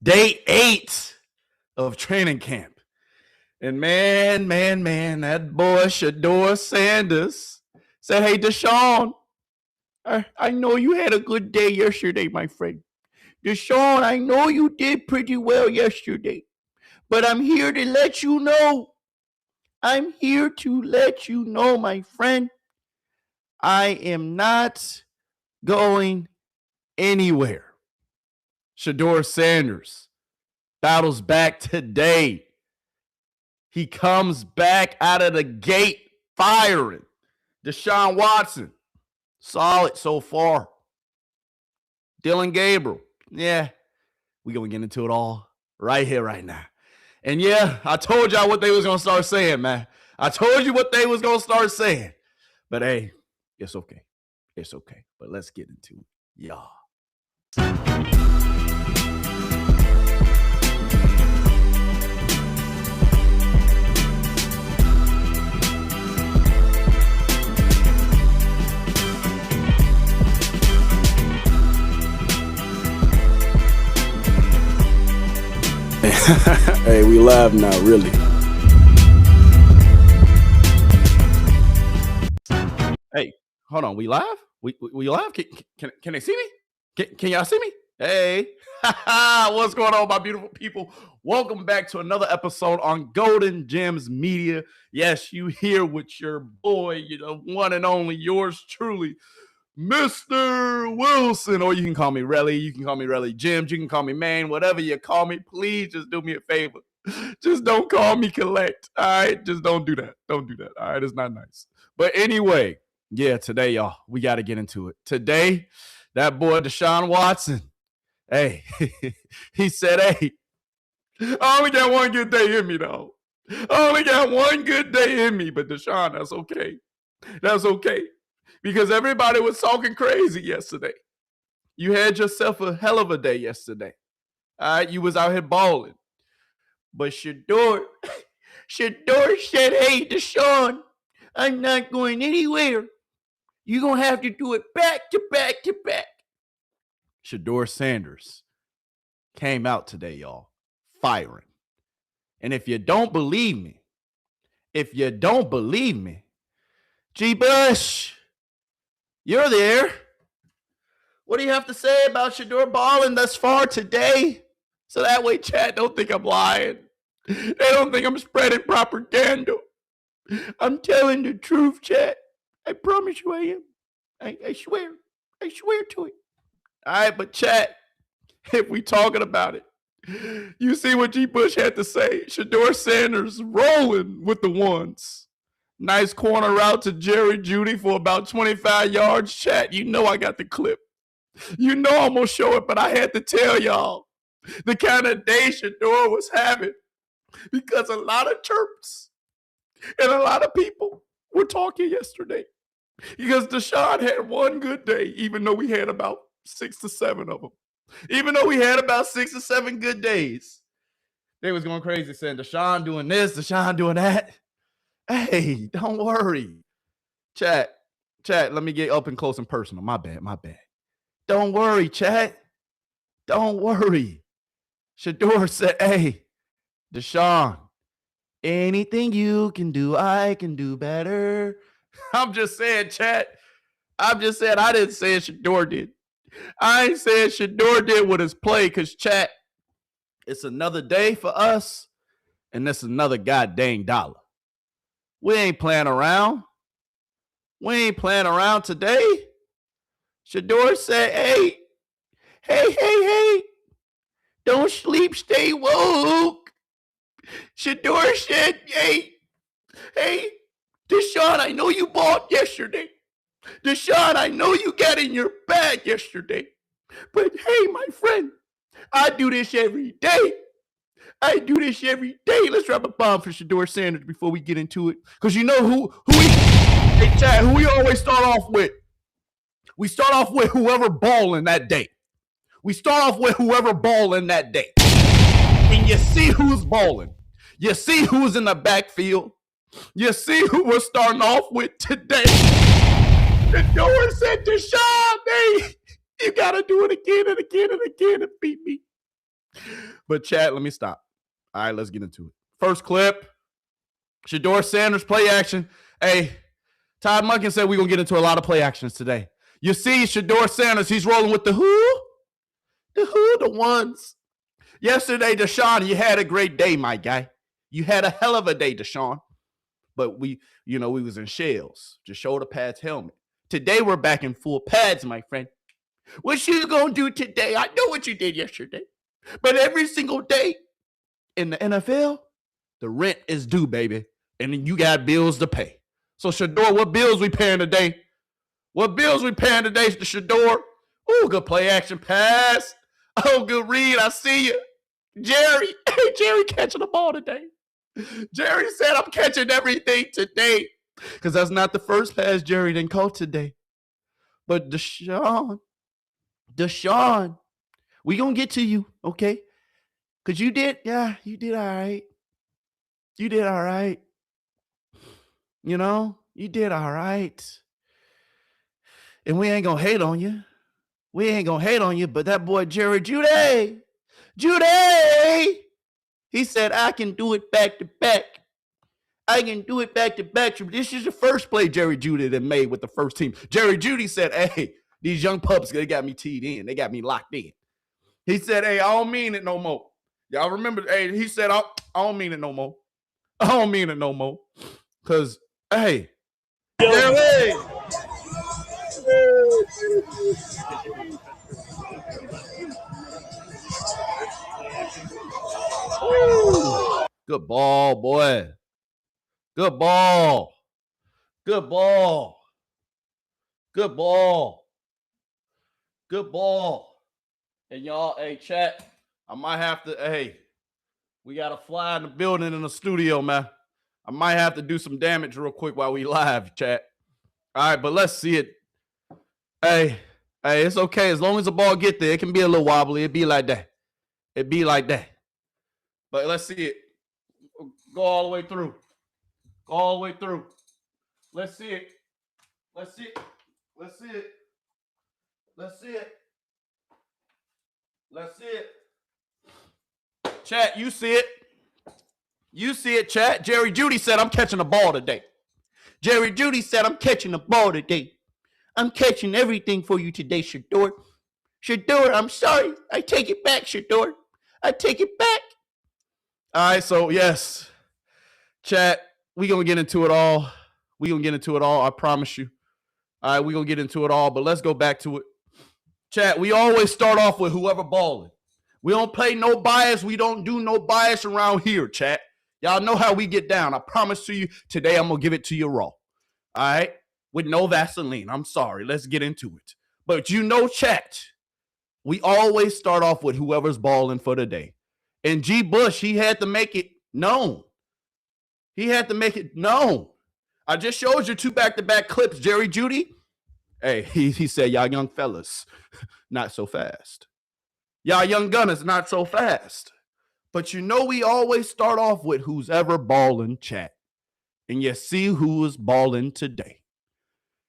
Day 8 of training camp. And man, that boy Shedeur Sanders said, hey, Deshaun, I know you had a good day yesterday, my friend. Deshaun, I know you did pretty well yesterday, but I'm here to let you know. I'm here to let you know, my friend, I am not going anywhere. Shedeur Sanders battles back today. He comes back out of the gate firing. Deshaun Watson, solid so far. Dylan Gabriel, yeah, we're going to get into it all right here, right now. And yeah, I told y'all what they was going to start saying, man. I told you what they was going to start saying. But hey, it's okay. It's okay. But let's get into it, y'all. Hey, we live now, really. Hey, hold on. We live? We live? Can they see me? Can y'all see me? Hey, what's going on, my beautiful people? Welcome back to another episode on Golden Gemz Media. Yes, you here with your boy, one and only, yours truly, Mr. Wilson, or you can call me Relly, you can call me Relly Gemz, you can call me Man, whatever you call me. Please just do me a favor. Just don't call me Collect. All right, just don't do that. Don't do that. All right, it's not nice. But anyway, yeah, today, y'all, we got to get into it. Today, that boy Deshaun Watson, hey, he said, hey, I only got one good day in me, though. I only got one good day in me, but Deshaun, that's okay. That's okay. Because everybody was talking crazy yesterday. You had yourself a hell of a day yesterday. All right, you was out here balling. But Shedeur said, hey, Deshaun, I'm not going anywhere. You're going to have to do it back to back to back. Shedeur Sanders came out today, y'all, firing. And if you don't believe me, G. Bush, you're there. What do you have to say about Shedeur balling thus far today? So that way, chat don't think I'm lying. They don't think I'm spreading propaganda. I'm telling the truth, chat. I promise you I am. I swear. I swear to it. All right, but chat, if we talking about it, you see what G. Bush had to say. Shedeur Sanders rolling with the ones. Nice corner route to Jerry Jeudy for about 25 yards. Chat, you know I got the clip. You know I'm going to show it, but I had to tell y'all the kind of day Shedeur was having, because a lot of Terps and a lot of people were talking yesterday because Deshaun had one good day, even though we had about 6 to 7 of them. Even though we had about 6 or 7 good days, they was going crazy saying Deshaun doing this, Deshaun doing that. Hey, don't worry. Chat, let me get up and close and personal. My bad. Don't worry, chat. Don't worry. Shedeur said, hey, Deshaun, anything you can do, I can do better. I'm just saying, chat. I'm just saying, I didn't say Shedeur did. I ain't saying Shedeur did with his play, because, chat, it's another day for us, and it's another goddamn dollar. We ain't playing around. We ain't playing around today. Shedeur said, hey, don't sleep, stay woke. Shedeur said, hey, Deshaun, I know you bought yesterday. Deshaun, I know you got in your bag yesterday. But hey, my friend, I do this every day. Let's drop a bomb for Shedeur Sanders before we get into it. Because you know who we always start off with? We start off with whoever balling that day. And you see who's balling. You see who's in the backfield. You see who we're starting off with today. Shedeur said, Deshaun, hey, you got to do it again and again and again and beat me. But chat, let me stop. All right, let's get into it. First clip, Shedeur Sanders play action. Hey, Todd Monken said we're going to get into a lot of play actions today. You see Shedeur Sanders, he's rolling with the who? The ones. Yesterday, Deshaun, you had a great day, my guy. You had a hell of a day, Deshaun. But we was in shells, just shoulder pads, helmet. Today, we're back in full pads, my friend. What you gonna do today? I know what you did yesterday. But every single day in the NFL, the rent is due, baby. And then you got bills to pay. So, Shedeur, what bills we paying today? What bills we paying today, Shedeur? Oh, good play action pass. Oh, good read. I see you. Jerry. Hey, Jerry catching the ball today. Jerry said, I'm catching everything today. Because that's not the first pass Jerry didn't call today. But Deshaun, we going to get to you, okay? Because you did all right. You did all right. You know, you did all right. And we ain't going to hate on you. But that boy, Jerry Jeudy, he said, I can do it back to back. This is the first play Jerry Jeudy that made with the first team. Jerry Jeudy said, hey, these young pups, they got me teed in. They got me locked in. He said, hey, I don't mean it no more. Y'all remember, hey, he said, I don't mean it no more. Because, hey, Jerry. Good ball, boy. Good ball. And y'all, hey, chat, I might have to, hey, we got a fly in the building in the studio, man. I might have to do some damage real quick while we live, chat. All right, but let's see it. Hey, it's okay. As long as the ball get there, it can be a little wobbly. It be like that. But let's see it. Go all the way through. Let's see it. Chat, you see it, chat. Jerry Jeudy said, I'm catching the ball today. I'm catching everything for you today, Shedeur. I'm sorry. I take it back, Shedeur. All right, so yes, chat, we going to get into it all. I promise you. All right, we going to get into it all, but let's go back to it. Chat, we always start off with whoever balling. We don't play no bias. We don't do no bias around here, chat. Y'all know how we get down. I promise to you, today I'm going to give it to you raw. All right? With no Vaseline. I'm sorry. Let's get into it. But you know, chat, we always start off with whoever's balling for the day. And G. Bush, he had to make it known. I just showed you 2 back-to-back clips. Jerry Jeudy, hey, he said, y'all young fellas, not so fast. Y'all young gunners, not so fast. But you know we always start off with who's ever balling, chat. And you see who is balling today.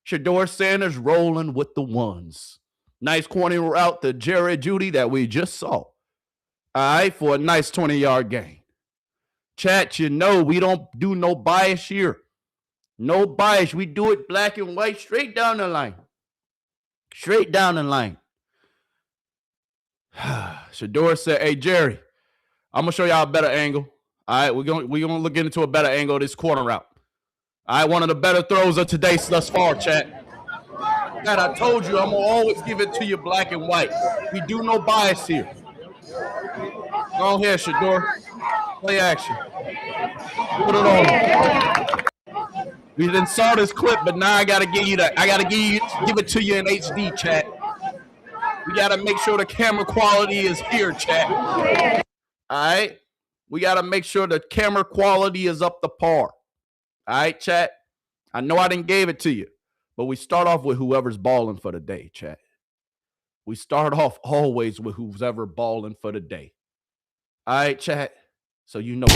Shedeur Sanders rolling with the ones. Nice corner route to Jerry Jeudy that we just saw. All right, for a nice 20-yard gain. Chat, you know we don't do no bias here. No bias. We do it black and white, straight down the line. Shedeur said, hey, Jerry, I'm going to show y'all a better angle. All right, we're gonna look into a better angle of this corner route. All right, one of the better throws of today thus far, chat. God, I told you, I'm going to always give it to you black and white. We do no bias here. Go ahead, Shedeur. Play action. Put it on. We didn't saw this clip, but now I gotta give it to you in HD, chat. We gotta make sure the camera quality is here, chat. All right? We gotta make sure the camera quality is up to par. All right, chat? I know I didn't give it to you, but we start off with whoever's balling for the day, chat. We start off always with who's ever balling for the day. All right, chat? So you know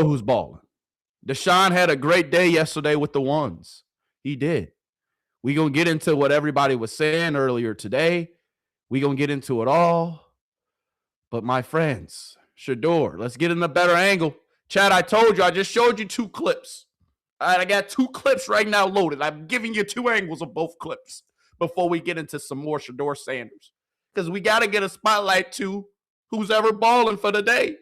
who's balling. Deshaun had a great day yesterday with the ones. He did. We're going to get into what everybody was saying earlier today. We're going to get into it all. But my friends, Shedeur, let's get in a better angle. Chad, I told you, I just showed you 2 clips. All right, I got 2 clips right now loaded. I'm giving you 2 angles of both clips before we get into some more Shedeur Sanders. Because we got to get a spotlight to who's ever balling for the day.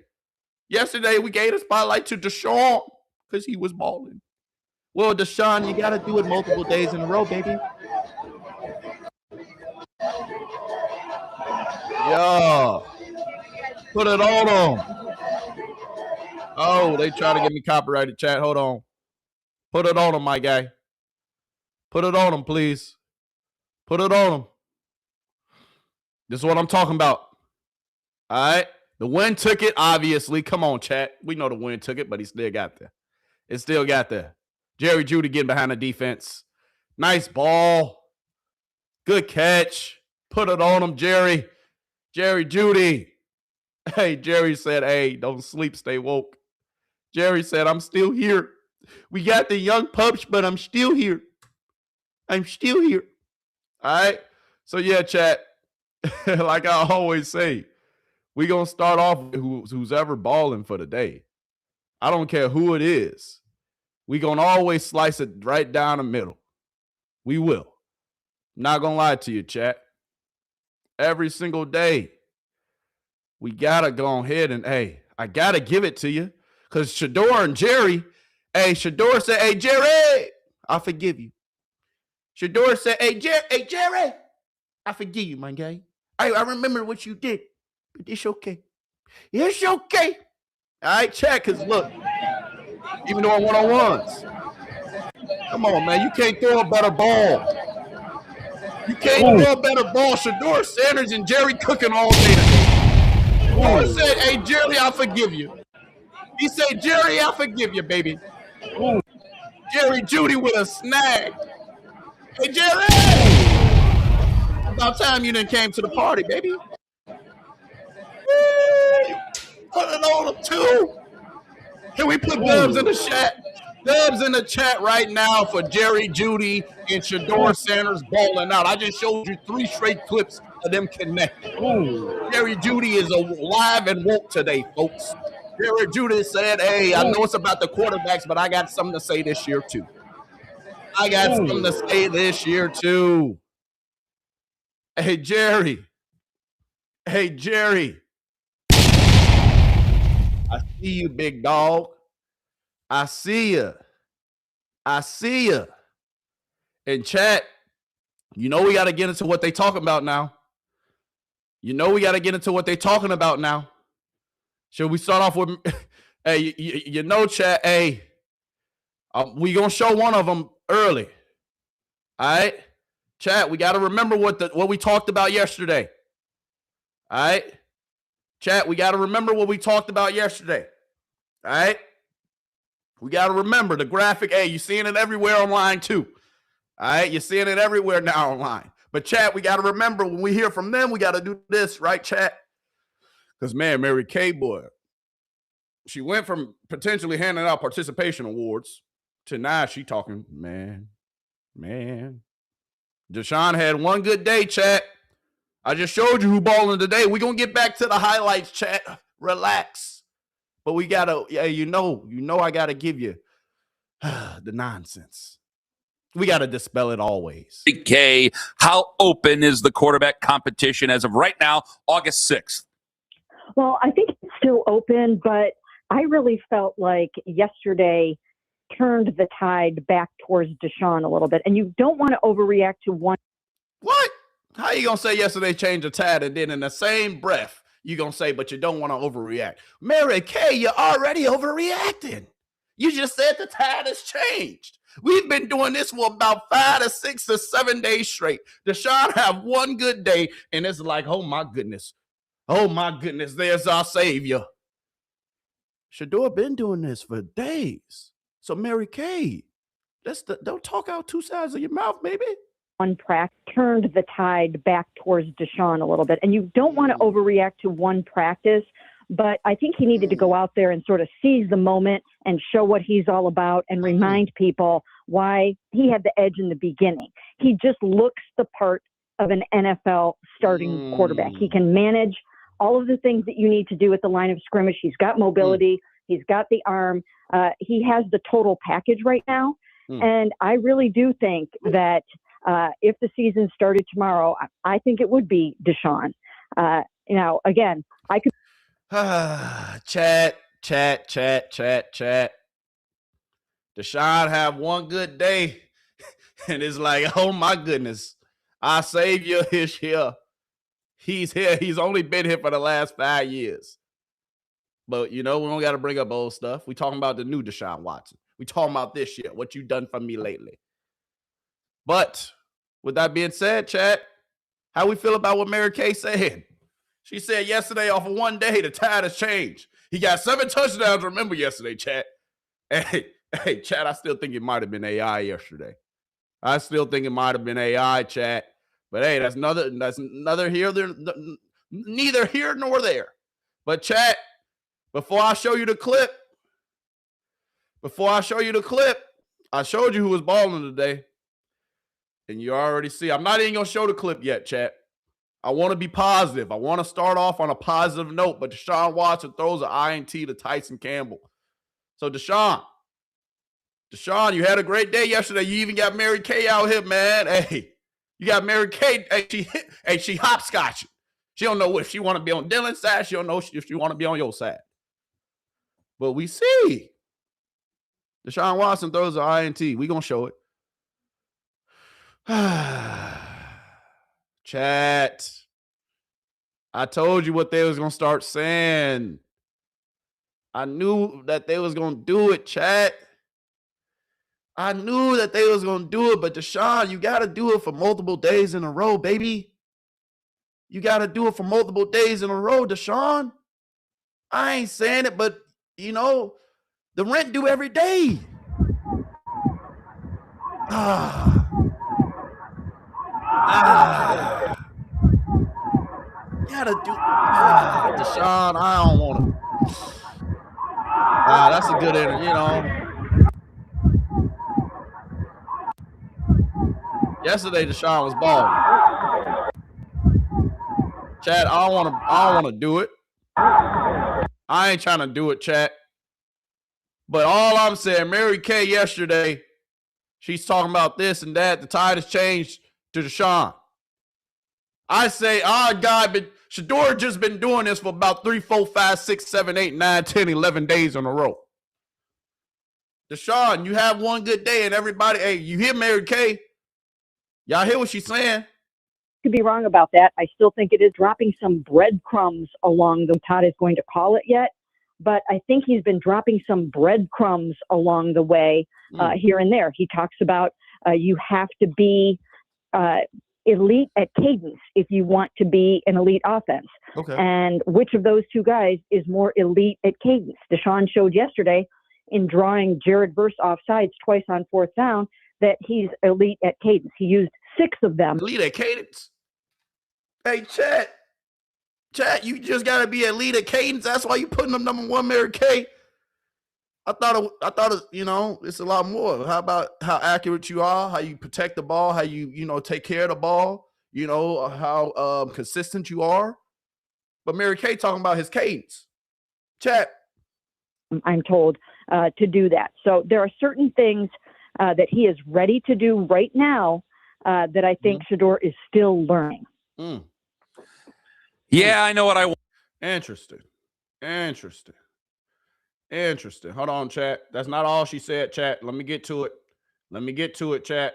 Yesterday, we gave a spotlight to Deshaun because he was balling. Well, Deshaun, you got to do it multiple days in a row, baby. Yo, put it on them. Oh, they try to get me copyrighted, chat. Hold on. Put it on them, my guy. Put it on them, please. Put it on them. This is what I'm talking about. All right. The win took it, obviously. Come on, chat. We know the win took it, but he still got there. It still got there. Jerry Jeudy getting behind the defense. Nice ball. Good catch. Put it on him, Jerry. Jerry Jeudy. Hey, Jerry said, hey, don't sleep, stay woke. Jerry said, I'm still here. We got the young pups, but I'm still here. I'm still here. All right. So, yeah, chat, like I always say, we're going to start off with who's ever balling for the day. I don't care who it is. We're going to always slice it right down the middle. We will. Not going to lie to you, chat. Every single day, we got to go ahead and, hey, I got to give it to you. Because Shedeur and Jerry, hey, Shedeur said, hey, Jerry, I forgive you. Shedeur said, hey, Jerry, I forgive you, my guy. I remember what you did, but it's okay. It's okay. All right, chat, because look, even though I'm one-on-ones, come on, man, you can't throw a better ball. You can't throw a better ball. Shedeur Sanders and Jerry cooking all day today. Shedeur said, hey, Jerry, I forgive you. He said, Jerry, I forgive you, baby. Jerry Jeudy with a snag. Hey, Jerry! About time you done came to the party, baby. Woo! Put it on them, too. Can we put Gemz in the chat? Gemz in the chat right now for Jerry Jeudy and Shedeur Sanders balling out. I just showed you 3 straight clips of them connecting. Jerry Jeudy is alive and woke today, folks. Jerry Jeudy said, hey, I know it's about the quarterbacks, but I got something to say this year, too. I got something to say this year, too. Hey, Jerry. Hey, Jerry. I see you, big dog. I see you. I see you. And chat, you know we got to get into what they talking about now. You know we got to get into what they talking about now. Should we start off with, hey, you know, chat, hey, we going to show one of them early. All right? Chat, we got to remember what we talked about yesterday. All right? Chat, we got to remember what we talked about yesterday. All right? We got to remember the graphic. Hey, you're seeing it everywhere online, too. All right? You're seeing it everywhere now online. But, chat, we got to remember when we hear from them, we got to do this, right, chat? Because, man, Mary Kay, boy, she went from potentially handing out participation awards to now she talking, man. Deshaun had one good day, chat. I just showed you who balling today. We're going to get back to the highlights, chat. Relax. But we got to, yeah, you know I got to give you the nonsense. We got to dispel it always. K, how open is the quarterback competition as of right now, August 6th? Well, I think it's still open, but I really felt like yesterday turned the tide back towards Deshaun a little bit. And you don't want to overreact to one. What? How you going to say yesterday changed the tide and then in the same breath you going to say, but you don't want to overreact? Mary Kay, you're already overreacting. You just said the tide has changed. We've been doing this for about 5 to 6 to 7 days straight. Deshaun have one good day, and it's like, oh, my goodness. Oh, my goodness, there's our savior. Shedeur been doing this for days. So, Mary Kay, don't talk out 2 sides of your mouth, baby. One practice turned the tide back towards Deshaun a little bit. And you don't want to overreact to one practice, but I think he needed to go out there and sort of seize the moment and show what he's all about and remind people why he had the edge in the beginning. He just looks the part of an NFL starting quarterback. He can manage all of the things that you need to do at the line of scrimmage. He's got mobility. He's got the arm. He has the total package right now. And I really do think that if the season started tomorrow, I think it would be Deshaun. Again, I could. Chat. Deshaun have one good day, and it's like, oh my goodness, our Savior is here. He's here. He's only been here for the last 5 years. But, we don't got to bring up old stuff. We talking about the new Deshaun Watson. We talking about this year, what you done for me lately. But with that being said, chat, how we feel about what Mary Kay said? She said yesterday, off of one day, the tide has changed. He got 7 touchdowns. Remember yesterday, chat. Hey, chat, I still think it might have been AI yesterday. I still think it might have been AI, chat. But hey, that's neither here nor there. But chat, before I show you the clip, I showed you who was balling today. And you already see. I'm not even going to show the clip yet, chat. I want to be positive. I want to start off on a positive note, but Deshaun Watson throws an INT to Tyson Campbell. So Deshaun, you had a great day yesterday. You even got Mary Kay out here, man. Hey, you got Mary Kay. Hey, she hopscotching. She don't know if she want to be on Dylan's side. She don't know if she want to be on your side. But we see Deshaun Watson throws an INT. We going to show it. Chat. I told you what they was going to start saying. I knew that they was going to do it, chat. I knew that they was going to do it, but Deshaun, you got to do it for multiple days in a row, baby. You got to do it for multiple days in a row, Deshaun. I ain't saying it, but, the rent due every day. Gotta do Deshaun, I don't want to. That's a good interview, Yesterday, Deshaun was balling. Chad, I don't want to do it. I ain't trying to do it, chat. But all I'm saying, Mary Kay yesterday, she's talking about this and that. The tide has changed to Deshaun. I say, Shedeur just been doing this for about 3, 4, 5, 6, 7, 8, 9, 10, 11 days in a row. Deshaun, you have one good day and everybody, hey, you hear Mary Kay? Y'all hear what she's saying? Could be wrong about that. I still think it is dropping some breadcrumbs along the Todd is going to call it yet, but I think he's been dropping some breadcrumbs along the way here and there. He talks about you have to be elite at cadence if you want to be an elite offense. Okay. And which of those two guys is more elite at cadence? Deshaun showed yesterday in drawing Jared Verse offsides twice on 4th down that he's elite at cadence. He used 6 of them. Elite at cadence? Hey, Chat, you just got to be elite at cadence. That's why you putting them number 1, Mary Kay. I thought it, it's a lot more. How about how accurate you are, how you protect the ball, how you take care of the ball, how consistent you are. But Mary Kay talking about his cadence. Chat. I'm told to do that. So there are certain things that he is ready to do right now that I think Shedeur is still learning. Yeah, I know what I want. Interesting. Hold on, chat. That's not all she said, chat. Let me get to it, chat.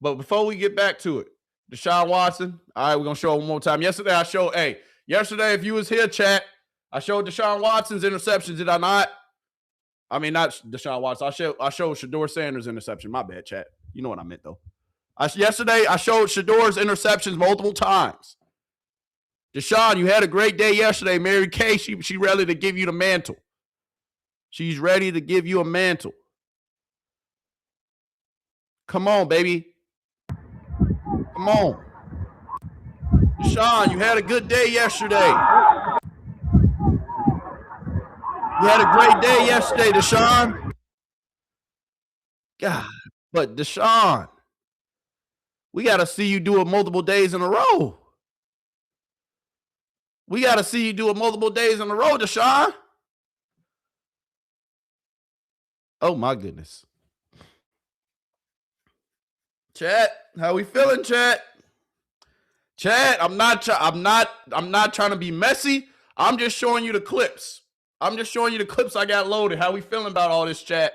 But before we get back to it, Deshaun Watson. All right, we're going to show it one more time. Yesterday, if you was here, chat, I showed Deshaun Watson's interceptions. Did I not? I mean, not Deshaun Watson. I showed Shedeur Sanders' interception. My bad, chat. You know what I meant, though. Yesterday, I showed Shedeur's interceptions multiple times. Deshaun, you had a great day yesterday. Mary Kay, she ready to give you the mantle. She's ready to give you a mantle. Come on, baby. Come on. Deshaun, you had a good day yesterday. You had a great day yesterday, Deshaun. God, but Deshaun, we got to see you do it multiple days in a row. We got to see you do it multiple days in a row, Deshaun. Oh, my goodness. Chat, how we feeling, chat? Chat, I'm not trying to be messy. I'm just showing you the clips. I got loaded. How we feeling about all this, chat?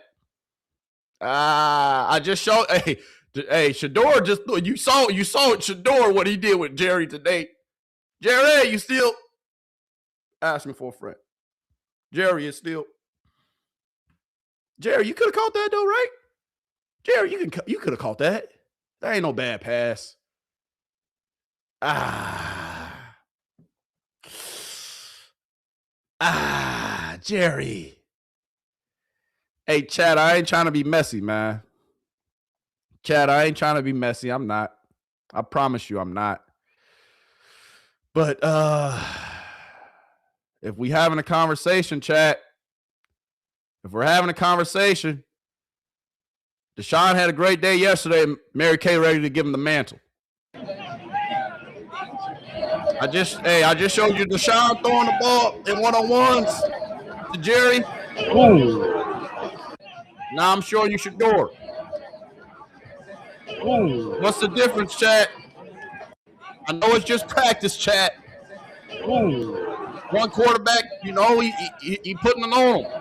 I just showed. Hey, Shedeur just you saw it, Shedeur, what he did with Jerry today. Jerry, you still asking for a friend. Jerry is still. Jerry, you could have caught that though, right? Jerry, you could have caught that. That ain't no bad pass. Jerry. Hey, Chad, I ain't trying to be messy, man. Chad, I ain't trying to be messy. I'm not. I promise you I'm not. But if we having a conversation, Chad, if we're having a conversation, Deshaun had a great day yesterday. Mary Kay ready to give him the mantle. I just showed you Deshaun throwing the ball in one-on-ones to Jerry. Ooh. Now I'm showing you Shedeur. Ooh. What's the difference, chat? I know it's just practice, chat. Ooh. One quarterback, he putting it on him.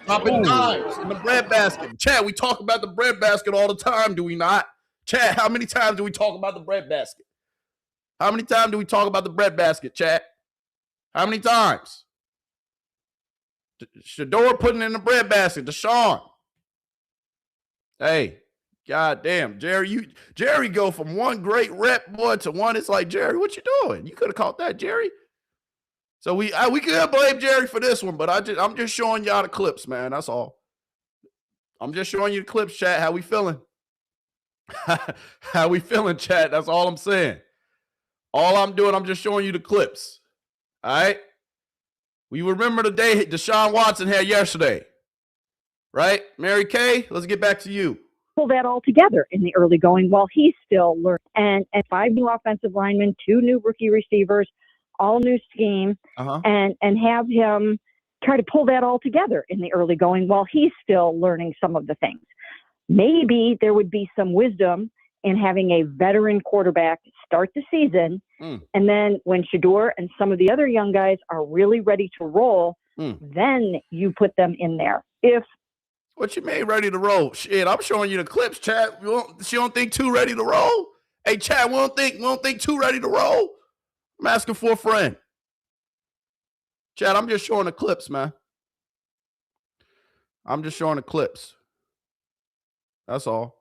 Dropping dimes in the breadbasket. Chat, we talk about the breadbasket all the time, do we not? Chat, how many times do we talk about the breadbasket? How many times do we talk about the breadbasket, chat? How many times? Shedeur putting in the breadbasket. Deshaun. Hey, goddamn, Jerry go from one great rep, boy, to one. It's like, Jerry, what you doing? You could have caught that, Jerry. So we could blame Jerry for this one, but I'm just showing y'all the clips, man. That's all. I'm just showing you the clips, chat. How we feeling? How we feeling, chat? That's all I'm saying. All I'm doing, I'm just showing you the clips. All right? We remember the day Deshaun Watson had yesterday, right? Mary Kay, let's get back to you. Pull that all together in the early going while he's still learning. And 5 new offensive linemen, 2 new rookie receivers, all new scheme, and have him try to pull that all together in the early going while he's still learning some of the things. Maybe there would be some wisdom in having a veteran quarterback start the season, and then when Shedeur and some of the other young guys are really ready to roll, then you put them in there. What you mean ready to roll? Shit, I'm showing you the clips, Chad. She don't think 2 ready to roll? Hey, Chad, we don't think 2 ready to roll? I'm asking for a friend. Chad, I'm just showing the clips, man. I'm just showing the clips. That's all.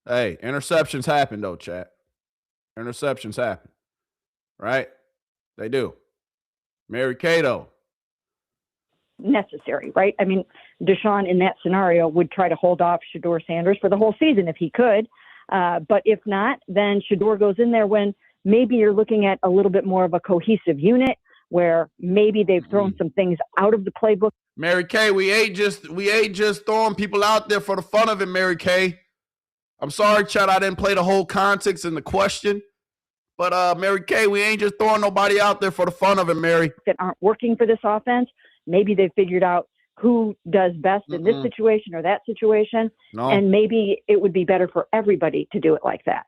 Hey, interceptions happen, though, Chad. Interceptions happen. Right? They do. Mary Kay, though. Necessary, right? I mean, Deshaun in that scenario would try to hold off Shedeur Sanders for the whole season if he could. But if not, then Shedeur goes in there when maybe you're looking at a little bit more of a cohesive unit where maybe they've thrown some things out of the playbook. Mary Kay, we ain't just throwing people out there for the fun of it, Mary Kay. I'm sorry, Chad, I didn't play the whole context in the question. But Mary Kay, we ain't just throwing nobody out there for the fun of it, Mary. That aren't working for this offense. Maybe they've figured out who does best in this situation or that situation. No. And maybe it would be better for everybody to do it like that.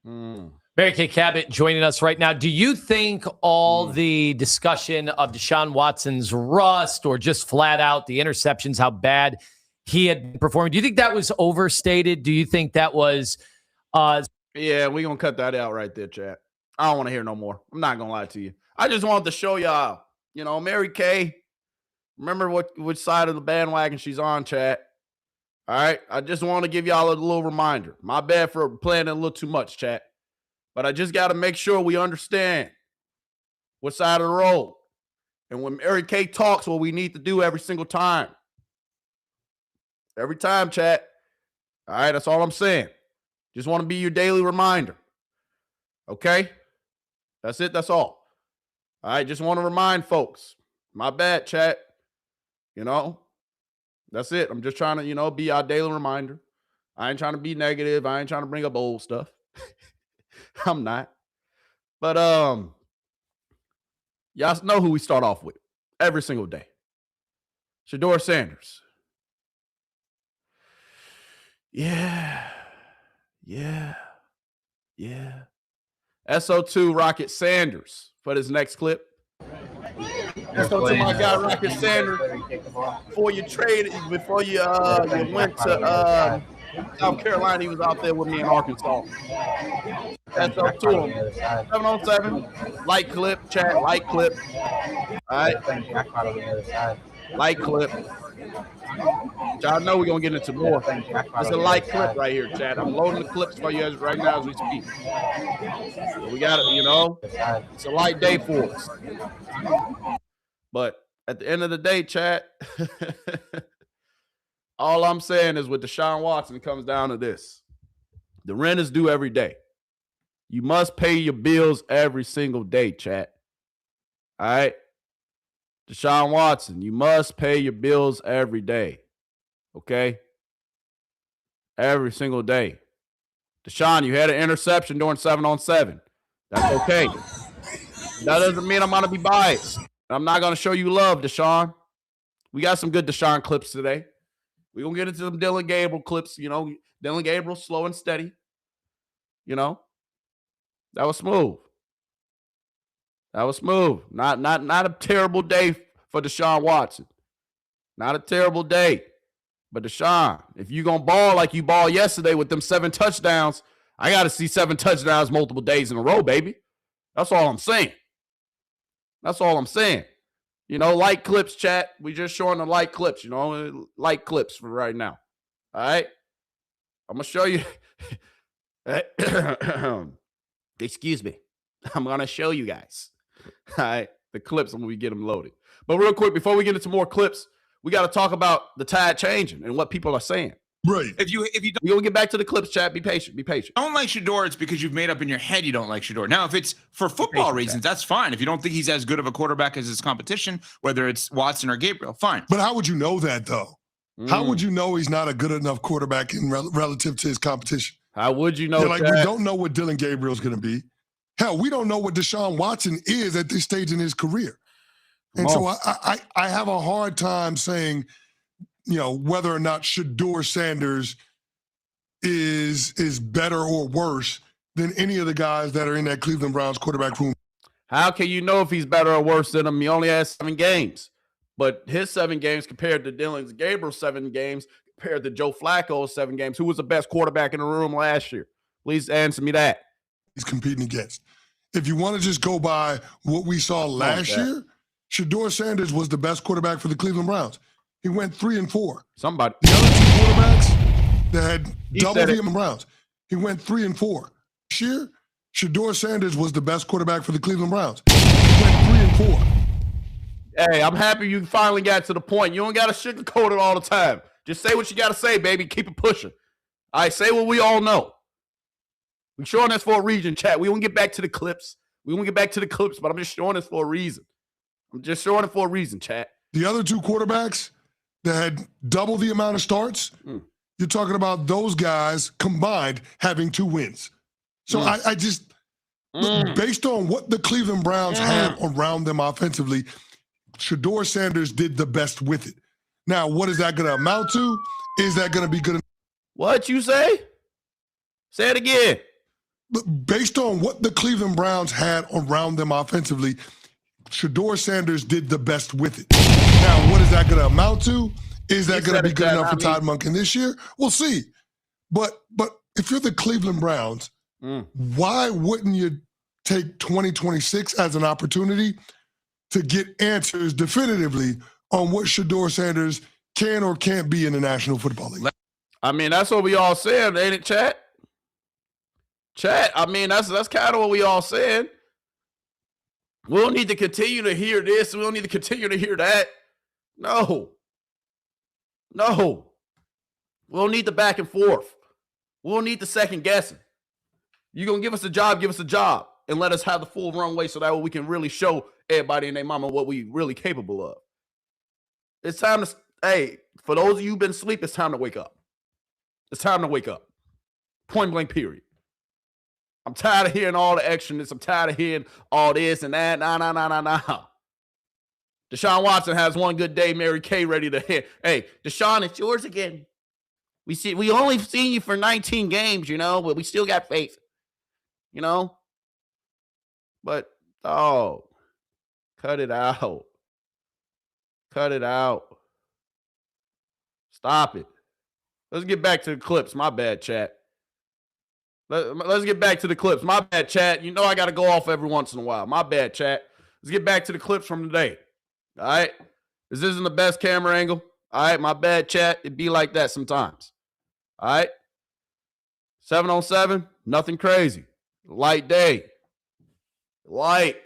Mary Kay Cabot joining us right now. Do you think all the discussion of Deshaun Watson's rust or just flat out the interceptions, how bad he had been performing, do you think that was overstated? Do you think that was... Yeah, we're going to cut that out right there, chat. I don't want to hear no more. I'm not going to lie to you. I just wanted to show y'all, Mary Kay, remember which side of the bandwagon she's on, chat. All right? I just want to give y'all a little reminder. My bad for playing it a little too much, chat. But I just got to make sure we understand what side of the road. And when Mary Kay talks, what we need to do every single time. Every time, chat. All right? That's all I'm saying. Just want to be your daily reminder. Okay? That's it. That's all. All right? Just want to remind folks. My bad, chat. That's it. I'm just trying to, be our daily reminder. I ain't trying to be negative. I ain't trying to bring up old stuff. I'm not. But Y'all know who we start off with every single day. Shedeur Sanders. Yeah. SO2 Rocket Sanders for this next clip. SO2 my guy Rocket Sanders. Before you went to South Carolina, he was out there with me in Arkansas. SO2 him. 7-on-7. Light clip, chat, light clip. All right. Light clip. Y'all know we're going to get into more. It's a light clip right here, chat. I'm loading the clips for you right now as we speak. So we got it, it's a light day for us. But at the end of the day, chat, all I'm saying is with Deshaun Watson, it comes down to this. The rent is due every day. You must pay your bills every single day, chat. All right? Deshaun Watson, you must pay your bills every day. Okay? Every single day. Deshaun, you had an interception during 7-on-7. That's okay. That doesn't mean I'm going to be biased. I'm not going to show you love, Deshaun. We got some good Deshaun clips today. We're going to get into some Dylan Gabriel clips. Dylan Gabriel, slow and steady. That was smooth. Not a terrible day for Deshaun Watson. Not a terrible day. But Deshaun, if you're going to ball like you balled yesterday with them 7 touchdowns, I got to see 7 touchdowns multiple days in a row, baby. That's all I'm saying. Light clips, chat. We just showing the light clips, light clips for right now. All right? I'm going to show you. Excuse me. I'm going to show you guys. All right? The clips when we get them loaded. But real quick, before we get into more clips, we got to talk about the tide changing and what people are saying. Right. If you We're going to get back to the clips, chat. Be patient. don't like Shedeur, it's because you've made up in your head you don't like Shedeur. Now, if it's for football reasons, that's fine. If you don't think he's as good of a quarterback as his competition, whether it's Watson or Gabriel, fine. But how would you know that, though? How would you know he's not a good enough quarterback relative to his competition? How would you know We don't know what Dylan Gabriel's going to be. Hell, we don't know what Deshaun Watson is at this stage in his career. And so I have a hard time saying, whether or not Shedeur Sanders is better or worse than any of the guys that are in that Cleveland Browns quarterback room. How can you know if he's better or worse than him? He only has 7 games. But his 7 games compared to Dylan Gabriel's 7 games, compared to Joe Flacco's 7 games, who was the best quarterback in the room last year? Please answer me that. He's competing against. If you want to just go by what we saw last year, Shedeur Sanders was the best quarterback for the Cleveland Browns. He went 3-4. Somebody. The other 2 quarterbacks that had double the Browns. He went 3-4. This year, Shedeur Sanders was the best quarterback for the Cleveland Browns. He went 3-4. Hey, I'm happy you finally got to the point. You don't got to sugarcoat it all the time. Just say what you got to say, baby. Keep it pushing. All right, say what we all know. We're showing this for a reason, chat. We won't get back to the clips. But I'm just showing this for a reason. Chat. The other 2 quarterbacks that had double the amount of starts, you're talking about those guys combined having 2 wins. So I just, based on what the Cleveland Browns had around them offensively, Shedeur Sanders did the best with it. Now, what is that going to amount to? Is that going to be good enough? What you say? Say it again. Based on what the Cleveland Browns had around them offensively, Shedeur Sanders did the best with it. Now, what is that going to amount to? Is that going to be good enough for Todd Monken this year? We'll see. But if you're the Cleveland Browns, why wouldn't you take 2026 as an opportunity to get answers definitively on what Shedeur Sanders can or can't be in the National Football League? I mean, that's what we all said, ain't it, chat? Chat, I mean, that's kind of what we all said. We don't need to continue to hear this. We don't need to continue to hear that. No. We don't need the back and forth. We don't need the second guessing. You're going to give us a job, and let us have the full runway so that way we can really show everybody and their mama what we really capable of. It's time to, for those of you who've been asleep, it's time to wake up. Point blank, period. I'm tired of hearing all the extraness. I'm tired of hearing all this and that. Nah. Deshaun Watson has one good day. Mary Kay ready to hit. Hey, Deshaun, it's yours again. We only seen you for 19 games, but we still got faith. But cut it out. Cut it out. Stop it. Let's get back to the clips. My bad, chat. Let's get back to the clips. My bad, chat. I got to go off every once in a while. My bad, chat. Let's get back to the clips from today. All right? This isn't the best camera angle. All right? My bad, chat. It be like that sometimes. All right? 7-on-7, nothing crazy. Light day. Light.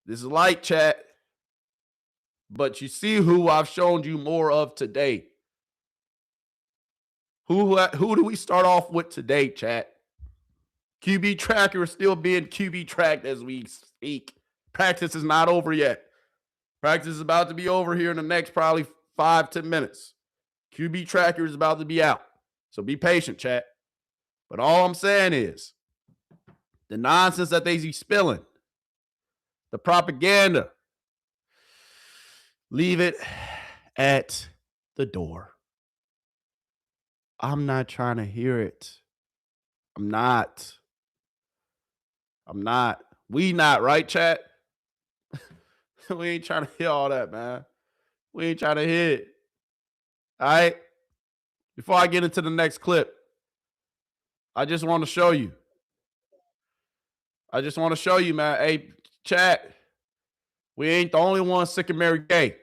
This is light, chat. But you see who I've shown you more of today. Who do we start off with today, chat? QB tracker is still being QB tracked as we speak. Practice is not over yet. Practice is about to be over here in the next probably 5-10 minutes. QB tracker is about to be out. So be patient, chat. But all I'm saying is the nonsense that they be spilling, the propaganda, leave it at the door. I'm not trying to hear it. I'm not. We not, right, chat? We ain't trying to hear all that, man. We ain't trying to hear it. All right? Before I get into the next clip, I just want to show you. Man. Hey, chat, we ain't the only ones sick of Mary Kay.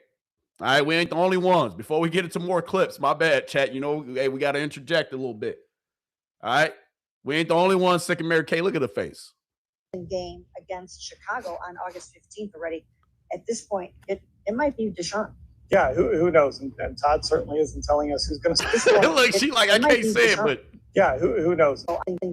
All right? We ain't the only ones. Before we get into more clips, my bad, chat. Hey, we got to interject a little bit. All right? We ain't the only ones sick of Mary Kay. Look at her face. Game against Chicago on August 15th already. At this point, it might be Deshaun. Yeah, who knows? And Todd certainly isn't telling us who's going to. Look, she I can't say it, but yeah, who knows?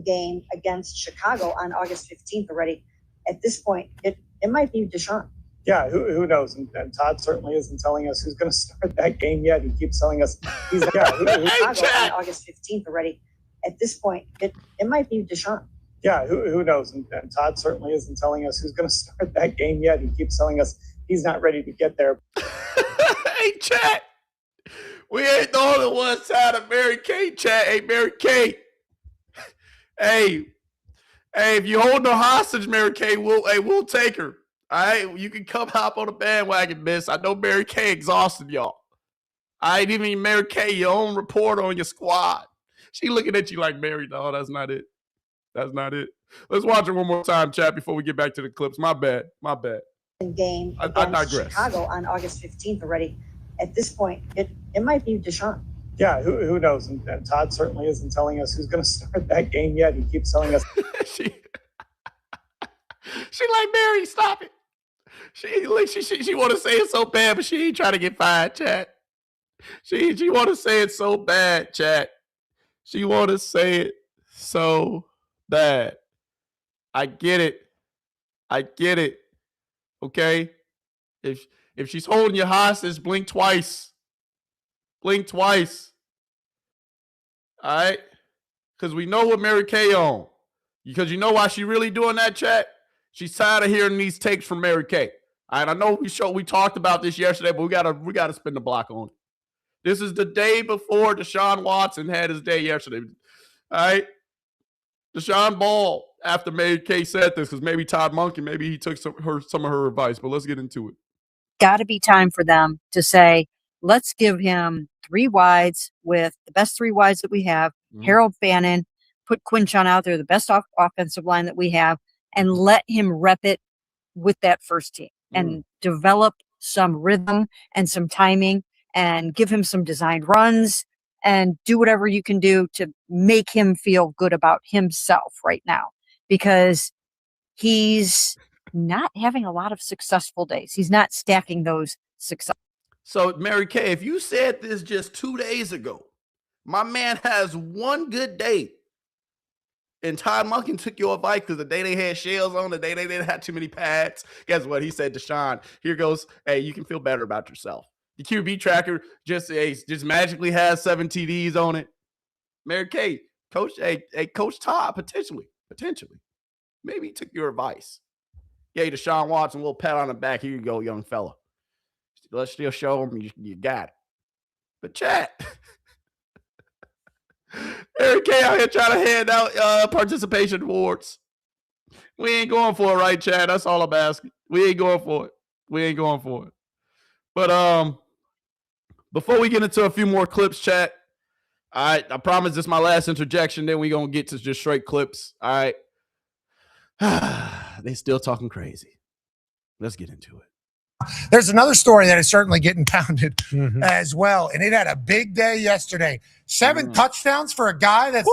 Game against Chicago on August 15th already. At this point, it might be Deshaun. Yeah, who knows? And Todd certainly isn't telling us who's going to start that game yet. He keeps telling us he's Chicago on August 15th already. At this point, it might be Deshaun. Yeah, who knows? And Todd certainly isn't telling us who's going to start that game yet. He keeps telling us he's not ready to get there. Hey, chat. We ain't the only ones tired of Mary Kay, chat. Hey, Mary Kay. Hey, if you hold no hostage, Mary Kay, we'll take her. All right? You can come hop on the bandwagon, miss. I know Mary Kay exhausted y'all. I ain't even Mary Kay, your own reporter on your squad. She looking at you like, Mary, no, that's not it. That's not it. Let's watch it one more time, chat, before we get back to the clips. My bad. Game I against digress. Chicago on August 15th already. At this point, it might be Deshaun. Yeah, who knows? And Todd certainly isn't telling us who's going to start that game yet. He keeps telling us. she like, Mary, stop it. She want to say it so bad, but she ain't trying to get fired, chat. She want to say it so bad, chat. She want to say it so bad. I get it. Okay? If she's holding you hostage, blink twice. All right? Because we know what Mary Kay on. Because you know why she really doing that, chat? She's tired of hearing these takes from Mary Kay. All right, I know we talked about this yesterday, but we gotta spin the block on it. This is the day before Deshaun Watson had his day yesterday. All right? Deshaun Ball, after Mary Kay said this, because maybe Todd Monken, maybe he took some of her advice, but let's get into it. Got to be time for them to say, let's give him 3 wides with the best 3 wides that we have. Harold Fannin, put Quinchon out there, the best offensive line that we have, and let him rep it with that first team and develop some rhythm and some timing and give him some designed runs and do whatever you can do to make him feel good about himself right now, because he's not having a lot of successful days. He's not stacking those success. So, Mary Kay, if you said this just 2 days ago, my man has one good day. And Todd Monken took your advice because the day they had shells on, the day they didn't have too many pads. Guess what? He said, Deshaun, here goes, hey, you can feel better about yourself. The QB tracker just magically has 7 TDs on it. Mary Kay, Coach Todd, potentially. Maybe he took your advice. Gave Deshaun Watson a little pat on the back. Here you go, young fella. Let's still show him you got it. But chat, Mary Kay out here trying to hand out participation awards. We ain't going for it, right, Chad? That's all I'm asking. We ain't going for it. But before we get into a few more clips, chat, all right, I promise this is my last interjection. Then we're going to get to just straight clips. All right. They still talking crazy. Let's get into it. There's another story that is certainly getting pounded as well, and it had a big day yesterday. 7 touchdowns for a guy that's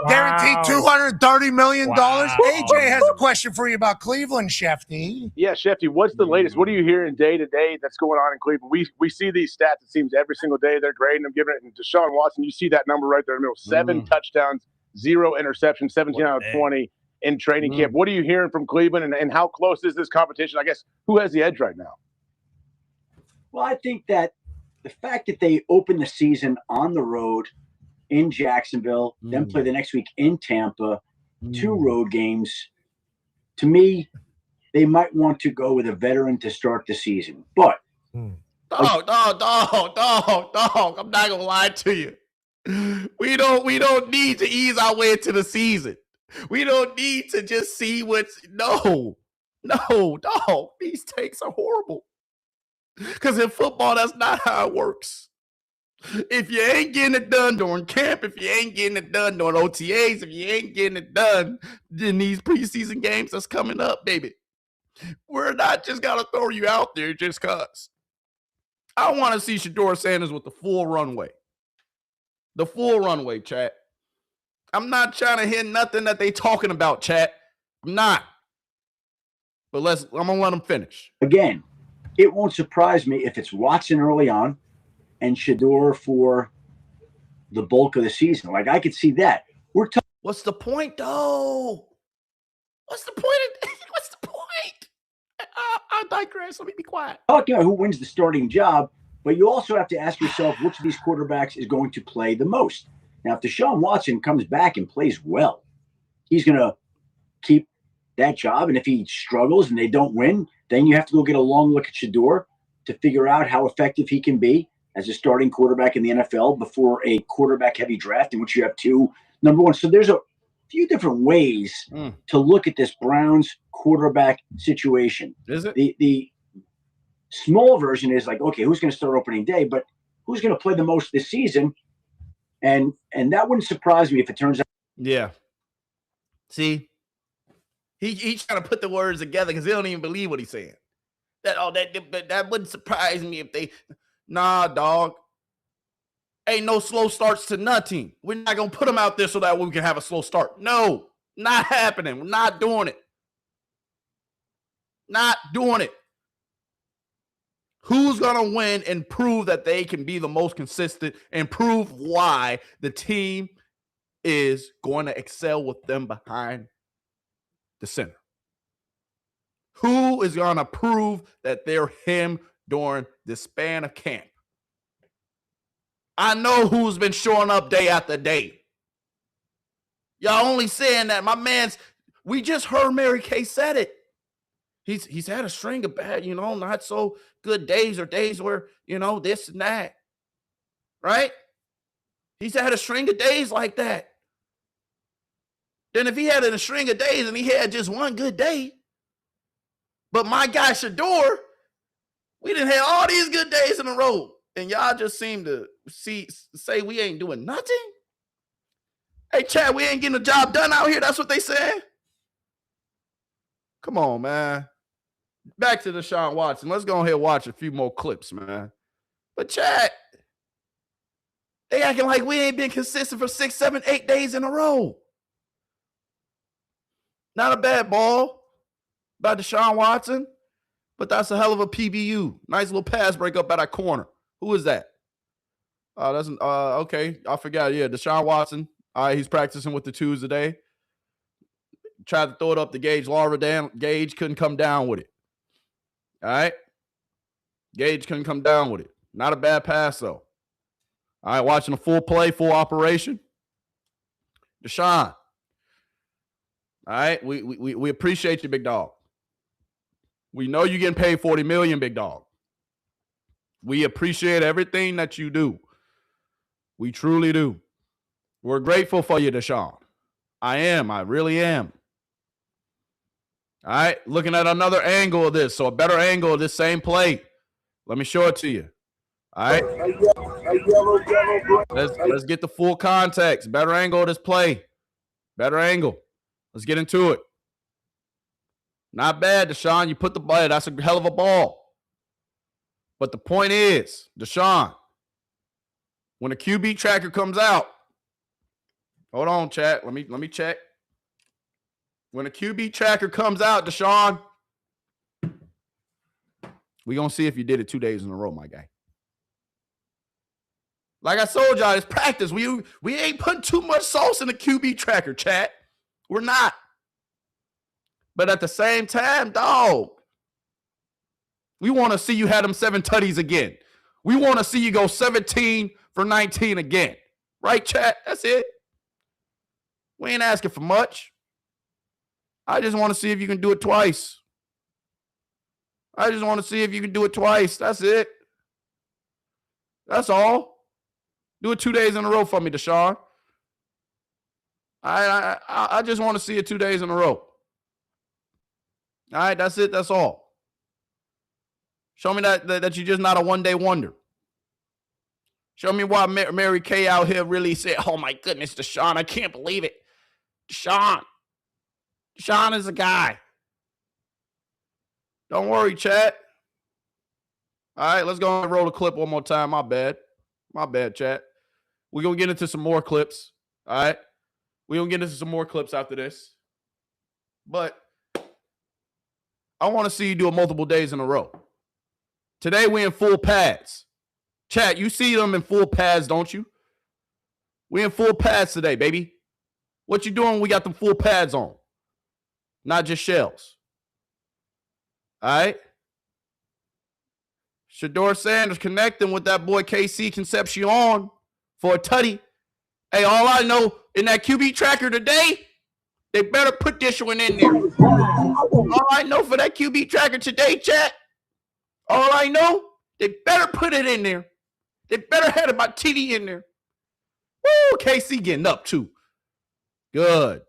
guaranteed $230 million. AJ has a question for you about Cleveland, Shefty. Yeah, Shefty, what's the latest? What are you hearing day to day that's going on in Cleveland? We see these stats, it seems, every single day. They're grading them, giving it. And Deshaun Watson, you see that number right there in the middle. 7 touchdowns, 0 interceptions, 17 out of 20 in training camp. What are you hearing from Cleveland, and how close is this competition? I guess, who has the edge right now? Well, I think that the fact that they open the season on the road in Jacksonville, then play the next week in Tampa, 2 road games, to me, they might want to go with a veteran to start the season. But Dog, I'm not gonna lie to you. We don't need to ease our way into the season. We don't need to just see what's no, dog. These takes are horrible. Because in football, that's not how it works. If you ain't getting it done during camp, if you ain't getting it done during OTAs, if you ain't getting it done in these preseason games that's coming up, baby, we're not just going to throw you out there just because. I want to see Shedeur Sanders with the full runway. The full runway, chat. I'm not trying to hear nothing that they talking about, chat. I'm not. But I'm going to let them finish. Again, it won't surprise me if it's Watson early on and Shedeur for the bulk of the season. Like, I could see that. What's the point, though? What's the point? What's the point? I digress. Let me be quiet. Talking about who wins the starting job, but you also have to ask yourself which of these quarterbacks is going to play the most. Now, if Deshaun Watson comes back and plays well, he's going to keep that job. And if he struggles and they don't win, then you have to go get a long look at Shedeur to figure out how effective he can be as a starting quarterback in the NFL before a quarterback-heavy draft in which you have 2 number 1. So there's a few different ways to look at this Browns quarterback situation. Is it? The small version is like, okay, who's going to start opening day, but who's going to play the most this season? And that wouldn't surprise me if it turns out. Yeah. See? He's trying to put the words together because he don't even believe what he's saying. That wouldn't surprise me if they. Nah, dog. Ain't no slow starts to nothing. We're not gonna put them out there so that we can have a slow start. No, not happening. We're not doing it. Not doing it. Who's gonna win and prove that they can be the most consistent and prove why the team is going to excel with them behind the center? Who is going to prove that they're him during the span of camp? I know who's been showing up day after day. Y'all only saying that. My man's, we just heard Mary Kay said it. He's had a string of bad, not so good days or days where, this and that. Right? He's had a string of days like that. Then if he had a string of days and he had just one good day, but my guy Shedeur, we didn't have all these good days in a row, and y'all just seem to say we ain't doing nothing. Hey, Chad, we ain't getting the job done out here. That's what they said. Come on, man. Back to Deshaun Watson. Let's go ahead and watch a few more clips, man. But Chad, they acting like we ain't been consistent for 6, 7, 8 days in a row. Not a bad ball by Deshaun Watson, but that's a hell of a PBU. Nice little pass break up at our corner. Who is that? That's okay. I forgot. Yeah, Deshaun Watson. All right, he's practicing with the twos today. Tried to throw it up to Gage. Gage couldn't come down with it. All right. Gage couldn't come down with it. Not a bad pass, though. All right, watching a full play, full operation. Deshaun. All right, we appreciate you, big dog. We know you're getting paid $40 million, big dog. We appreciate everything that you do. We truly do. We're grateful for you, Deshaun. I really am. All right, looking at another angle of this, so a better angle of this same play. Let me show it to you. All right. Let's get the full context. Better angle of this play. Better angle. Let's get into it. Not bad, Deshaun. You put the ball. That's a hell of a ball. But the point is, Deshaun, when a QB tracker comes out, hold on, chat. Let me check. When a QB tracker comes out, Deshaun, we're going to see if you did it 2 days in a row, my guy. Like I told y'all, it's practice. We ain't putting too much sauce in the QB tracker, chat. We're not. But at the same time, dog, we want to see you have them 7 tutties again. We want to see you go 17 for 19 again. Right, chat? That's it. We ain't asking for much. I just want to see if you can do it twice. I just want to see if you can do it twice. That's it. That's all. Do it 2 days in a row for me, Deshaun. I just want to see it 2 days in a row. All right, that's it. That's all. Show me that you're just not a one-day wonder. Show me why Mary Kay out here really said, oh, my goodness, Deshaun, I can't believe it. Deshaun is a guy. Don't worry, chat. All right, let's go and roll the clip one more time. My bad, chat. We're going to get into some more clips. All right? We're going to get into some more clips after this. But I want to see you do it multiple days in a row. Today, we in full pads. Chat, you see them in full pads, don't you? We in full pads today, baby. What you doing when we got them full pads on? Not just shells. All right? Shedeur Sanders connecting with that boy KC Concepcion for a tutty. Hey, all I know in that QB tracker today, they better put this one in there. All I know for that QB tracker today, chat, all I know, they better put it in there. They better have my TD in there. Woo, KC getting up too. Good.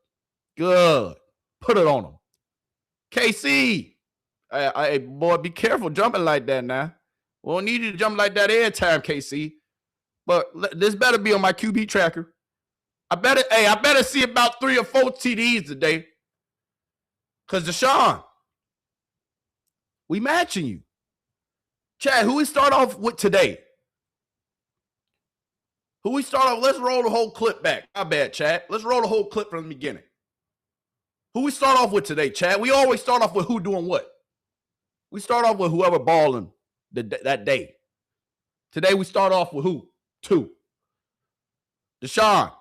Put it on him. KC, hey, boy, be careful jumping like that now. We don't need you to jump like that every time, KC. But this better be on my QB tracker. I better see about 3 or 4 TDs today. Because Deshaun, we matching you. Chad, who we start off with today? Let's roll the whole clip back. My bad, Chad. Let's roll the whole clip from the beginning. Who we start off with today, Chad? We always start off with who doing what. We start off with whoever balling that day. Today we start off with who? 2. Deshaun.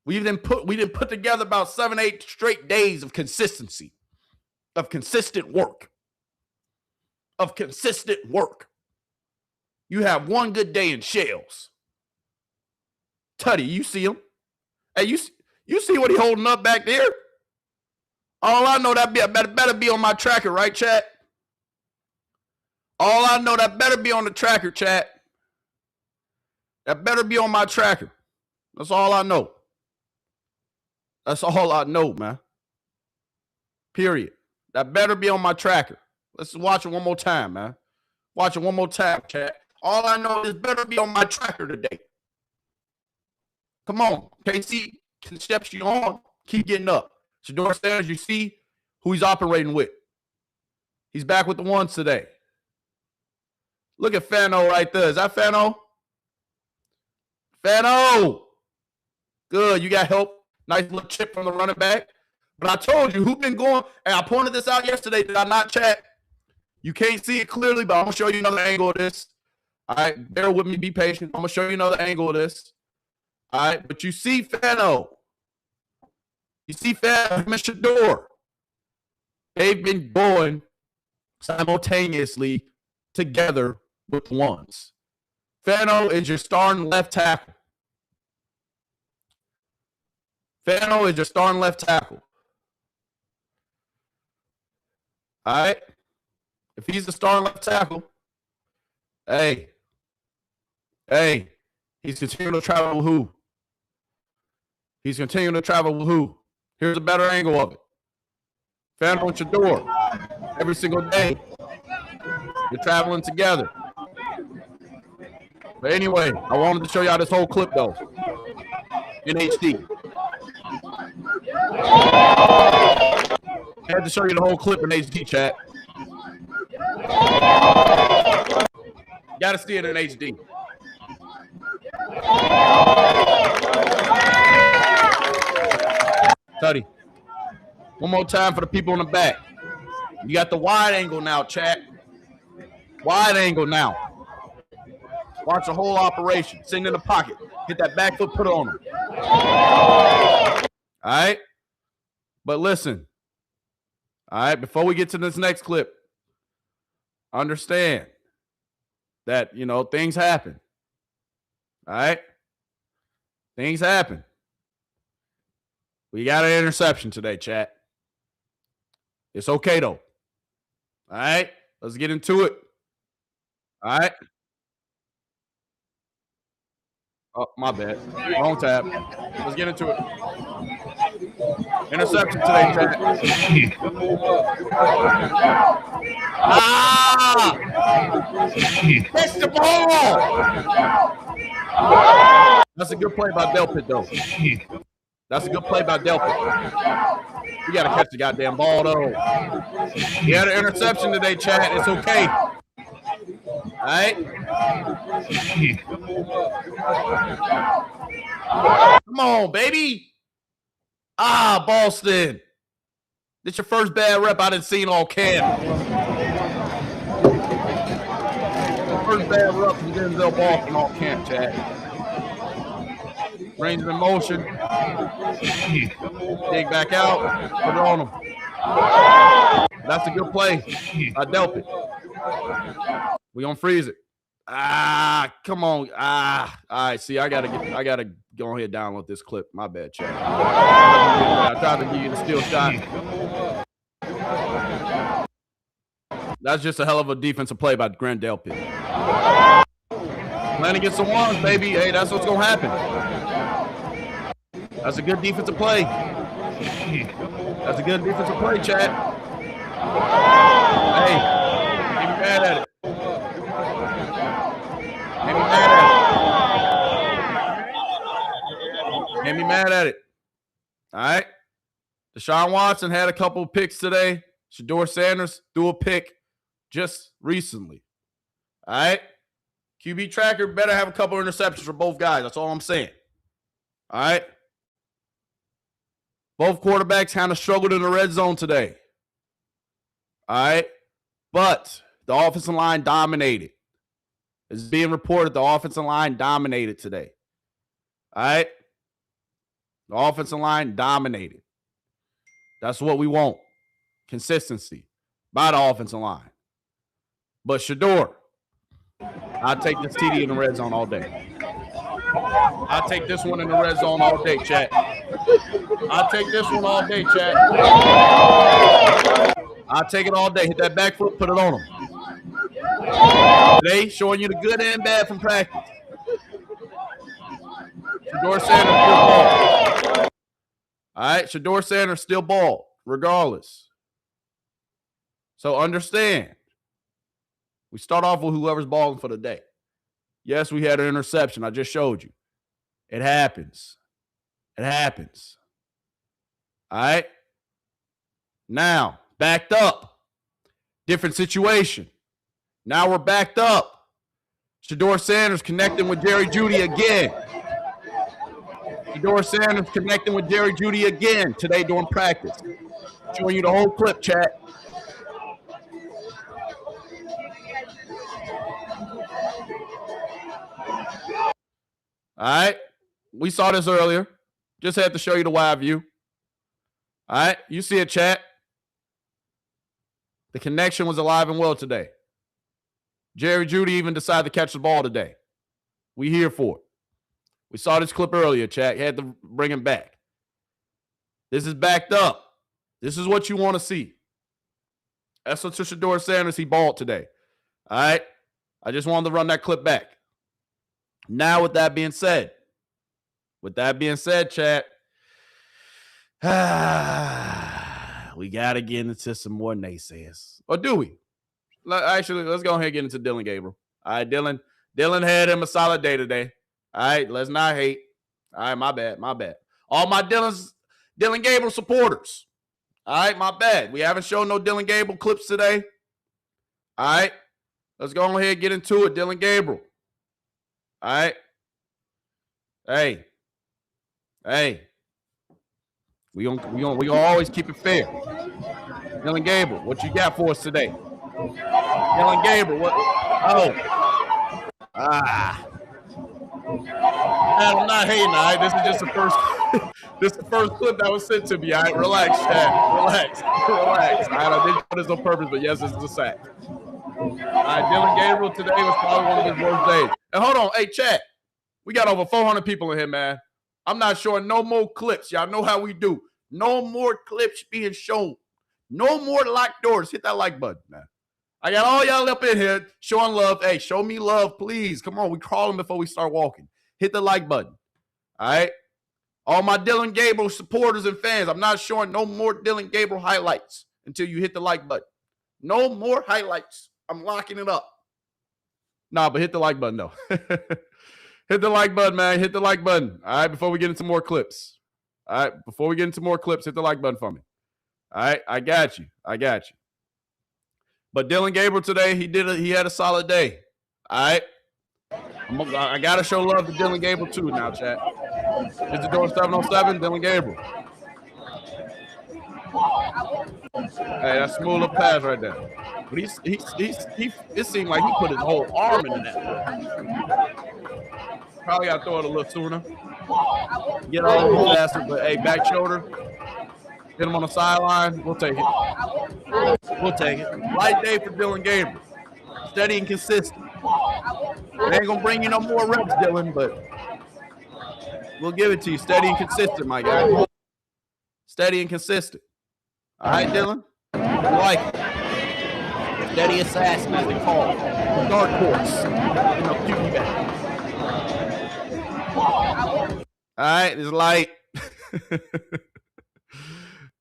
We didn't put together about 7-8 straight days of consistency, of consistent work. You have one good day in shells. Tutty, you see him? Hey, you see what he holding up back there? All I know that better be on my tracker, right, chat? All I know that better be on the tracker, chat. That better be on my tracker. That's all I know. That's all I know, man. Period. That better be on my tracker. Let's watch it one more time, man. Watch it one more time, chat. All I know is better be on my tracker today. Come on. KC Concepcion, keep getting up. Shedeur Sanders, you see who he's operating with. He's back with the ones today. Look at Fano right there. Is that Fano? Fano! Good. You got help. Nice little chip from the running back. But I told you who been going, and I pointed this out yesterday. Did I not, chat? You can't see it clearly, but I'm going to show you another angle of this. All right, bear with me. Be patient. I'm going to show you another angle of this. All right, but you see Fano. You see Fano and Shedeur. They've been going simultaneously together with ones. Fano is your starting left tackle. All right? If he's the starting left tackle, hey, he's continuing to travel with who? He's continuing to travel with who? Here's a better angle of it. Fernando and Shedeur. Every single day, you're traveling together. But anyway, I wanted to show y'all this whole clip, though, in HD. I had to show you the whole clip in HD, chat. Got to see it in HD. Tutty. One more time for the people in the back. You got the wide angle now, chat. Wide angle now. Watch the whole operation. Sitting in the pocket. Hit that back foot, put it on him. All right? But listen. All right, before we get to this next clip, understand that, things happen. All right? Things happen. We got an interception today, chat. It's okay, though. All right? Let's get into it. All right? Oh, my bad. Wrong tab. Let's get into it. Interception today, chat. Catch the ball! That's a good play by Delpit, though. That's a good play by Delpit. You got to catch the goddamn ball, though. He had an interception today, chat. It's okay. All right? Come on, baby. Boston. This your first bad rep I done seen all camp. First bad rep from Denzel Boston all camp, chat. Range of motion. Dig back out. Put it on him. That's a good play. I dealt it. We gonna freeze it. Come on. All right. See, I gotta go ahead and download this clip. My bad, chat. I tried to give you the steal shot. That's just a hell of a defensive play by Grant Delpit. Plan to get some ones, baby. Hey, that's what's gonna happen. That's a good defensive play. That's a good defensive play, chat. Hey, get me mad at it. Get me mad at it. All right. Deshaun Watson had a couple of picks today. Shedeur Sanders threw a pick just recently. All right. QB tracker better have a couple of interceptions for both guys. That's all I'm saying. All right. Both quarterbacks kind of struggled in the red zone today. All right. But the offensive line dominated. It's being reported the offensive line dominated today. All right. The offensive line dominated. That's what we want. Consistency by the offensive line. But Shedeur, I'll take this TD in the red zone all day. I'll take this one in the red zone all day, chat. I'll take this one all day, chat. I'll take it all day. Hit that back foot, put it on him. Today, showing you the good and bad from practice. Shedeur Sanders still ball. All right, Shedeur Sanders still ball, regardless. So understand, we start off with whoever's balling for the day. Yes, we had an interception. I just showed you. It happens. It happens. All right. Now, backed up. Different situation. Now we're backed up. Shedeur Sanders connecting with Jerry Jeudy again. Shedeur Sanders connecting with Jerry Jeudy again today during practice. Showing you the whole clip, chat. All right. We saw this earlier. Just had to show you the wide view. All right. You see it, chat. The connection was alive and well today. Jerry Jeudy even decided to catch the ball today. We here for it. We saw this clip earlier, chat. Had to bring him back. This is backed up. This is what you want to see. SO to Shedeur Sanders. He balled today. All right. I just wanted to run that clip back. Now, with that being said, chat, we got to get into some more naysayers. Or do we? Actually, let's go ahead and get into Dillon Gabriel. All right, Dillon had him a solid day today. All right, let's not hate. All right, my bad. All my Dillon Gabriel supporters. All right, my bad. We haven't shown no Dillon Gabriel clips today. All right, let's go ahead and get into it. Dillon Gabriel. All right. Hey. We gonna always keep it fair. Dillon Gabriel, what you got for us today? Dillon Gabriel, what? Oh. Man, I'm not hating, all right? This is just the first this is the first clip that was sent to me, all right? Relax, Chad. Relax. All right, I didn't do this on purpose, but yes, this is a sack. All right, Dillon Gabriel today was probably one of his worst days. And hold on, hey, Chad. We got over 400 people in here, man. I'm not showing no more clips. Y'all know how we do. No more clips being shown. No more locked doors. Hit that like button, man. I got all y'all up in here showing love. Hey, show me love, please. Come on, we crawling before we start walking. Hit the like button. All right? All my Dillon Gabriel supporters and fans, I'm not showing no more Dillon Gabriel highlights until you hit the like button. No more highlights. I'm locking it up. Nah, but hit the like button, though. Hit the like button, man. Hit the like button. All right, before we get into more clips. All right, before we get into more clips, hit the like button for me. All right, I got you. But Dillon Gabriel today, he had a solid day. All right. I got to show love to Dillon Gabriel too now, chat. It's the door 707, Dillon Gabriel. Hey, that's smooth little pass right there. But it seemed like he put his whole arm into that. Probably got to throw it a little sooner. Get all a little faster, but hey, back shoulder. Hit him on the sideline. We'll take it. Light day for Dillon Gabriel. Steady and consistent. They ain't going to bring you no more reps, Dillon, but we'll give it to you. Steady and consistent, my guy. Steady and consistent. All right, Dillon? We like it. Steady assassin, as they call it. The dark horse. QB back. All right, it's light.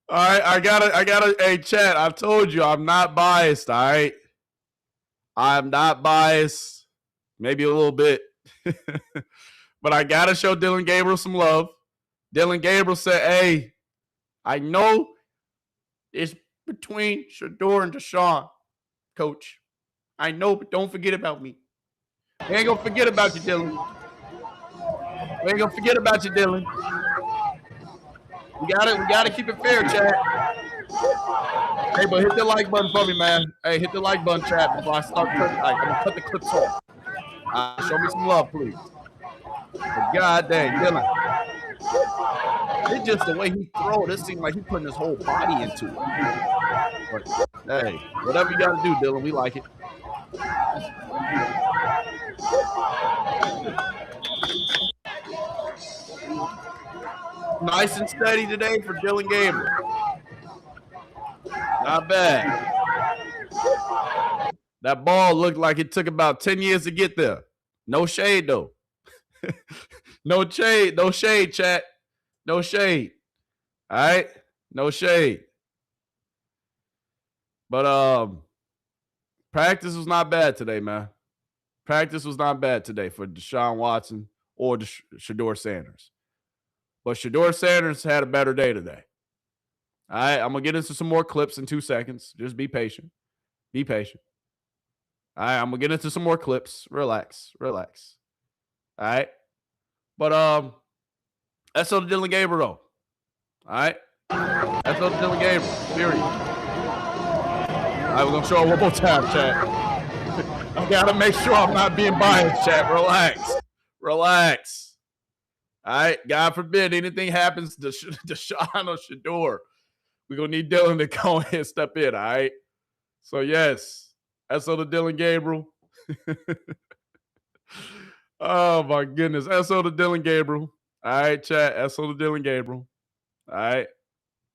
All right, I gotta, hey, chat, I told you I'm not biased, all right? I'm not biased. Maybe a little bit. But I gotta show Dillon Gabriel some love. Dillon Gabriel said, hey, I know it's between Shedeur and Deshaun, coach. I know, but don't forget about me. We ain't gonna forget about you, Dillon. We ain't gonna forget about you, Dillon. We gotta keep it fair, chat. Hey, but hit the like button for me, man. Hey, hit the like button, chat, before I start cutting. I'm gonna cut the clips off. Show me some love, please. But God dang, Dillon. It's just the way he throws. It seems like he's putting his whole body into it. But, hey, whatever you gotta do, Dillon, we like it. Nice and steady today for Dillon Gabriel. Not bad. That ball looked like it took about 10 years to get there. No shade, though. No shade, chat. No shade. All right? No shade. But practice was not bad today, man. Practice was not bad today for Deshaun Watson or Shedeur Sanders. But Shedeur Sanders had a better day today. All right, I'm going to get into some more clips in 2 seconds. Just be patient. Be patient. All right, I'm going to get into some more clips. Relax. All right? But that's all the Dillon Gabriel, though. All right? That's all the Dillon Gabriel, period. All right, we're going to show it one more time, chat. I got to make sure I'm not being biased, chat. Relax. All right, God forbid anything happens to Deshaun or Shedeur. We're going to need Dillon to go ahead and step in, all right? So, yes, that's all the Dillon Gabriel. Oh, my goodness. That's all the Dillon Gabriel. All right, chat. That's all the Dillon Gabriel. All right.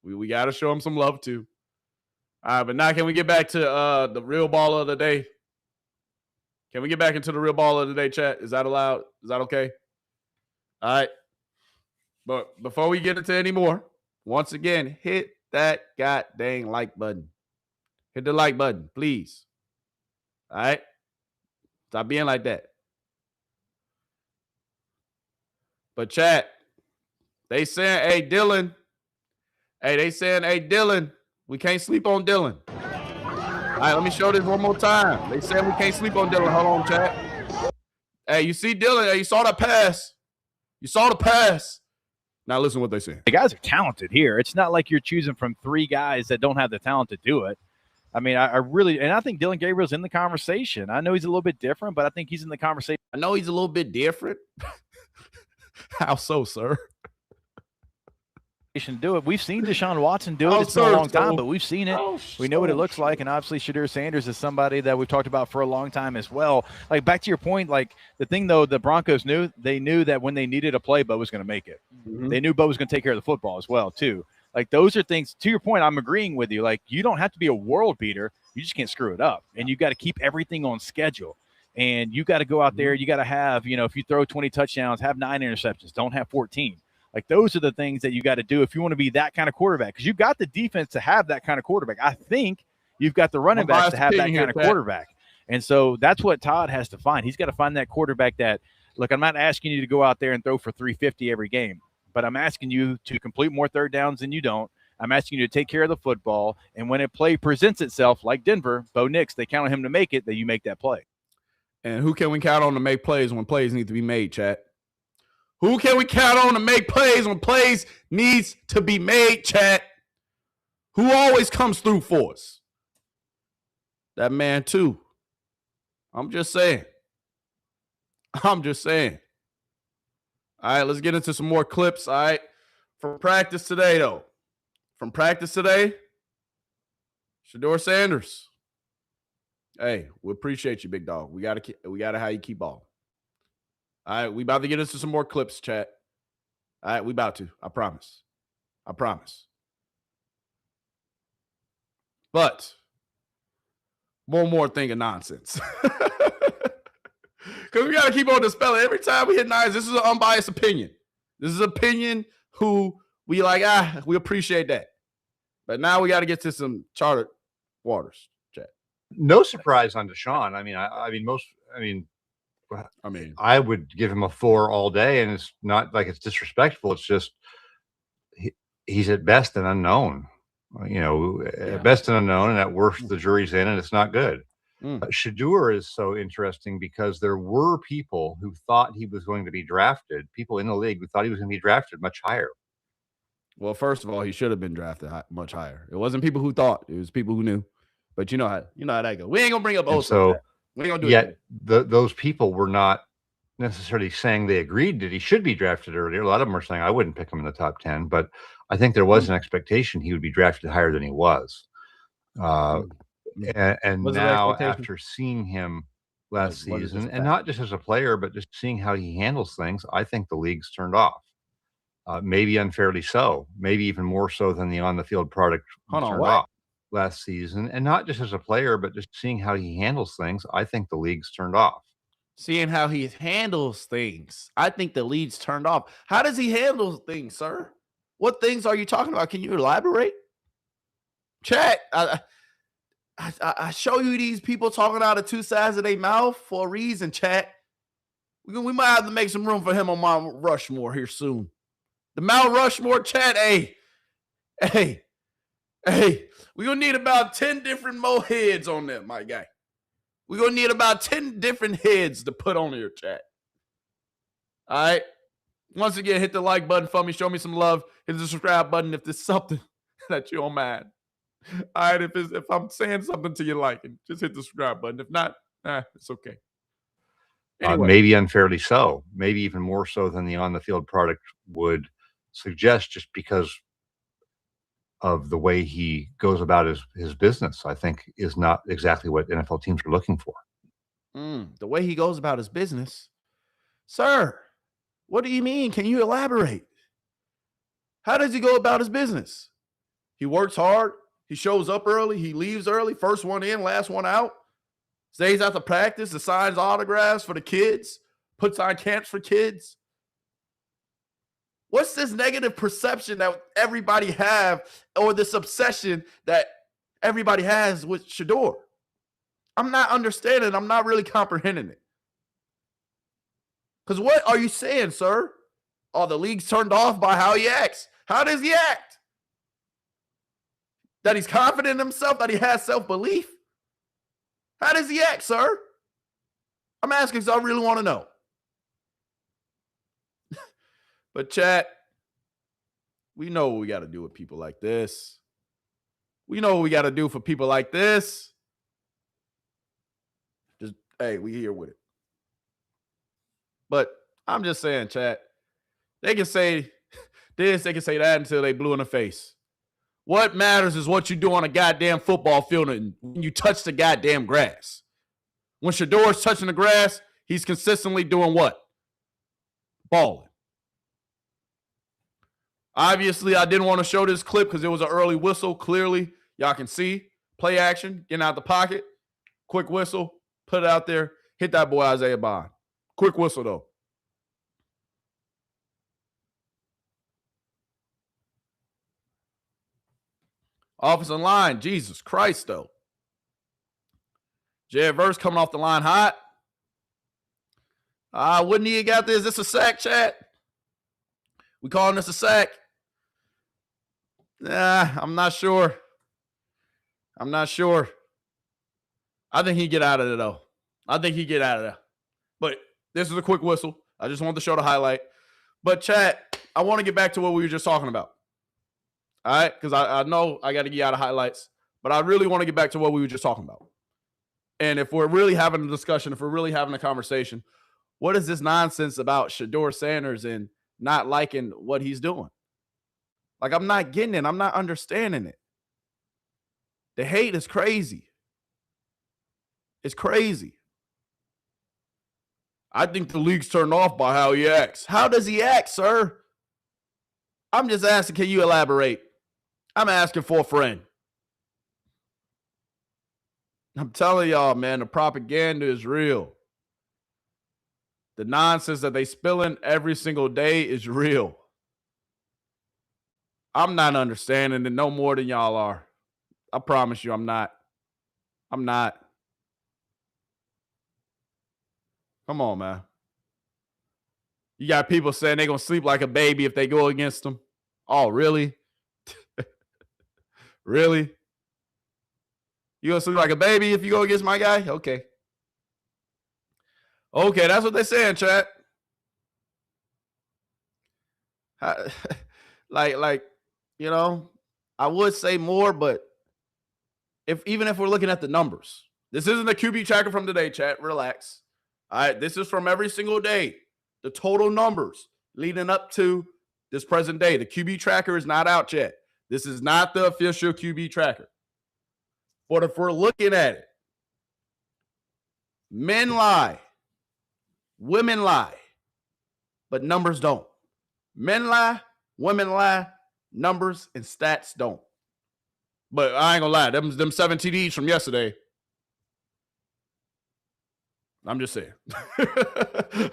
We got to show him some love, too. All right, but now can we get back to the real baller of the day? Can we get back into the real baller of the day, chat? Is that allowed? Is that okay? All right. But before we get into any more, once again, hit that goddamn like button. Hit the like button, please. All right? Stop being like that. But chat, they saying, hey, Dylan. Hey, they saying, hey, Dylan, we can't sleep on Dylan. All right, let me show this one more time. They said we can't sleep on Dylan. Hold on, chat. Hey, you see Dylan? Hey, you saw that pass. You saw the pass. Now listen to what they say. The guys are talented here. It's not like you're choosing from 3 guys that don't have the talent to do it. I mean, I really – and I think Dylan Gabriel's in the conversation. I know he's a little bit different, but I think he's in the conversation. I know he's a little bit different. How so, sir? Do it. We've seen Deshaun Watson do it. It's been a long time, but we've seen it. We know what it looks like, and obviously Shedeur Sanders is somebody that we've talked about for a long time as well. Like, back to your point, like, the thing, though, the Broncos knew that when they needed a play, Bo was going to make it. Mm-hmm. They knew Bo was going to take care of the football as well, too. Like, those are things, to your point, I'm agreeing with you. Like, you don't have to be a world beater. You just can't screw it up, and you got to keep everything on schedule. And you got to go out there. You got to have, if you throw 20 touchdowns, have 9 interceptions. Don't have 14. Like, those are the things that you got to do if you want to be that kind of quarterback, because you've got the defense to have that kind of quarterback. I think you've got the running backs to have that kind of quarterback. And so that's what Todd has to find. He's got to find that quarterback that, look, I'm not asking you to go out there and throw for 350 every game, but I'm asking you to complete more third downs than you don't. I'm asking you to take care of the football. And when a play presents itself, like Denver, Bo Nix, they count on him to make it, that you make that play. And who can we count on to make plays when plays need to be made, chat? Who can we count on to make plays when plays needs to be made, chat? Who always comes through for us? That man, too. I'm just saying. All right, let's get into some more clips, all right? From practice today, though. Shedeur Sanders. Hey, we appreciate you, big dog. We gotta have you keep ball. All right, we about to get into some more clips, chat. All right, we about to. I promise. But one more thing of nonsense. Because we got to keep on dispelling. Every time we hit nines, this is an unbiased opinion. This is opinion who we like, we appreciate that. But now we got to get to some chartered waters, chat. No surprise on Deshaun. I would give him a 4 all day, and it's not like it's disrespectful. It's just he's at best an unknown. At best an unknown, and at worst the jury's in, and it's not good. Shedeur is so interesting because there were people who thought he was going to be drafted, people in the league who thought he was going to be drafted much higher. Well, first of all, he should have been drafted much higher. It wasn't people who thought; it was people who knew. But you know how that goes. We ain't gonna bring up old stuff. We ain't gonna do it. Yet those people were not necessarily saying they agreed that he should be drafted earlier. A lot of them were saying I wouldn't pick him in the top 10, but I think there was an expectation he would be drafted higher than he was. And now, after seeing him last season, and not just as a player, but just seeing how he handles things, I think the league's turned off. Maybe unfairly so, maybe even more so than the on-the-field product turned off last season. And not just as a player, but just seeing how he handles things, I think the league's turned off. Seeing how he handles things, I think the league's turned off. How does he handle things, sir? What things are you talking about? Can you elaborate? Chat, I show you these people talking out of 2 sides of their mouth for a reason, chat. We might have to make some room for him on Mount Rushmore here soon. The Mount Rushmore, chat, hey. We're going to need about 10 different more heads on them, my guy. We're going to need about 10 different heads to put on your chat. All right? Once again, hit the like button for me. Show me some love. Hit the subscribe button if there's something that you're mad. All right, if I'm saying something to you liking, just hit the subscribe button. If not, it's okay. Anyway. Maybe unfairly so, maybe even more so than the on-the-field product would suggest, just because of the way he goes about his business, I think is not exactly what NFL teams are looking for. The way he goes about his business? Sir, what do you mean? Can you elaborate? How does he go about his business? He works hard. He shows up early. He leaves early. First one in, last one out. Stays after practice. Signs autographs for the kids. Puts on camps for kids. What's this negative perception that everybody have, or this obsession that everybody has with Shedeur? I'm not understanding. I'm not really comprehending it. Because what are you saying, sir? Oh, the league's turned off by how he acts. How does he act? That he's confident in himself, that he has self-belief? How does he act, sir? I'm asking because I really want to know. But chat, we know what we got to do with people like this. We know what we got to do for people like this. Just, hey, we here with it. But I'm just saying, chat, they can say this, they can say that until they blue in the face. What matters is what you do on a goddamn football field and when you touch the goddamn grass. When Shedeur's touching the grass, he's consistently doing what? Balling. Obviously, I didn't want to show this clip because it was an early whistle. Clearly, y'all can see. Play action, getting out the pocket. Quick whistle, put it out there. Hit that boy Isaiah Bond. Quick whistle, though. Offensive line, Jesus Christ, though. Jed Verse coming off the line hot. Wouldn't he have got this? Is this a sack, chat? We calling this a sack? Nah, I'm not sure. I'm not sure. I think he'd get out of there, though. I think he'd get out of there. But this is a quick whistle. I just wanted to show the highlight. But, chat, I want to get back to what we were just talking about. All right? Because I know I got to get out of highlights. But I really want to get back to what we were just talking about. And if we're really having a discussion, if we're really having a conversation, what is this nonsense about Shedeur Sanders and not liking what he's doing? Like, I'm not getting it. I'm not understanding it. The hate is crazy. It's crazy. I think the league's turned off by how he acts. How does he act, sir? I'm just asking, can you elaborate? I'm asking for a friend. I'm telling y'all, man, the propaganda is real. The nonsense that they spilling every single day is real. I'm not understanding it no more than y'all are. I promise you I'm not. I'm not. Come on, man. You got people saying they're going to sleep like a baby if they go against them. Oh, really? Really? You going to sleep like a baby if you go against my guy? Okay. Okay, that's what they're saying, chat. Like, you know, I would say more, but even if we're looking at the numbers, this isn't a QB tracker from today, chat. Relax. All right, this is from every single day. The total numbers leading up to this present day. The QB tracker is not out yet. This is not the official QB tracker. But if we're looking at it, men lie, women lie, but numbers don't. Men lie, women lie, numbers and stats don't. But I ain't gonna lie, them 7 TDs from yesterday, I'm just saying.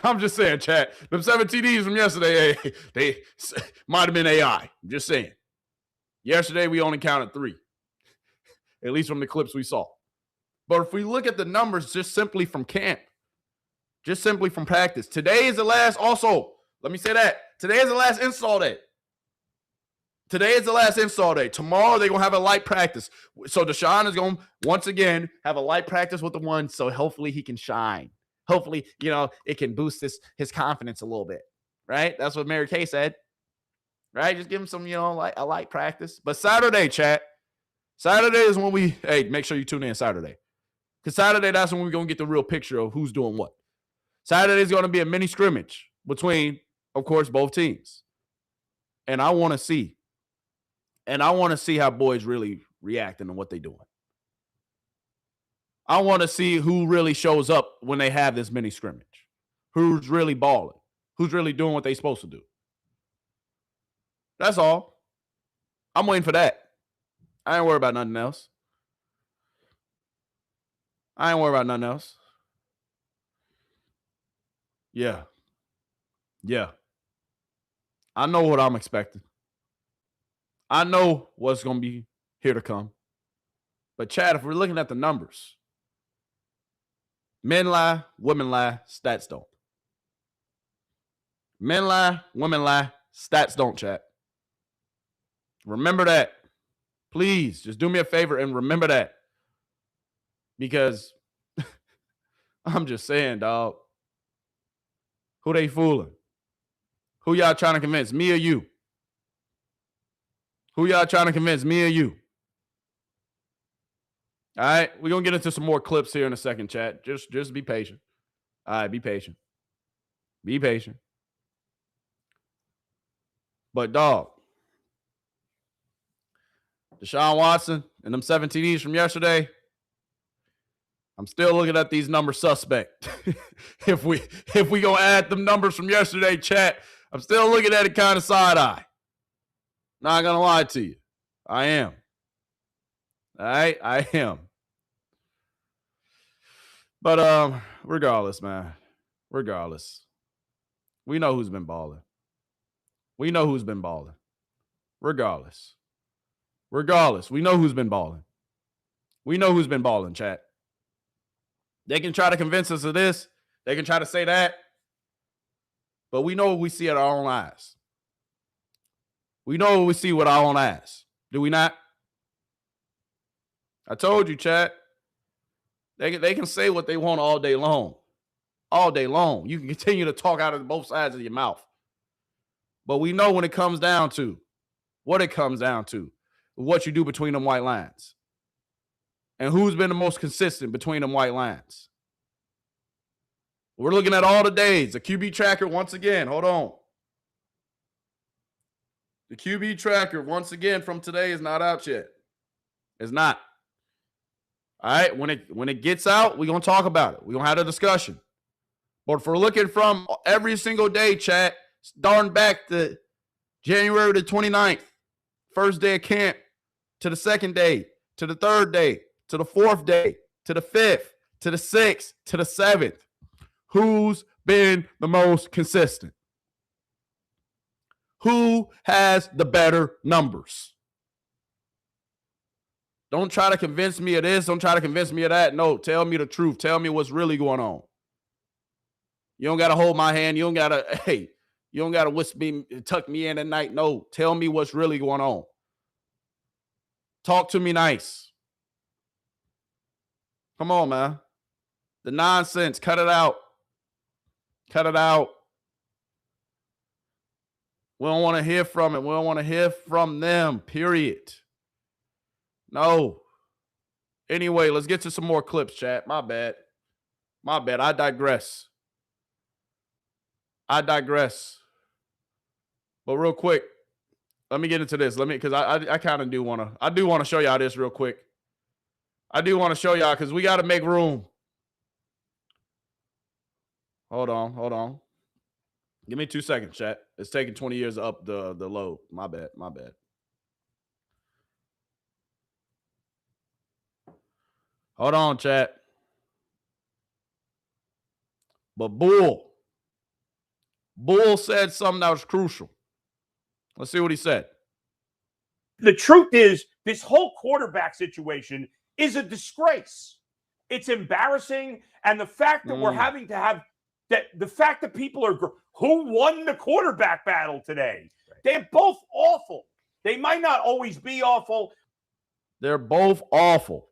I'm just saying, chat. Them 7 TDs from yesterday, hey, they might have been AI. I'm just saying. Yesterday, we only counted 3. At least from the clips we saw. But if we look at the numbers just simply from camp, just simply from practice, today is the last, also, let me say that. Today is the last install day. Today is the last install day. Tomorrow, they're going to have a light practice. So Deshaun is going to, once again, have a light practice with the one, so hopefully he can shine. Hopefully, you know, it can boost his confidence a little bit, right? That's what Mary Kay said, right? Just give him some, you know, like a light practice. But Saturday, chat, Saturday is when we, hey, make sure you tune in Saturday. Because Saturday, that's when we're going to get the real picture of who's doing what. Saturday is going to be a mini scrimmage between, of course, both teams. And I want to see. And I want to see how boys really reacting to what they're doing. I want to see who really shows up when they have this mini scrimmage. Who's really balling. Who's really doing what they're supposed to do. That's all. I'm waiting for that. I ain't worried about nothing else. I ain't worried about nothing else. Yeah. Yeah. I know what I'm expecting. I know what's going to be here to come. But, Chad, if we're looking at the numbers, men lie, women lie, stats don't. Men lie, women lie, stats don't, Chad. Remember that. Please, just do me a favor and remember that. Because I'm just saying, dog. Who they fooling? Who y'all trying to convince, me or you? Who y'all trying to convince, me or you? All right, we're going to get into some more clips here in a second, chat. Just be patient. All right, be patient. Be patient. But, dog, Deshaun Watson and them 7 TDs from yesterday, I'm still looking at these numbers suspect. if we going to add them numbers from yesterday, chat, I'm still looking at it kind of side-eye. Not going to lie to you. I am. All right? I am. But regardless, man. Regardless. We know who's been balling. We know who's been balling. Regardless. Regardless. We know who's been balling. We know who's been balling, chat. They can try to convince us of this. They can try to say that. But we know what we see at our own eyes. We know what we see with our own eyes. Do we not? I told you, chat. They can say what they want all day long. All day long. You can continue to talk out of both sides of your mouth. But we know when it comes down to what it comes down to, what you do between them white lines. And who's been the most consistent between them white lines. We're looking at all the days. The QB tracker once again. Hold on. The QB tracker once again from today is not out yet. It's not. All right, when it gets out, we're going to talk about it. We're going to have a discussion. But if we're looking from every single day, chat, starting back to January the 29th, first day of camp, to the second day, to the third day, to the fourth day, to the fifth, to the sixth, to the seventh, who's been the most consistent? Who has the better numbers? Don't try to convince me of this. Don't try to convince me of that. No, tell me the truth. Tell me what's really going on. You don't got to hold my hand. You don't got to whisper me, tuck me in at night. No, tell me what's really going on. Talk to me nice. Come on, man. The nonsense, cut it out. Cut it out. We don't want to hear from it. We don't want to hear from them, period. No. Anyway, let's get to some more clips, chat. My bad. My bad. I digress. But real quick, let me get into this. Because I kind of do want to show y'all this real quick. I do want to show y'all because we got to make room. Hold on. Give me 2 seconds, chat. It's taking 20 years up the load. My bad. Hold on, chat. But Bull said something that was crucial. Let's see what he said. The truth is, this whole quarterback situation is a disgrace. It's embarrassing. And the fact that we're having to have that, the fact that people are, who won the quarterback battle today? Right. They're both awful. They might not always be awful. They're both awful.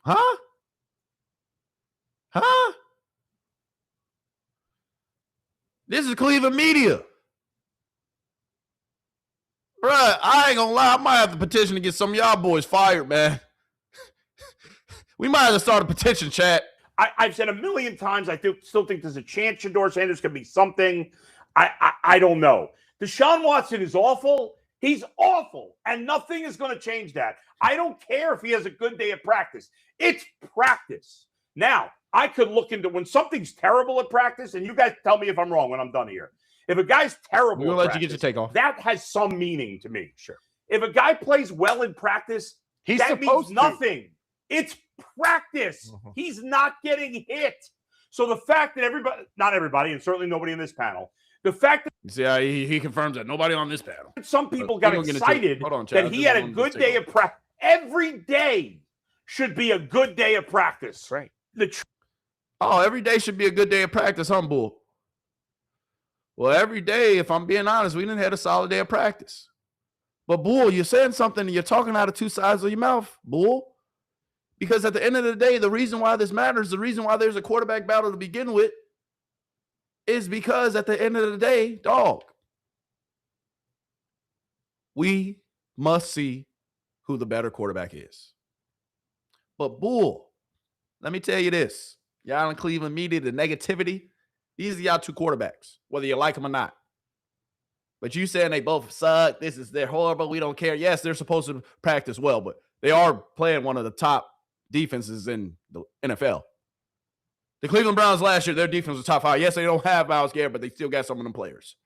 Huh? This is Cleveland media. Bruh, I ain't gonna lie. I might have to petition to get some of y'all boys fired, man. We might have to start a petition, chat. I've said a million times, I still think there's a chance Shedeur Sanders could be something. I don't know. Deshaun Watson is awful. He's awful, and nothing is going to change that. I don't care if he has a good day at practice. It's practice. Now, I could look into when something's terrible at practice, and you guys tell me if I'm wrong when I'm done here. If a guy's terrible, we'll let you get your take off. That has some meaning to me. Sure. If a guy plays well in practice, that means nothing. It's practice. He's not getting hit. So the fact that everybody, not everybody, and certainly nobody in this panel, the fact that you see how he confirms that nobody on this panel. Some people got excited that he had a good day of practice. Every day should be a good day of practice. Right. Every day should be a good day of practice, huh, Bull? Well, every day, if I'm being honest, we didn't have a solid day of practice. But, Bull, you're saying something and you're talking out of two sides of your mouth, Bull. Because at the end of the day, the reason why this matters, the reason why there's a quarterback battle to begin with, is because at the end of the day, dog, we must see who the better quarterback is. But, Bull, let me tell you this. Y'all in Cleveland media, the negativity, these are y'all two quarterbacks, whether you like them or not. But you saying they both suck, they're horrible, we don't care. Yes, they're supposed to practice well, but they are playing one of the top defenses in the NFL. The Cleveland Browns last year, their defense was top 5. Yes, they don't have Myles Garrett, but they still got some of them players.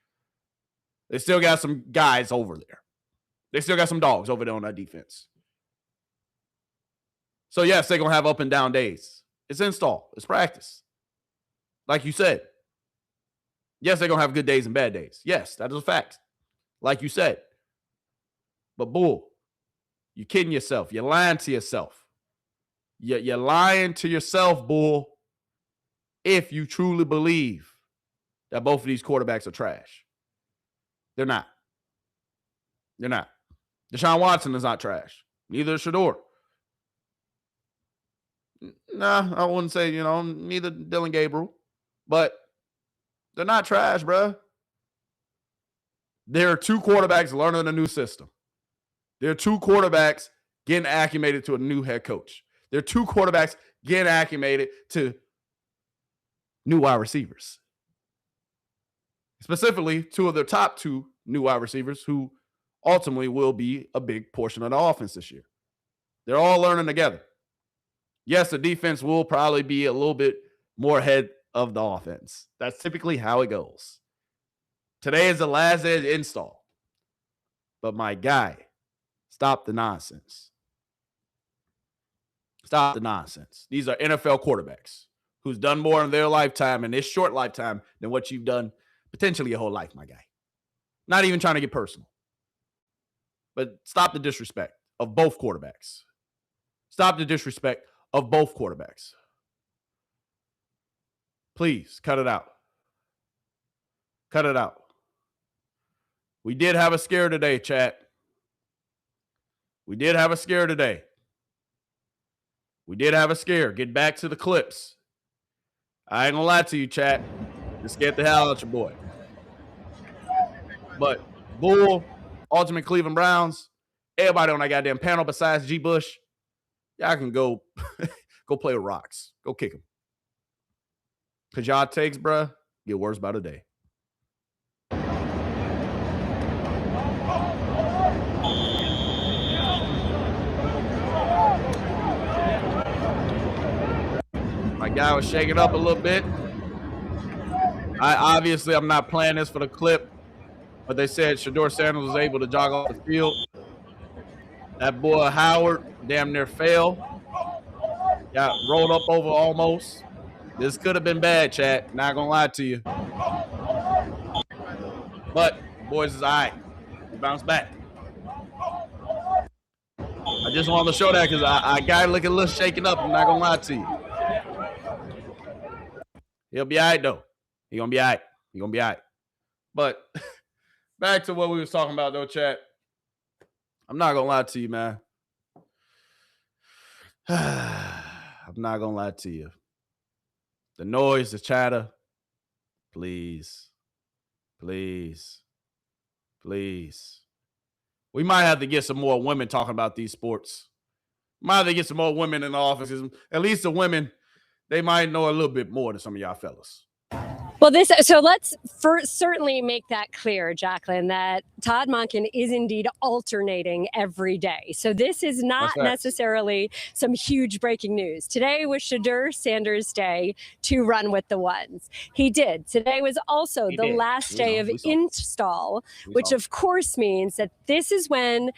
They still got some guys over there. They still got some dogs over there on that defense. So, yes, they're going to have up and down days. It's install. It's practice. Like you said. Yes, they're going to have good days and bad days. Yes, that is a fact. Like you said. But, Bull, you're kidding yourself. You're lying to yourself. You're lying to yourself, Bull, if you truly believe that both of these quarterbacks are trash. They're not. They're not. Deshaun Watson is not trash. Neither is Shedeur. Nah, I wouldn't say, neither Dylan Gabriel. But they're not trash, bro. There are two quarterbacks learning a new system. There are two quarterbacks getting acclimated to a new head coach. There are two quarterbacks getting acclimated to new wide receivers. Specifically, two of their top two new wide receivers who ultimately will be a big portion of the offense this year. They're all learning together. Yes, the defense will probably be a little bit more ahead of the offense. That's typically how it goes. Today is the last day of the install. But my guy, stop the nonsense. Stop the nonsense. These are NFL quarterbacks who's done more in their lifetime, in this short lifetime, than what you've done potentially your whole life, my guy. Not even trying to get personal. But stop the disrespect of both quarterbacks. Stop the disrespect of both quarterbacks. Please, cut it out. Cut it out. We did have a scare today, chat. We did have a scare today. We did have a scare. Get back to the clips. I ain't gonna lie to you, chat. Just get the hell out your boy. But Bull, Ultimate Cleveland Browns, everybody on that goddamn panel besides G. Bush, y'all can go play with rocks. Go kick them. Because y'all takes, bruh, get worse by the day. My guy was shaking up a little bit. I'm not playing this for the clip, but they said Shedeur Sanders was able to jog off the field. That boy Howard damn near fell. Got rolled up over almost. This could have been bad, chat. Not gonna lie to you. But boys is all right. We bounce back. I just wanted to show that because I got to look a little shaken up. I'm not gonna lie to you. He'll be all right, though. He's going to be all right. He's going to be all right. But back to what we was talking about, though, chat. I'm not going to lie to you, man. I'm not going to lie to you. The noise, the chatter, please. Please. Please. We might have to get some more women talking about these sports. Might have to get some more women in the offices. At least the women, they might know a little bit more than some of y'all fellas. Well, so let's first certainly make that clear, Jacqueline, that Todd Monken is indeed alternating every day. So this is not necessarily some huge breaking news. Today was Shedeur Sanders' day to run with the ones. He did. Today was also the last day of install, which of course means that this is when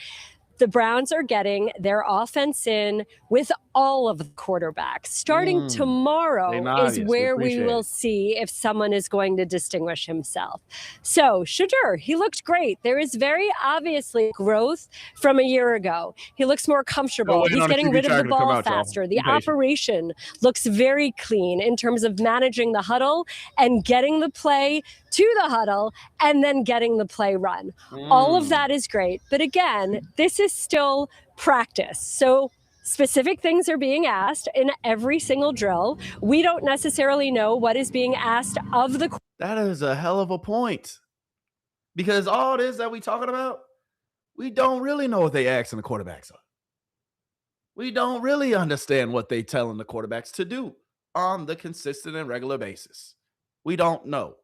the Browns are getting their offense in with all of the quarterbacks. Starting tomorrow is where we will see if someone is going to distinguish himself. So Shedeur, he looked great. There is very obviously growth from a year ago. He looks more comfortable. He's getting rid of the ball faster. The operation looks very clean in terms of managing the huddle and getting the play to the huddle and then getting the play run. All of that is great. But again, this is still practice. So specific things are being asked in every single drill. We don't necessarily know what is being asked of the. That is a hell of a point. Because all this that we talking about, we don't really know what they asking the quarterbacks are. We don't really understand what they telling the quarterbacks to do on the consistent and regular basis. We don't know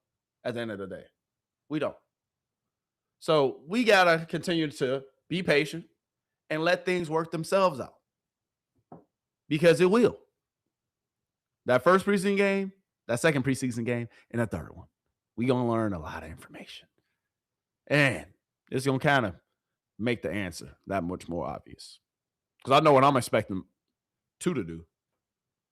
at the end of the day. We don't. So we got to continue to be patient and let things work themselves out. Because it will. That first preseason game, that second preseason game, and that third one. We're going to learn a lot of information. And it's going to kind of make the answer that much more obvious. Because I know what I'm expecting to do.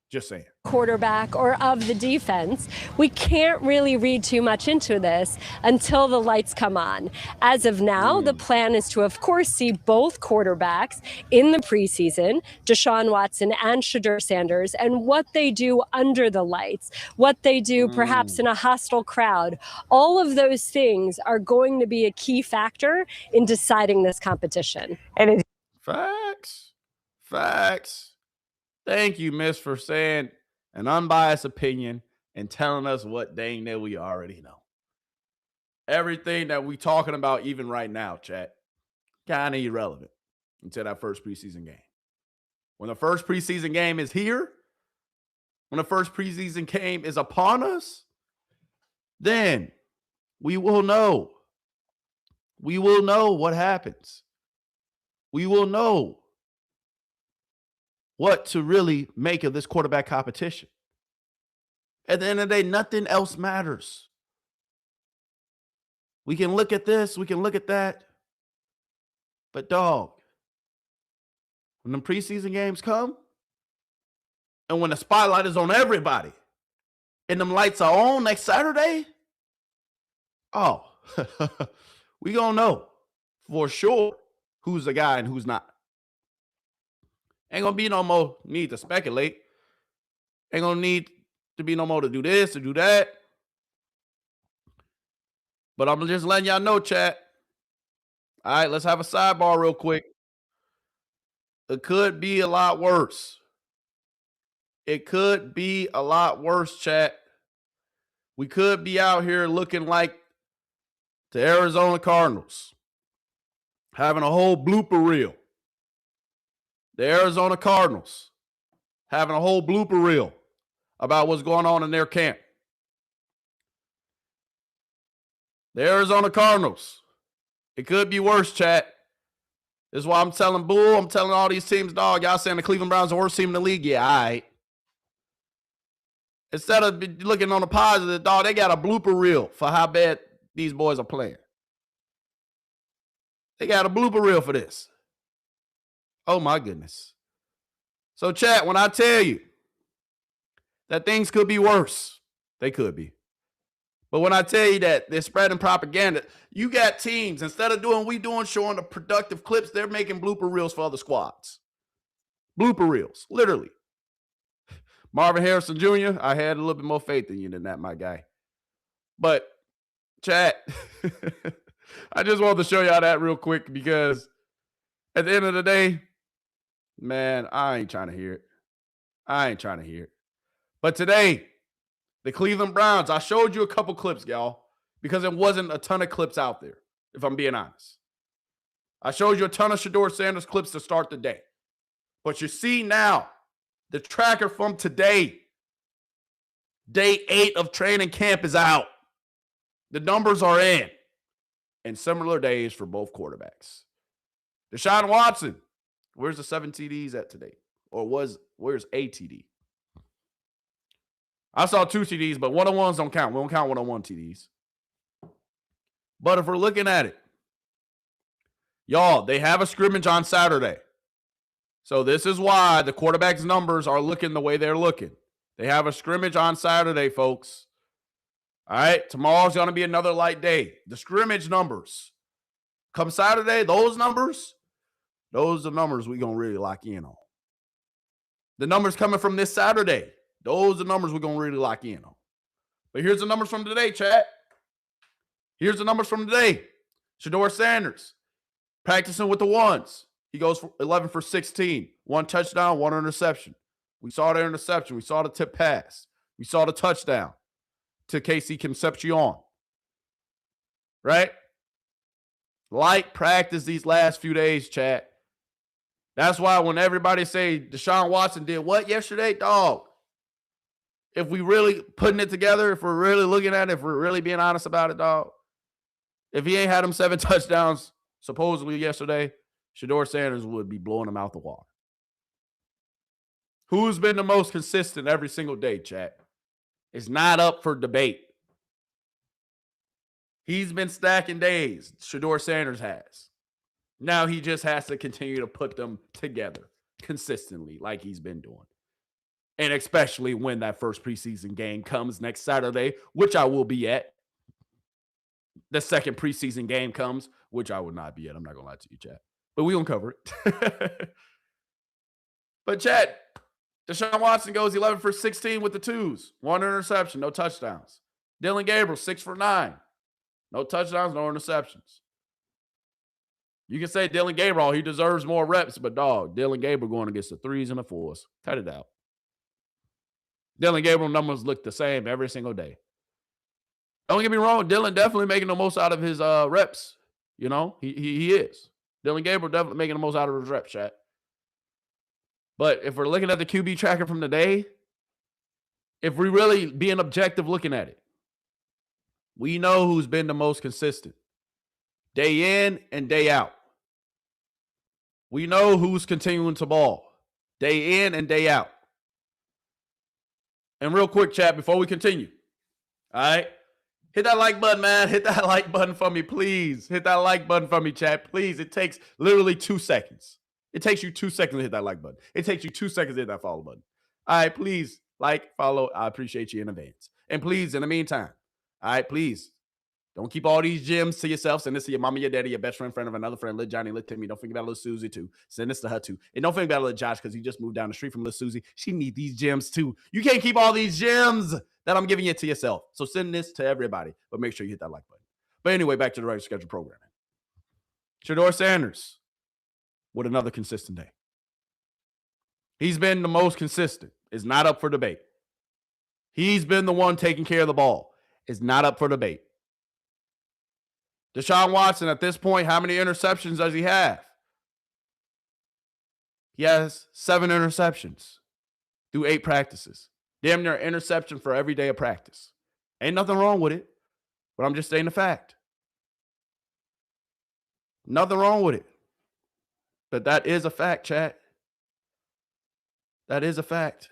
Just saying. Quarterback or of the defense. We can't really read too much into this until the lights come on. As of now, the plan is to, of course, see both quarterbacks in the preseason, Deshaun Watson and Shedeur Sanders, and what they do under the lights, what they do perhaps in a hostile crowd. All of those things are going to be a key factor in deciding this competition. And Facts. Thank you, Miss, for saying an unbiased opinion and telling us what dang that we already know. Everything that we talking about even right now, chat, kind of irrelevant until that first preseason game. When the first preseason game is here, when the first preseason game is upon us, then we will know. We will know what happens. We will know what to really make of this quarterback competition. At the end of the day, nothing else matters. We can look at this, we can look at that. But dog, when the preseason games come, and when the spotlight is on everybody, and them lights are on next Saturday, we gonna know for sure who's the guy and who's not. Ain't gonna be no more need to speculate. Ain't gonna need to be no more to do this or do that. But I'm just letting y'all know, chat. All right, let's have a sidebar real quick. It could be a lot worse. It could be a lot worse, chat. We could be out here looking like the Arizona Cardinals, having a whole blooper reel. The Arizona Cardinals having a whole blooper reel about what's going on in their camp. The Arizona Cardinals. It could be worse, chat. This is why I'm telling Bull, I'm telling all these teams, dog, y'all saying the Cleveland Browns are the worst team in the league? Yeah, all right. Instead of looking on the positive, dog, they got a blooper reel for how bad these boys are playing. They got a blooper reel for this. Oh, my goodness. So, chat, when I tell you that things could be worse, they could be. But when I tell you that they're spreading propaganda, you got teams, instead of doing what we doing, showing the productive clips, they're making blooper reels for other squads. Blooper reels, literally. Marvin Harrison Jr., I had a little bit more faith in you than that, my guy. But, chat, I just wanted to show y'all that real quick because at the end of the day, man, I ain't trying to hear it. But today, the Cleveland Browns, I showed you a couple clips, y'all, because there wasn't a ton of clips out there, if I'm being honest. I showed you a ton of Shedeur Sanders clips to start the day. But you see now, the tracker from today, Day 8 of training camp is out. The numbers are in. And similar days for both quarterbacks. Deshaun Watson, where's the 7 TDs at today? Or where's a TD? I saw 2 TDs, but one-on-ones don't count. We don't count one-on-one TDs. But if we're looking at it, y'all, they have a scrimmage on Saturday. So this is why the quarterback's numbers are looking the way they're looking. They have a scrimmage on Saturday, folks. All right, tomorrow's going to be another light day. The scrimmage numbers. Come Saturday, those are numbers we're going to really lock in on. The numbers coming from this Saturday, those are numbers we're going to really lock in on. But here's the numbers from today, chat. Here's the numbers from today. Shedeur Sanders, practicing with the ones. He goes for 11 for 16. 1 touchdown, 1 interception. We saw the interception. We saw the tip pass. We saw the touchdown to Casey Concepcion. Right? Light practice these last few days, chat. That's why when everybody say Deshaun Watson did what yesterday, dog, if we really putting it together, if we're really looking at it, if we're really being honest about it, dog, if he ain't had them 7 touchdowns supposedly yesterday, Shedeur Sanders would be blowing him out the water. Who's been the most consistent every single day, chat? It's not up for debate. He's been stacking days. Shedeur Sanders has. Now he just has to continue to put them together consistently like he's been doing. And especially when that first preseason game comes next Saturday, which I will be at. The second preseason game comes, which I will not be at. I'm not going to lie to you, chat. But we're going to cover it. But, chat, Deshaun Watson goes 11 for 16 with the 2s. 1 interception, no touchdowns. Dylan Gabriel, 6 for 9. No touchdowns, no interceptions. You can say Dylan Gabriel, he deserves more reps, but dog, Dylan Gabriel going against the 3s and the 4s. Cut it out. Dylan Gabriel numbers look the same every single day. Don't get me wrong, Dylan definitely making the most out of his reps. You know, he is. Dylan Gabriel definitely making the most out of his reps, chat. But if we're looking at the QB tracker from today, if we really being objective looking at it, we know who's been the most consistent. Day in and day out. We know who's continuing to ball. Day in and day out. And real quick, chat, before we continue. All right? Hit that like button, man. Hit that like button for me, please. Hit that like button for me, chat. Please. It takes literally 2 seconds. It takes you 2 seconds to hit that like button. It takes you 2 seconds to hit that follow button. All right, please like, follow. I appreciate you in advance. And please, in the meantime, all right, please, don't keep all these gems to yourself. Send this to your mama, your daddy, your best friend, friend of another friend, little Johnny, little Timmy. Don't forget about little Susie, too. Send this to her, too. And don't forget about little Josh, because he just moved down the street from little Susie. She needs these gems, too. You can't keep all these gems that I'm giving you to yourself. So send this to everybody, but make sure you hit that like button. But anyway, back to the regular schedule programming. Shedeur Sanders with another consistent day. He's been the most consistent. It's not up for debate. He's been the one taking care of the ball. It's not up for debate. Deshaun Watson, at this point, how many interceptions does he have? He has 7 interceptions through 8 practices. Damn near interception for every day of practice. Ain't nothing wrong with it, but I'm just saying the fact. Nothing wrong with it. But that is a fact, chat. That is a fact.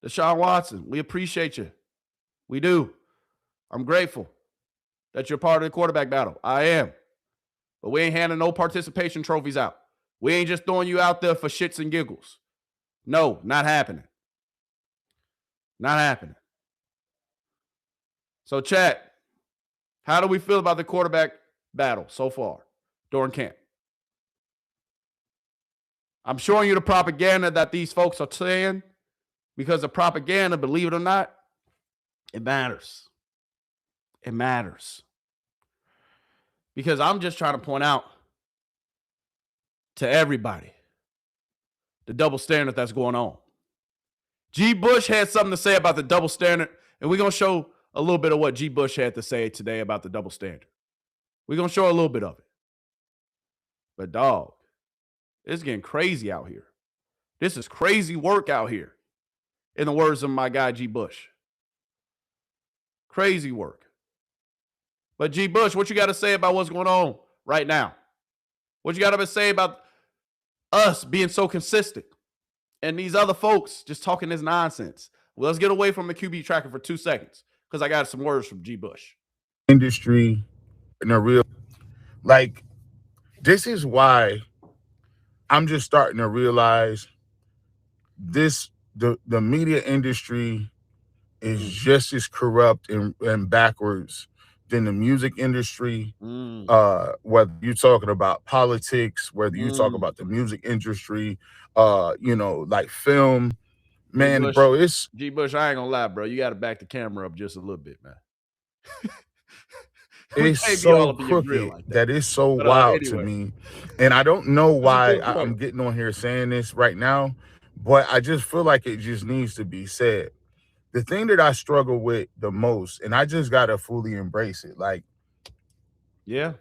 Deshaun Watson, we appreciate you. We do. I'm grateful that you're part of the quarterback battle. I am. But we ain't handing no participation trophies out. We ain't just throwing you out there for shits and giggles. No, not happening. Not happening. So, chat, how do we feel about the quarterback battle so far during camp? I'm showing you the propaganda that these folks are saying, because the propaganda, believe it or not, it matters. It matters. Because I'm just trying to point out to everybody the double standard that's going on. G. Bush had something to say about the double standard, and we're going to show a little bit of what G. Bush had to say today about the double standard. We're going to show a little bit of it. But, dog, it's getting crazy out here. This is crazy work out here. in the words of my guy, G. Bush. Crazy work. But G. Bush, what you got to say about what's going on right now? What you got to say about us being so consistent and these other folks just talking this nonsense? Well, let's get away from the QB tracker for 2 seconds because I got some words from G. Bush. Industry in a real, like, this is why I'm just starting to realize this, the media industry is just as corrupt and backwards than the music industry. Whether you're talking about politics, whether you talk about the music industry, like film, man, G. Bush, bro, it's G. Bush. I ain't gonna lie, bro. You got to back the camera up just a little bit, man. It's so crooked like that is so wild to me, and I don't know why I'm getting on here saying this right now, but I just feel like it just needs to be said. The thing that I struggle with the most, and I just gotta fully embrace it, like,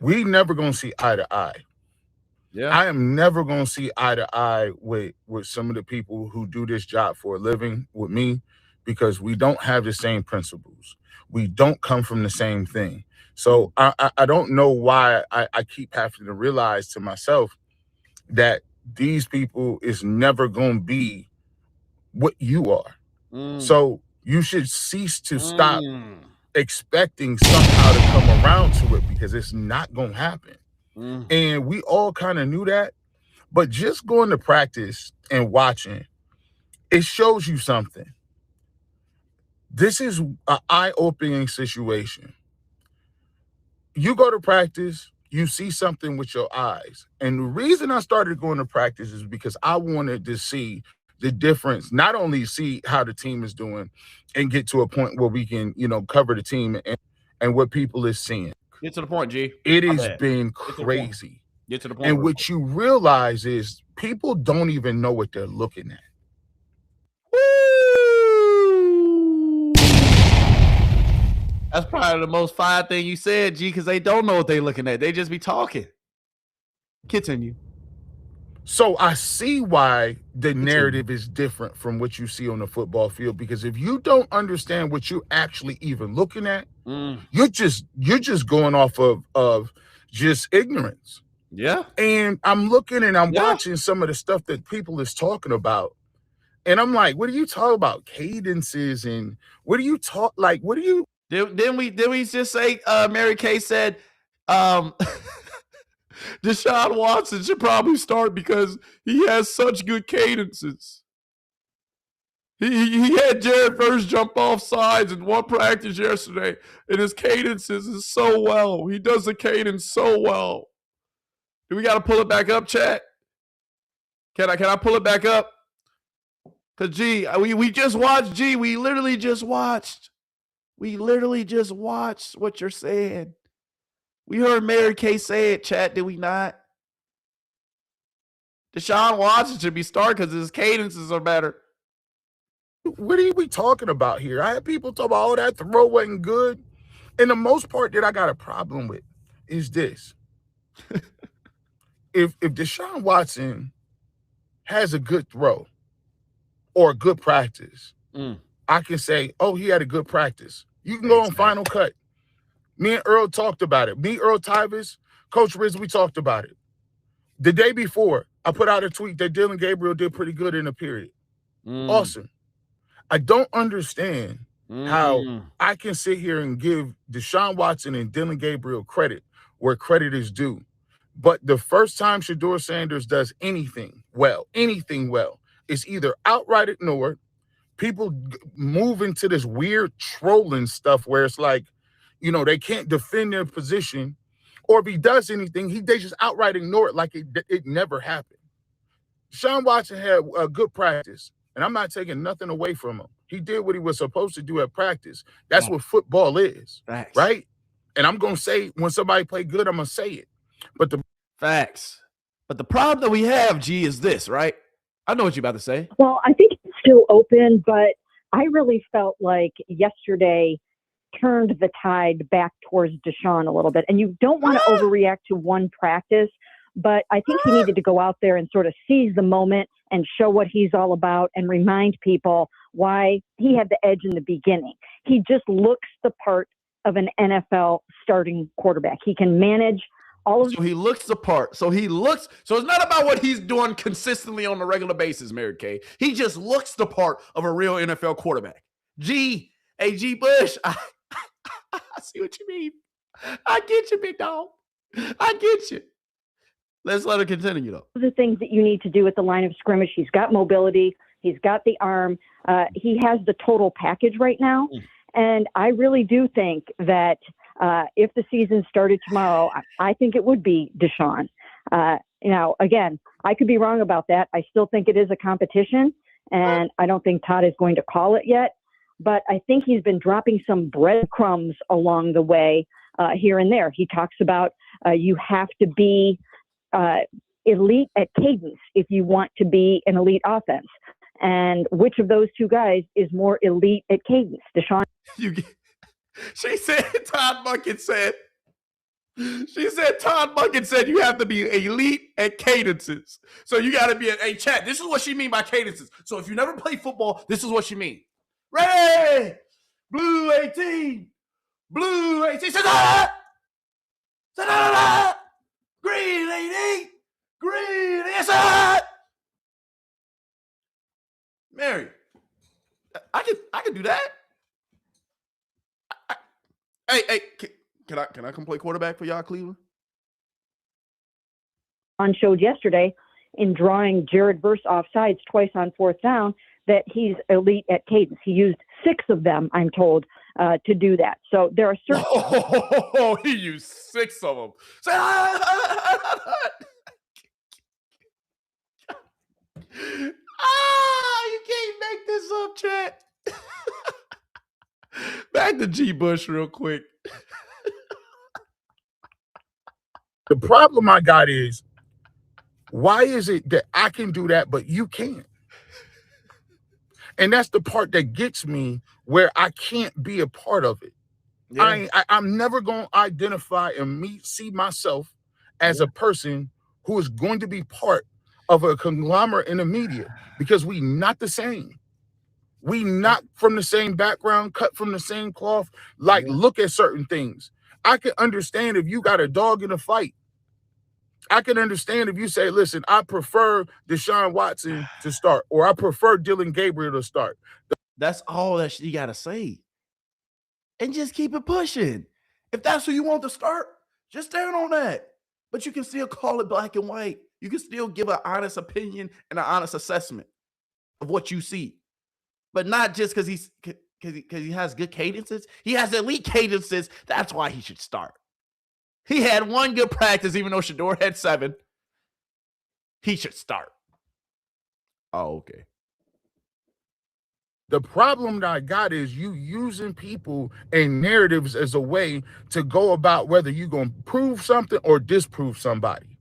we never gonna see eye to eye. I am never gonna see eye to eye with some of the people who do this job for a living with me, because we don't have the same principles. We don't come from the same thing. So I don't know why I keep having to realize to myself that these people is never going to be what you are. So you should cease to stop expecting somehow to come around to it, because it's not going to happen. And we all kind of knew that, but just going to practice and watching, it shows you something. This is an eye-opening situation. You go to practice, you see something with your eyes. And the reason I started going to practice is because I wanted to see the difference, not only see how the team is doing and get to a point where we can, cover the team and what people is seeing. Get to the point, G. It has been crazy. Get to the point. And what you realize is people don't even know what they're looking at. That's probably the most fire thing you said, G, because they don't know what they're looking at. They just be talking. Continue. So I see why the narrative is different from what you see on the football field, because if you don't understand what you're actually even looking at, you're just going off of just ignorance. Yeah. And I'm looking and I'm watching some of the stuff that people is talking about. And I'm like, what are you talking about? Cadences and what do you talk like? What do you Didn't we just say Mary Kay said Deshaun Watson should probably start because he has such good cadences. He had Jared Verse jump off sides in one practice yesterday, and his cadences is so well. He does the cadence so well. Do we got to pull it back up, chat? Can I pull it back up? Because, G, we just watched, G. We literally just watched what you're saying. We heard Mary Kay say it, chat, did we not? Deshaun Watson should be started because his cadences are better. What are we talking about here? I had people talk about, oh, that throw wasn't good. And the most part that I got a problem with is this. If Deshaun Watson has a good throw or a good practice, I can say, oh, he had a good practice. You can go on Final Cut. Me and Earl talked about it. Me, Earl Tyvis, Coach Riz, we talked about it. The day before, I put out a tweet that Dylan Gabriel did pretty good in the period. Awesome. I don't understand how I can sit here and give Deshaun Watson and Dylan Gabriel credit where credit is due. But the first time Shedeur Sanders does anything well, it's either outright ignored, people move into this weird trolling stuff where it's like, they can't defend their position, or if he does anything, they just outright ignore it like it never happened. Deshaun Watson had a good practice, and I'm not taking nothing away from him. He did what he was supposed to do at practice. That's what football is, right? And I'm going to say, when somebody play good, I'm going to say it. But the problem that we have, G, is this, right? I know what you're about to say. Well, I think it's still open, but I really felt like yesterday turned the tide back towards Deshaun a little bit. And you don't want to overreact to one practice, but I think he needed to go out there and sort of seize the moment and show what he's all about and remind people why he had the edge in the beginning. He just looks the part of an NFL starting quarterback. He can manage all of. So he looks the part. So it's not about what he's doing consistently on a regular basis, Mary Kay. He just looks the part of a real NFL quarterback. G Bush, I see what you mean. I get you, big dog. I get you. Let's let her continue, though. The things that you need to do at the line of scrimmage. He's got mobility. He's got the arm. He has the total package right now. And I really do think that if the season started tomorrow, I think it would be Deshaun. Again, I could be wrong about that. I still think it is a competition, and I don't think Todd is going to call it yet. But I think he's been dropping some breadcrumbs along the way here and there. He talks about you have to be elite at cadence if you want to be an elite offense. And which of those two guys is more elite at cadence? Deshaun? She said Todd Monken said you have to be elite at cadences. So you got to be a chat. This is what she mean by cadences. So if you never play football, this is what she mean. Ready? Blue 18. Blue 18. Green 88. Green. Yes, Mary, I can do that. Hey, can I come play quarterback for y'all, Cleveland? On showed yesterday in drawing Jared Verse off sides twice on fourth down that he's elite at cadence. He used 6 of them, I'm told, to do that. So there are certain. Oh, he used 6 of them. You can't make this up, chat. Back to G Bush real quick. The problem I got is, why is it that I can do that, but you can't? And that's the part that gets me, where I can't be a part of it. Yeah. I'm never going to identify and see myself as a person who is going to be part of a conglomerate in the media, because we not the same. We not from the same background, cut from the same cloth. Look at certain things. I can understand if you got a dog in a fight. I can understand if you say, listen, I prefer Deshaun Watson to start, or I prefer Dylan Gabriel to start. That's all that you got to say. And just keep it pushing. If that's who you want to start, just stand on that. But you can still call it black and white. You can still give an honest opinion and an honest assessment of what you see. But not just because he has good cadences. He has elite cadences. That's why he should start. He had 1 good practice, even though Shedeur had 7. He should start. Oh, okay. The problem that I got is you using people and narratives as a way to go about whether you're going to prove something or disprove somebody.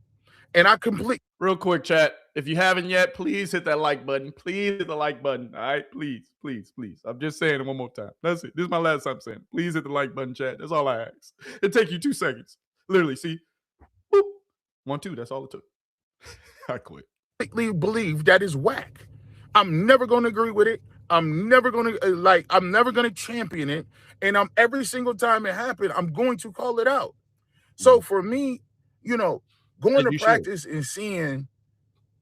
And I completely. Real quick, chat. If you haven't yet, please hit that like button. Please hit the like button. All right? Please, please, please. I'm just saying it one more time. That's it. This is my last time saying it. Please hit the like button, chat. That's all I ask. It take you 2 seconds. Literally, see? Boop. 1, 2. That's all it took. I quit. I believe that is whack. I'm never going to agree with it. I'm never going to champion it. And every single time it happens, I'm going to call it out. So for me, going to practice and seeing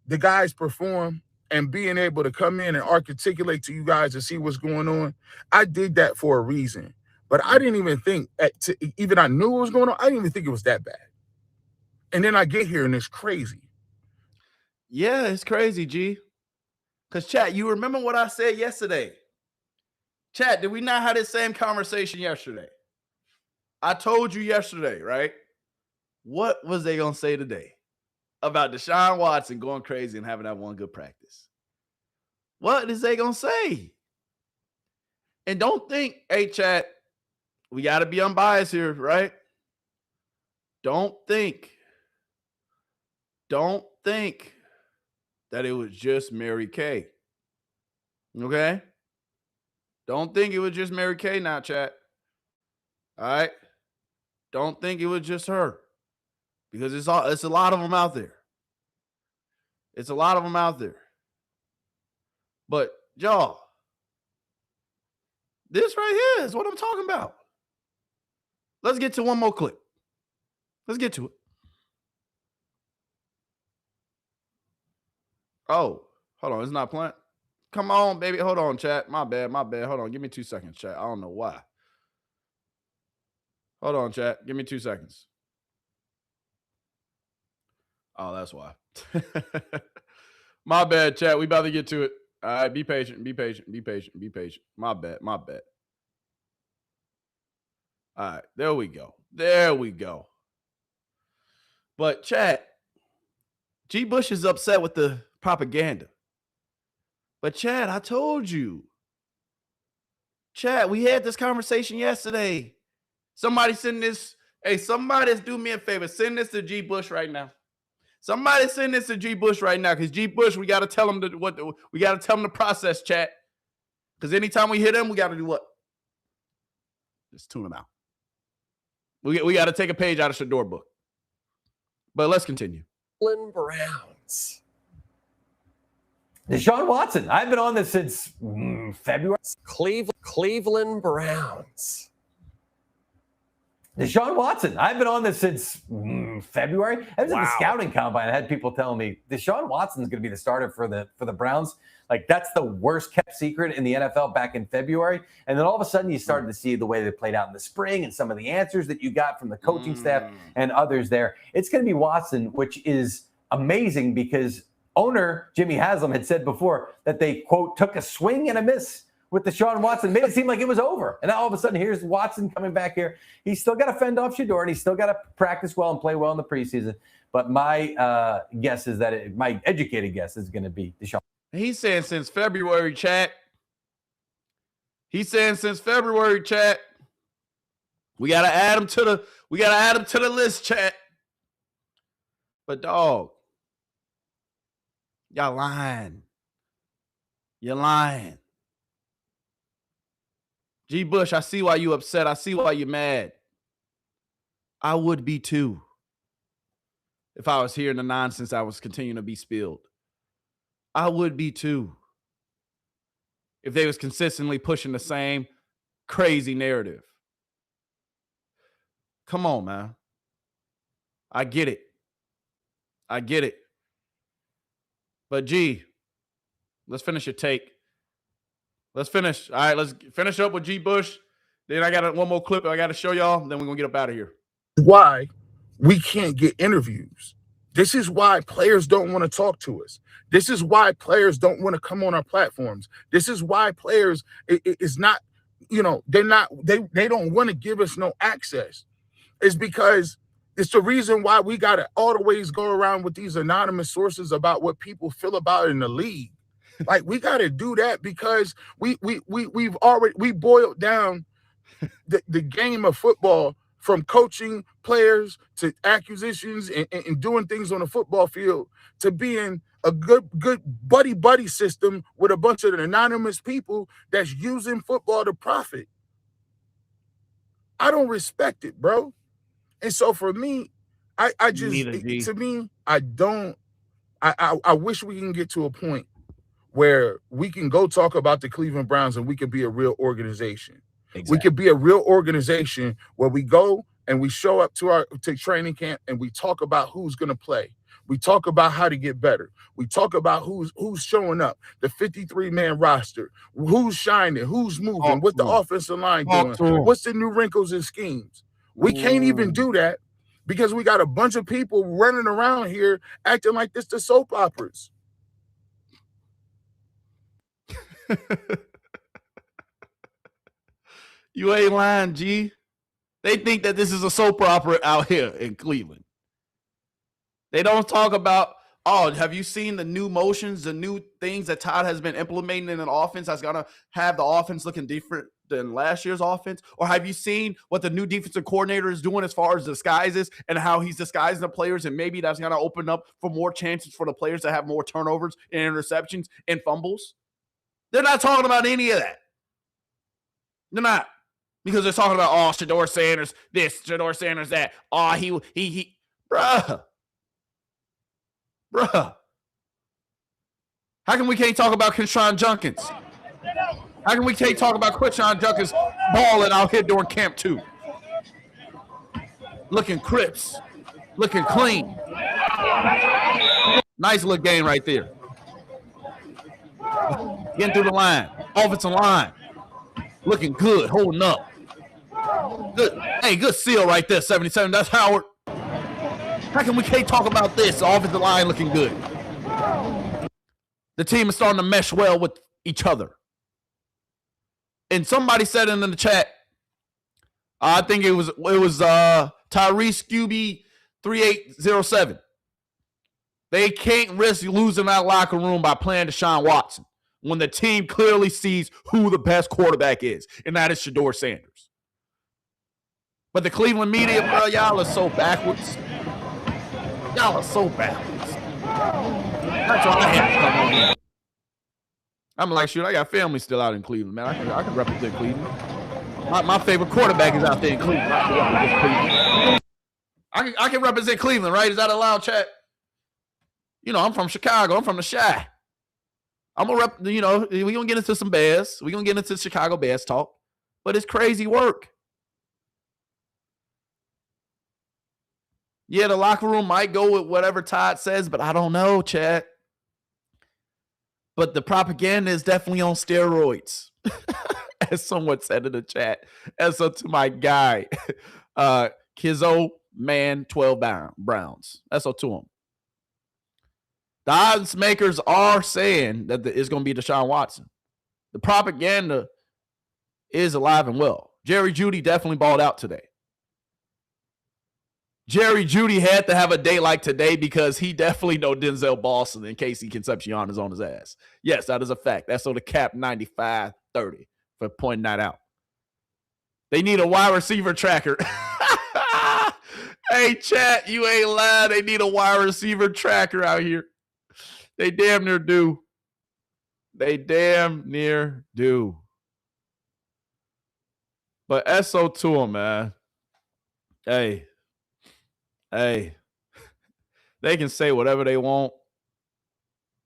the guys perform and being able to come in and articulate to you guys and see what's going on, I did that for a reason. But I didn't even think, even I knew what was going on, I didn't even think it was that bad. And then I get here and it's crazy. Yeah, it's crazy, G. Because, chat, you remember what I said yesterday? Chat, did we not have this same conversation yesterday? I told you yesterday, right? What was they going to say today about Deshaun Watson going crazy and having that 1 good practice? What is they going to say? And don't think, hey, chat, we got to be unbiased here, right? Don't think that it was just Mary Kay. Okay? Don't think it was just Mary Kay now, chat. All right? Don't think it was just her. Because it's a lot of them out there. It's a lot of them out there. But y'all, This right here is what I'm talking about. Let's get to one more clip. Let's get to it. Oh, hold on. It's not playing. Come on, baby. Hold on, chat. My bad. Hold on. Give me 2 seconds, chat. I don't know why. Hold on, chat. Give me 2 seconds. Oh, that's why. My bad, chat. We about to get to it. All right, be patient. My bad. All right, there we go. But chat, G. Bush is upset with the propaganda. But Chad, I told you. Chad, we had this conversation yesterday. Somebody send this. Hey, somebody do me a favor. Send this to G. Bush right now. Somebody send this to G. Bush right now. Because G. Bush, we got to tell him we got to tell him the process, chat. Because anytime we hit him, we got to do what? Just tune him out. We got to take a page out of Shedeur book. But let's continue. Browns. Deshaun Watson. I've been on this since February. Cleveland Browns. Deshaun Watson. I've been on this since February. I was at the scouting combine. I had people telling me Deshaun Watson's going to be the starter for the Browns. Like, that's the worst kept secret in the NFL back in February. And then all of a sudden you started to see the way they played out in the spring and some of the answers that you got from the coaching staff and others there. It's going to be Watson, which is amazing because owner Jimmy Haslam had said before that they, quote, took a swing and a miss with Deshaun Watson, made it seem like it was over. And now all of a sudden, here's Watson coming back here. He's still got to fend off Shedeur, and he's still got to practice well and play well in the preseason. But my guess is that my educated guess is going to be Deshaun. He's saying since February, chat. We gotta add him to the list, chat. But dog, y'all lying. You're lying. G. Bush, I see why you upset. I see why you're mad. I would be too if I was hearing the nonsense I was continuing to be spilled. I would be too if they was consistently pushing the same crazy narrative. Come on, man. I get it. But G, let's finish your take. Let's finish. All right, let's finish up with G. Bush. Then I got one more clip I got to show y'all. Then we're going to get up out of here. Why we can't get interviews. This is why players don't want to talk to us. This is why players don't want to come on our platforms. This is why players is not, they don't want to give us no access. It's because it's the reason why we got to always go around with these anonymous sources about what people feel about in the league. Like, we got to do that because we've already boiled down the game of football from coaching players to acquisitions and doing things on the football field to being a good buddy system with a bunch of anonymous people that's using football to profit. I don't respect it, bro. And so for me, I wish we can get to a point where we can go talk about the Cleveland Browns and we can be a real organization. Exactly. We could be a real organization where we go and we show up to training camp and we talk about who's going to play. We talk about how to get better. We talk about who's showing up, the 53-man roster, who's shining, who's moving, what the offensive line doing, what's the new wrinkles and schemes. We can't even do that because we got a bunch of people running around here acting like this the soap operas. You ain't lying, G. They think that this is a soap opera out here in Cleveland. They don't talk about, have you seen the new motions, the new things that Todd has been implementing in an offense that's going to have the offense looking different than last year's offense? Or have you seen what the new defensive coordinator is doing as far as disguises and how he's disguising the players, and maybe that's going to open up for more chances for the players to have more turnovers and interceptions and fumbles? They're not talking about any of that. They're not. Because they're talking about, Shedeur Sanders this, Shedeur Sanders that. He bruh. How come we can't talk about Kenshawn Junkins? How can we talk about Quinshon Judkins balling out here during camp 2? Looking crisp, looking clean. Nice little game right there. Getting through the line, offensive line, looking good, holding up. Good, hey, good seal right there, 77. That's Howard. How can we talk about this? The offensive line looking good. The team is starting to mesh well with each other. And somebody said it in the chat. I think it was Tyrese Scooby 3807. They can't risk losing that locker room by playing Deshaun Watson when the team clearly sees who the best quarterback is, and that is Shedeur Sanders. But the Cleveland media, bro, y'all are so backwards. Y'all are so backwards. That's why I have to come on in. I'm like, shoot, I got family still out in Cleveland, man. I can represent Cleveland. My favorite quarterback is out there in Cleveland. I can represent Cleveland, right? Is that allowed, chat? You know, I'm from Chicago. I'm from the Chi. I'm gonna we're gonna get into some Bears. We're gonna get into Chicago Bears talk, but it's crazy work. Yeah, the locker room might go with whatever Todd says, but I don't know, chat. But the propaganda is definitely on steroids, as someone said in the chat. And so to my guy, Kizzo Man 12 Browns. That's all to him. The odds makers are saying that it's going to be Deshaun Watson. The propaganda is alive and well. Jerry Jeudy definitely balled out today. Jerry Jeudy had to have a day like today because he definitely know Denzel Boston and Casey Concepcion is on his ass. Yes, that is a fact. That's on the cap 95-30 for pointing that out. They need a wide receiver tracker. Hey, chat, you ain't lying. They need a wide receiver tracker out here. They damn near do. They damn near do. But SO to him, man. Hey, they can say whatever they want.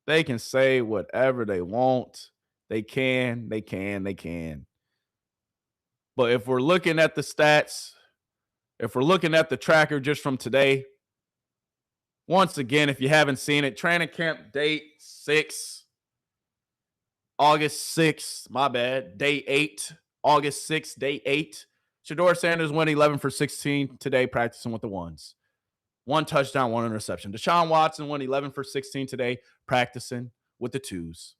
They can say whatever they want. They can. But if we're looking at the stats, if we're looking at the tracker just from today, once again, if you haven't seen it, training camp date 6, August 6th, my bad, day 8, August 6th, day 8. Shedeur Sanders went 11 for 16 today, practicing with the ones. 1 touchdown, 1 interception. Deshaun Watson went 11 for 16 today, practicing with the 2s.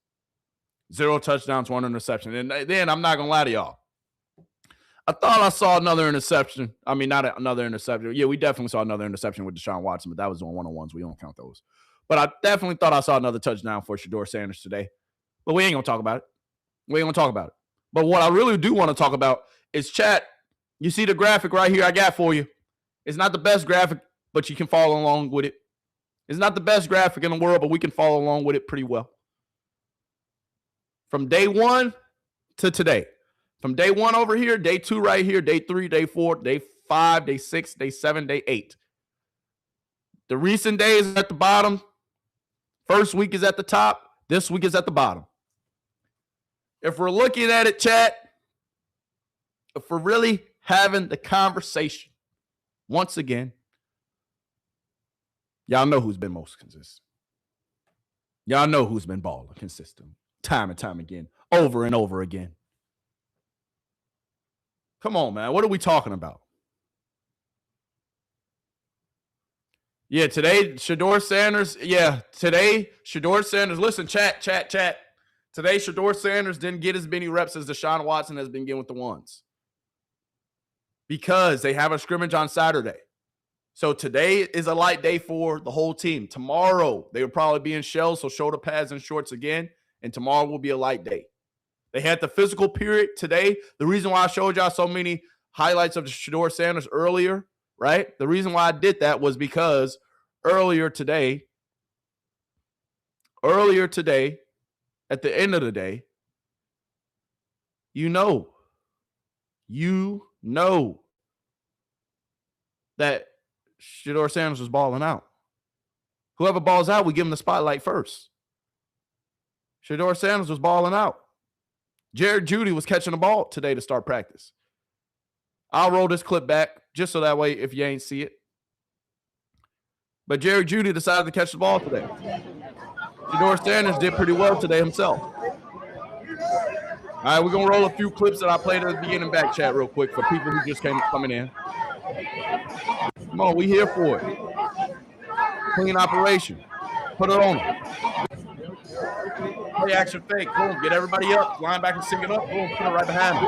0 touchdowns, 1 interception. And then I'm not going to lie to y'all. I thought I saw another interception. I mean, not another interception. Yeah, we definitely saw another interception with Deshaun Watson, but that was on one-on-ones. We don't count those. But I definitely thought I saw another touchdown for Shedeur Sanders today. But we ain't going to talk about it. But what I really do want to talk about is chat. You see the graphic right here I got for you. It's not the best graphic, but you can follow along with it. It's not the best graphic in the world, but we can follow along with it pretty well. From day 1 to today. From day 1 over here, day 2 right here, day 3, day 4, day 5, day 6, day 7, day 8. The recent days is at the bottom. First week is at the top. This week is at the bottom. If we're looking at it, chat, if we're really having the conversation, once again, y'all know who's been most consistent. Y'all know who's been balling consistent. Time and time again. Over and over again. Come on, man. What are we talking about? Yeah, today, Shedeur Sanders. Yeah, today, Shedeur Sanders. Listen, chat. Today, Shedeur Sanders didn't get as many reps as Deshaun Watson has been getting with the ones. Because they have a scrimmage on Saturday. So today is a light day for the whole team. Tomorrow, they will probably be in shells, so shoulder pads and shorts again. And tomorrow will be a light day. They had the physical period today. The reason why I showed y'all so many highlights of Shedeur Sanders earlier, right? The reason why I did that was because earlier today, at the end of the day, you know that Shedeur Sanders was balling out. Whoever balls out, we give him the spotlight first. Shedeur Sanders was balling out. Jared Jeudy was catching the ball today to start practice. I'll roll this clip back just so that way if you ain't see it. But Jared Jeudy decided to catch the ball today. Shedeur Sanders did pretty well today himself. All right, we're going to roll a few clips that I played at the beginning back chat real quick for people who just coming in. Come on, we here for it. Clean operation. Put it on them. Play action fake. Boom, get everybody up. Linebacker sync it up. Boom, put it right behind them.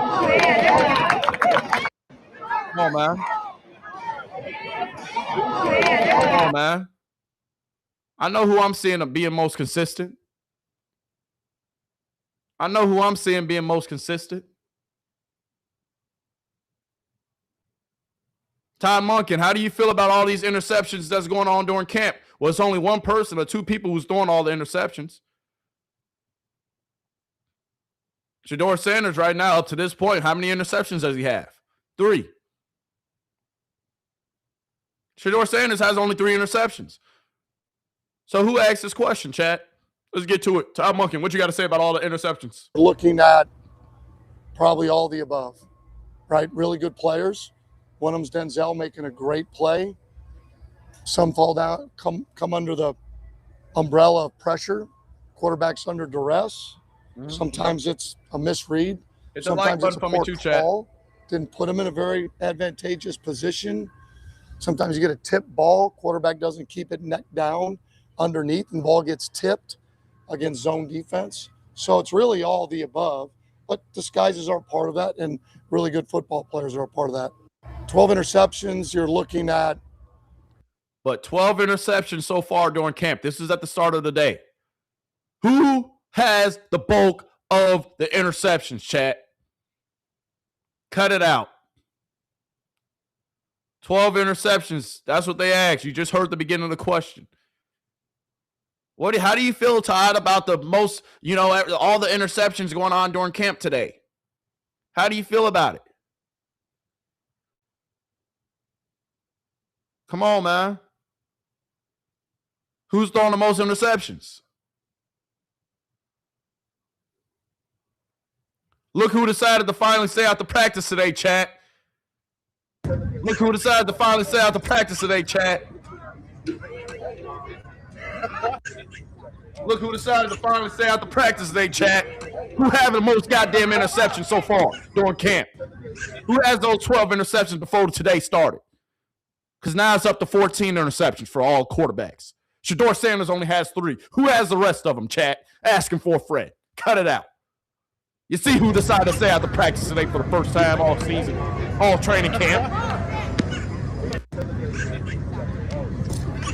Come on, man. Come on, man. I know who I'm seeing being most consistent. Todd Monken, how do you feel about all these interceptions that's going on during camp? Well, it's only one person or two people who's throwing all the interceptions. Shedeur Sanders right now, up to this point, how many interceptions does he have? 3. Shedeur Sanders has only 3 interceptions. So who asked this question, chat? Let's get to it. Todd Monken, what you got to say about all the interceptions? Looking at probably all the above, right? Really good players. One of them's Denzel making a great play. Some fall down, come under the umbrella of pressure. Quarterback's under duress. Mm-hmm. Sometimes it's a misread. Sometimes it's a poor call. Didn't put him in a very advantageous position. Sometimes you get a tip ball. Quarterback doesn't keep it neck down underneath, and the ball gets tipped against zone defense. So it's really all the above. But disguises are part of that, and really good football players are a part of that. 12 interceptions, you're looking at. But 12 interceptions so far during camp. This is at the start of the day. Who has the bulk of the interceptions, chat? Cut it out. 12 interceptions. That's what they asked. You just heard the beginning of the question. How do you feel, Todd, about the most, all the interceptions going on during camp today? How do you feel about it? Come on, man. Who's throwing the most interceptions? Look who decided to finally stay out to practice today, chat. Look who decided to finally stay out to practice today, chat. Look who decided to finally stay out to practice today, chat. Who having the most goddamn interceptions so far during camp? Who has those 12 interceptions before today started? Because now it's up to 14 interceptions for all quarterbacks. Shedeur Sanders only has 3. Who has the rest of them, chat? Asking for a friend. Cut it out. You see who decided to stay out to practice today for the first time all season, all training camp.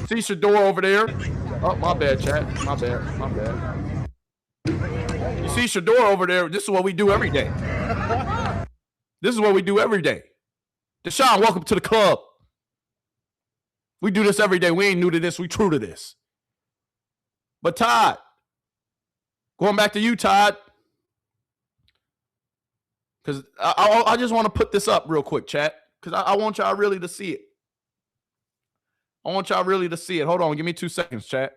See Shedeur over there. Oh, my bad, chat. My bad. You see Shedeur over there. This is what we do every day. Deshaun, welcome to the club. We do this every day. We ain't new to this. We true to this. But Todd, going back to you, Todd, because I just want to put this up real quick, chat, because I want y'all really to see it. Hold on. Give me 2 seconds, chat.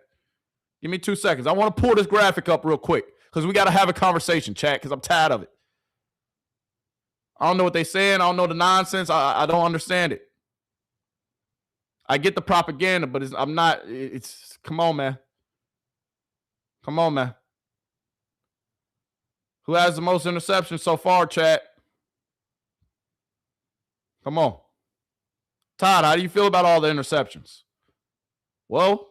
Give me 2 seconds. I want to pull this graphic up real quick because we got to have a conversation, chat, because I'm tired of it. I don't know what they're saying. I don't know the nonsense. I don't understand it. I get the propaganda, but come on, man. Who has the most interceptions so far, chat? Come on. Todd, how do you feel about all the interceptions? Well,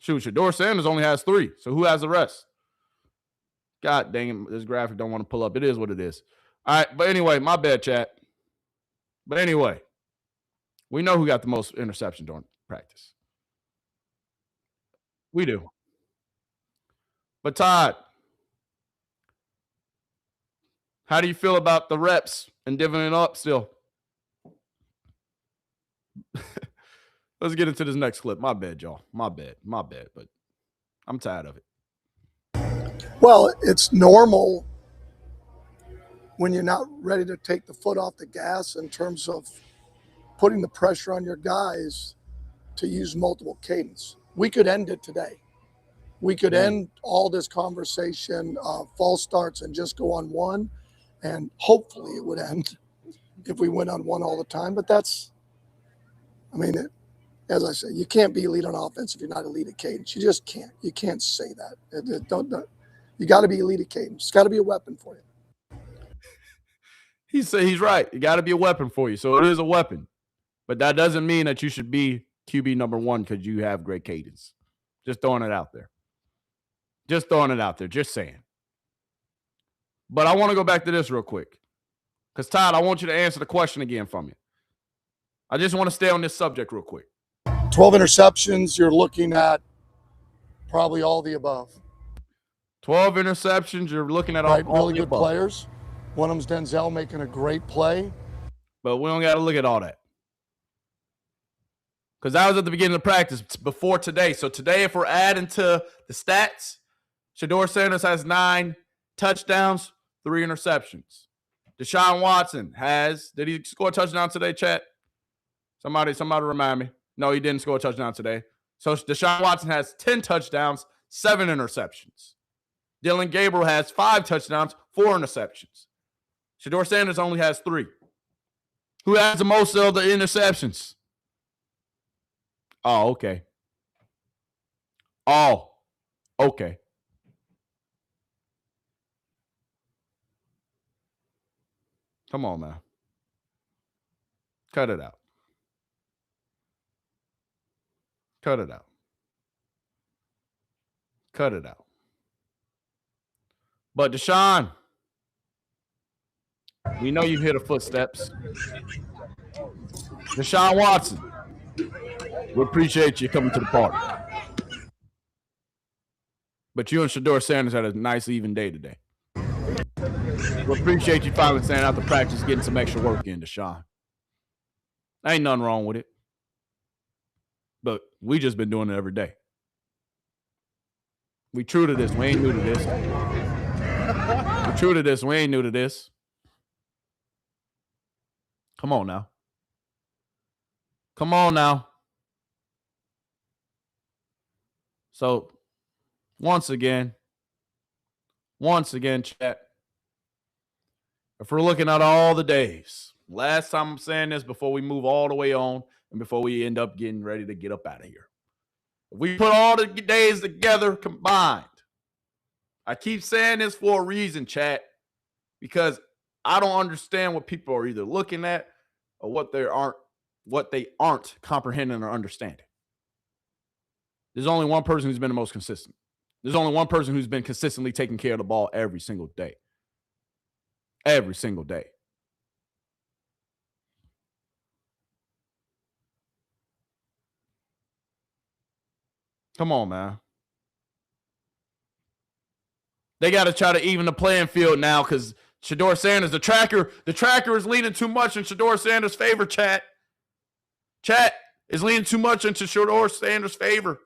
Shedeur Sanders only has 3, so who has the rest? God dang it, this graphic don't want to pull up. It is what it is. All right, but anyway, my bad, chat. But anyway, we know who got the most interceptions during practice. We do. But Todd, how do you feel about the reps and divvying it up still? Let's get into this next clip. My bad, y'all. My bad. But I'm tired of it. Well, it's normal when you're not ready to take the foot off the gas in terms of putting the pressure on your guys to use multiple cadence. We could end it today. We could end all this conversation, false starts, and just go on one, and hopefully it would end if we went on one all the time. But that's, I mean, as I say, you can't be elite on offense if you're not elite at cadence. You just can't. You can't say that. Don't. You got to be elite at cadence. It's got to be a weapon for you. He's right. It got to be a weapon for you. So it is a weapon. But that doesn't mean that you should be QB number one because you have great cadence. Just throwing it out there. Just throwing it out there. Just saying. But I want to go back to this real quick. Because, Todd, I want you to answer the question again for me. I just want to stay on this subject real quick. 12 interceptions, you're looking at probably all the above. 12 interceptions, you're looking at all really good above. Players. One of them's Denzel making a great play. But we don't got to look at all that. Because that was at the beginning of practice before today. So today, if we're adding to the stats, Shedeur Sanders has 9 touchdowns, 3 interceptions. Deshaun Watson did he score a touchdown today, chat? Somebody remind me. No, he didn't score a touchdown today. So Deshaun Watson has 10 touchdowns, 7 interceptions. Dylan Gabriel has 5 touchdowns, 4 interceptions. Shedeur Sanders only has 3. Who has the most of the interceptions? Oh, okay. Oh, okay. Come on now. Cut it out. Cut it out. Cut it out. But Deshaun, we know you hear the footsteps. Deshaun Watson, we appreciate you coming to the party. But you and Shedeur Sanders had a nice, even day today. We appreciate you finally staying out to practice, getting some extra work in, Deshaun. Ain't nothing wrong with it. But we just been doing it every day. We true to this. We ain't new to this. We true to this. We ain't new to this. Come on now. Come on now. So, once again, chat, if we're looking at all the days, last time I'm saying this before we move all the way on and before we end up getting ready to get up out of here. If we put all the days together combined, I keep saying this for a reason, chat, because I don't understand what people are either looking at or what they aren't comprehending or understanding. There's only one person who's been the most consistent. There's only one person who's been consistently taking care of the ball every single day. Every single day. Come on, man. They got to try to even the playing field now because Shedeur Sanders, the tracker is leaning too much in Shedeur Sanders' favor, chat. Chat is leaning too much into Shedeur Sanders' favor.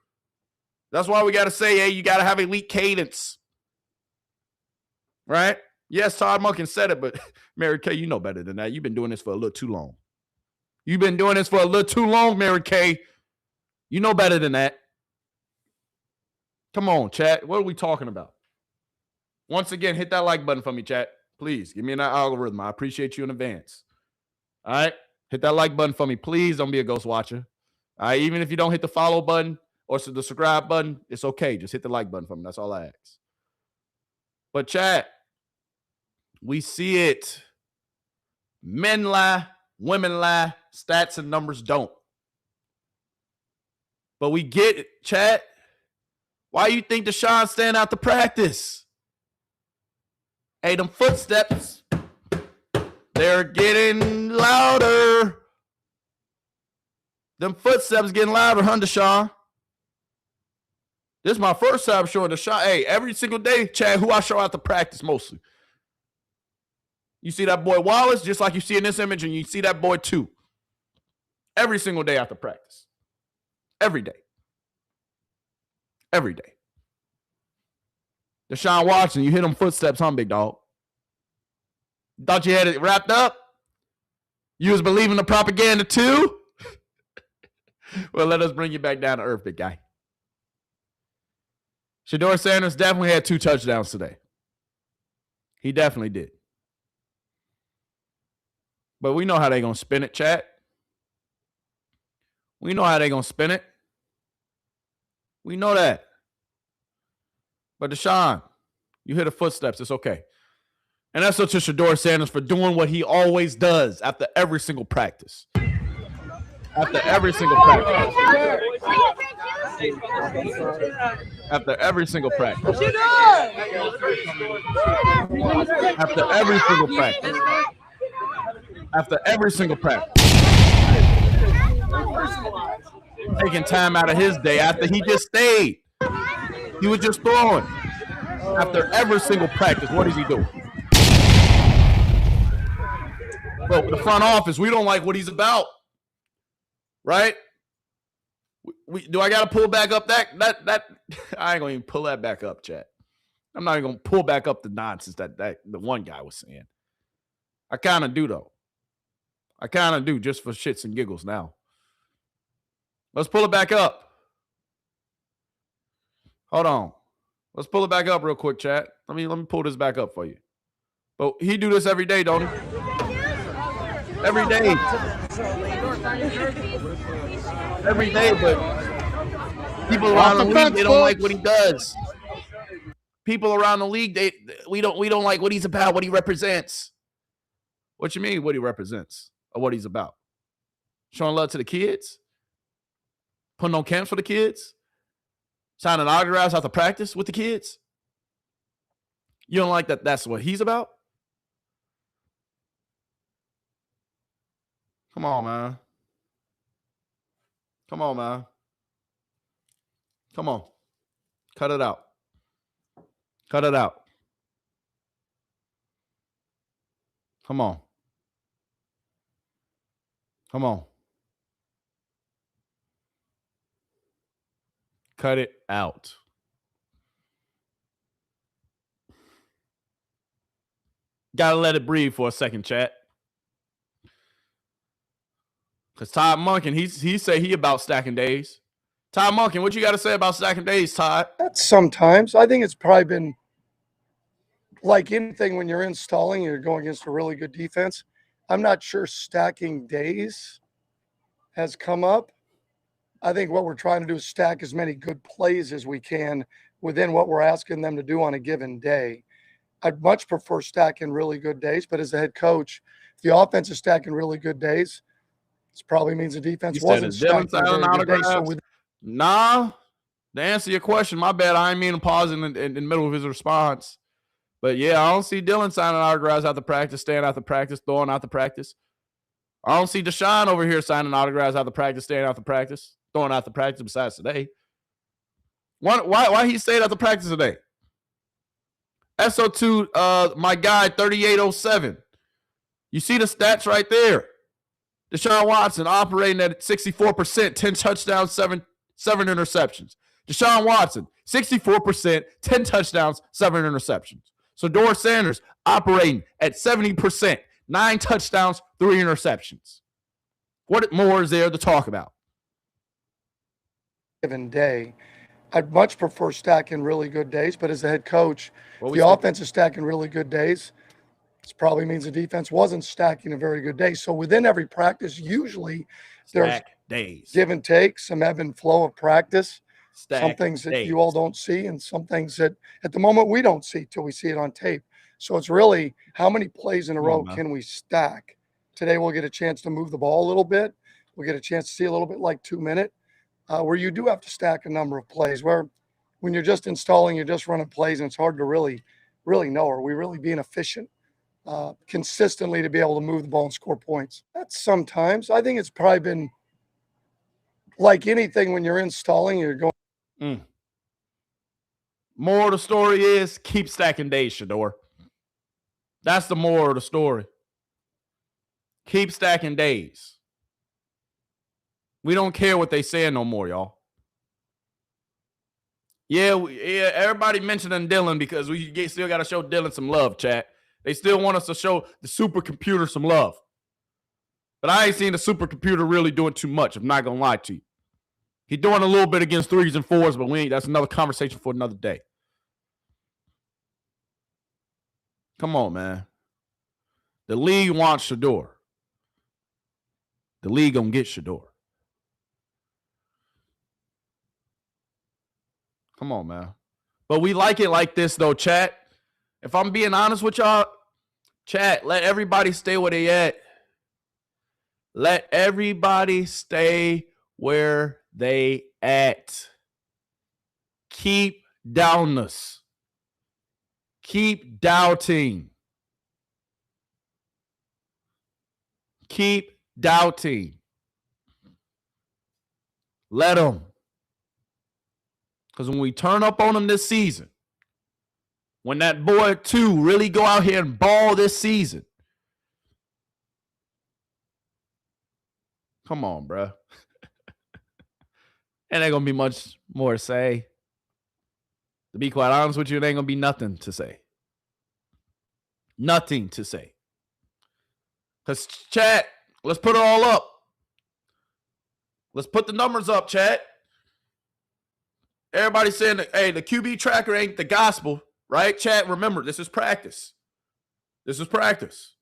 That's why we got to say, hey, you got to have elite cadence. Right? Yes, Todd Monken said it, but Mary Kay, you know better than that. You've been doing this for a little too long. You've been doing this for a little too long, Mary Kay. You know better than that. Come on, chat. What are we talking about? Once again, hit that like button for me, chat. Please, give me an algorithm. I appreciate you in advance. All right? Hit that like button for me. Please don't be a ghost watcher. All right? Even if you don't hit the follow button or the subscribe button, it's okay. Just hit the like button for me. That's all I ask. But chat, we see it. Men lie, women lie, stats and numbers don't. But we get it, chat. Why you think Deshaun staying out to practice? Hey, them footsteps, they're getting louder. Them footsteps getting louder, huh, Deshaun? This is my first time showing Deshaun. Hey, every single day, Chad, who I show out to practice mostly. You see that boy Wallace, just like you see in this image, and you see that boy too. Every single day after practice. Every day. Every day. Deshaun Watson, you hit them footsteps, huh, big dog? Thought you had it wrapped up? You was believing the propaganda too? Well, let us bring you back down to earth, big guy. Shedeur Sanders definitely had 2 touchdowns today. He definitely did. But we know how they're going to spin it, chat. We know how they're going to spin it. We know that. But Deshaun, you hear the footsteps. It's okay. And that's up to Shedeur Sanders for doing what he always does after every single practice. After every single practice. After every single practice. After every single practice. After every single practice. Taking time out of his day after he just stayed. He was just throwing. After every single practice, what is he doing? Well, the front office, we don't like what he's about. Right? Do I got to pull back up that I ain't going to even pull that back up, chat. I'm not even going to pull back up the nonsense that the one guy was saying. I kind of do, though. I kind of do, just for shits and giggles now. Let's pull it back up. Hold on. Let's pull it back up real quick, chat. Let me pull this back up for you. But he do this every day, don't he? Every day. Every day, but people around the league, they don't like what he does. People around the league, we don't like what he's about, what he represents. What you mean, what he represents or what he's about? Showing love to the kids? Putting on camps for the kids? Signing autographs after practice with the kids? You don't like that? That's what he's about? Come on, man. Come on, man. Come on. Cut it out. Cut it out. Come on. Come on. Cut it out. Gotta let it breathe for a second, chat. Because Todd Monken, he say he about stacking days. Todd Monken, what you got to say about stacking days, Todd? Sometimes. I think it's probably been like anything when you're installing, you're going against a really good defense. I'm not sure stacking days has come up. I think what we're trying to do is stack as many good plays as we can within what we're asking them to do on a given day. I'd much prefer stacking really good days, but as a head coach, if the offense is stacking really good days, this probably means the defense wasn't stacking very good days. So nah, to answer your question, my bad. I ain't mean to pause in the middle of his response. But yeah, I don't see Dylan signing autographs after practice, staying after practice, throwing out the practice. I don't see Deshaun over here signing autographs after practice, staying after practice, throwing out the practice besides today. Why he stayed after practice today? SO2, my guy, 3807. You see the stats right there. Deshaun Watson operating at 64%, 10 touchdowns, seven interceptions. Deshaun Watson, 64%, 10 touchdowns, 7 interceptions. Shedeur Sanders operating at 70%, 9 touchdowns, 3 interceptions. What more is there to talk about? Given day, I'd much prefer stacking really good days, but as a head coach, if the offense is stacking really good days, this probably means the defense wasn't stacking a very good day. So within every practice, usually there's days, give and take, some ebb and flow of practice, some Stack things that days. you all don't see and some things that at the moment we don't see till we see it on tape. So it's really how many plays in a row can we stack? Today we'll get a chance to move the ball a little bit. We'll get a chance to see a little bit like 2 minute, where you do have to stack a number of plays, where when you're just installing, you're just running plays and it's hard to really know, are we really being efficient consistently to be able to move the ball and score points? That's sometimes. I think it's probably been like anything when you're installing, you're going. Moral of the story is keep stacking days, Shedeur. That's the moral of the story. Keep stacking days. We don't care what they say no more, y'all. Yeah, everybody mentioning Dylan because we still got to show Dylan some love, chat. They still want us to show the supercomputer some love. But I ain't seen the supercomputer really doing too much. I'm not going to lie to you. He's doing a little bit against 3s and 4s, but that's another conversation for another day. Come on, man. The league wants Shedeur. The league gonna get Shedeur. Come on, man. But we like it like this, though, chat. If I'm being honest with y'all, chat, let everybody stay where they at. Let everybody stay where they at. Keep downness. Keep doubting. Keep doubting. Let them. Because when we turn up on them this season, when that boy 2 really go out here and ball this season, come on, bro. And ain't going to be much more to say. To be quite honest with you, it ain't going to be nothing to say. Nothing to say. Because, chat, let's put it all up. Let's put the numbers up, chat. Everybody's saying, that, hey, the QB tracker ain't the gospel, right? Chat, remember, this is practice. This is practice.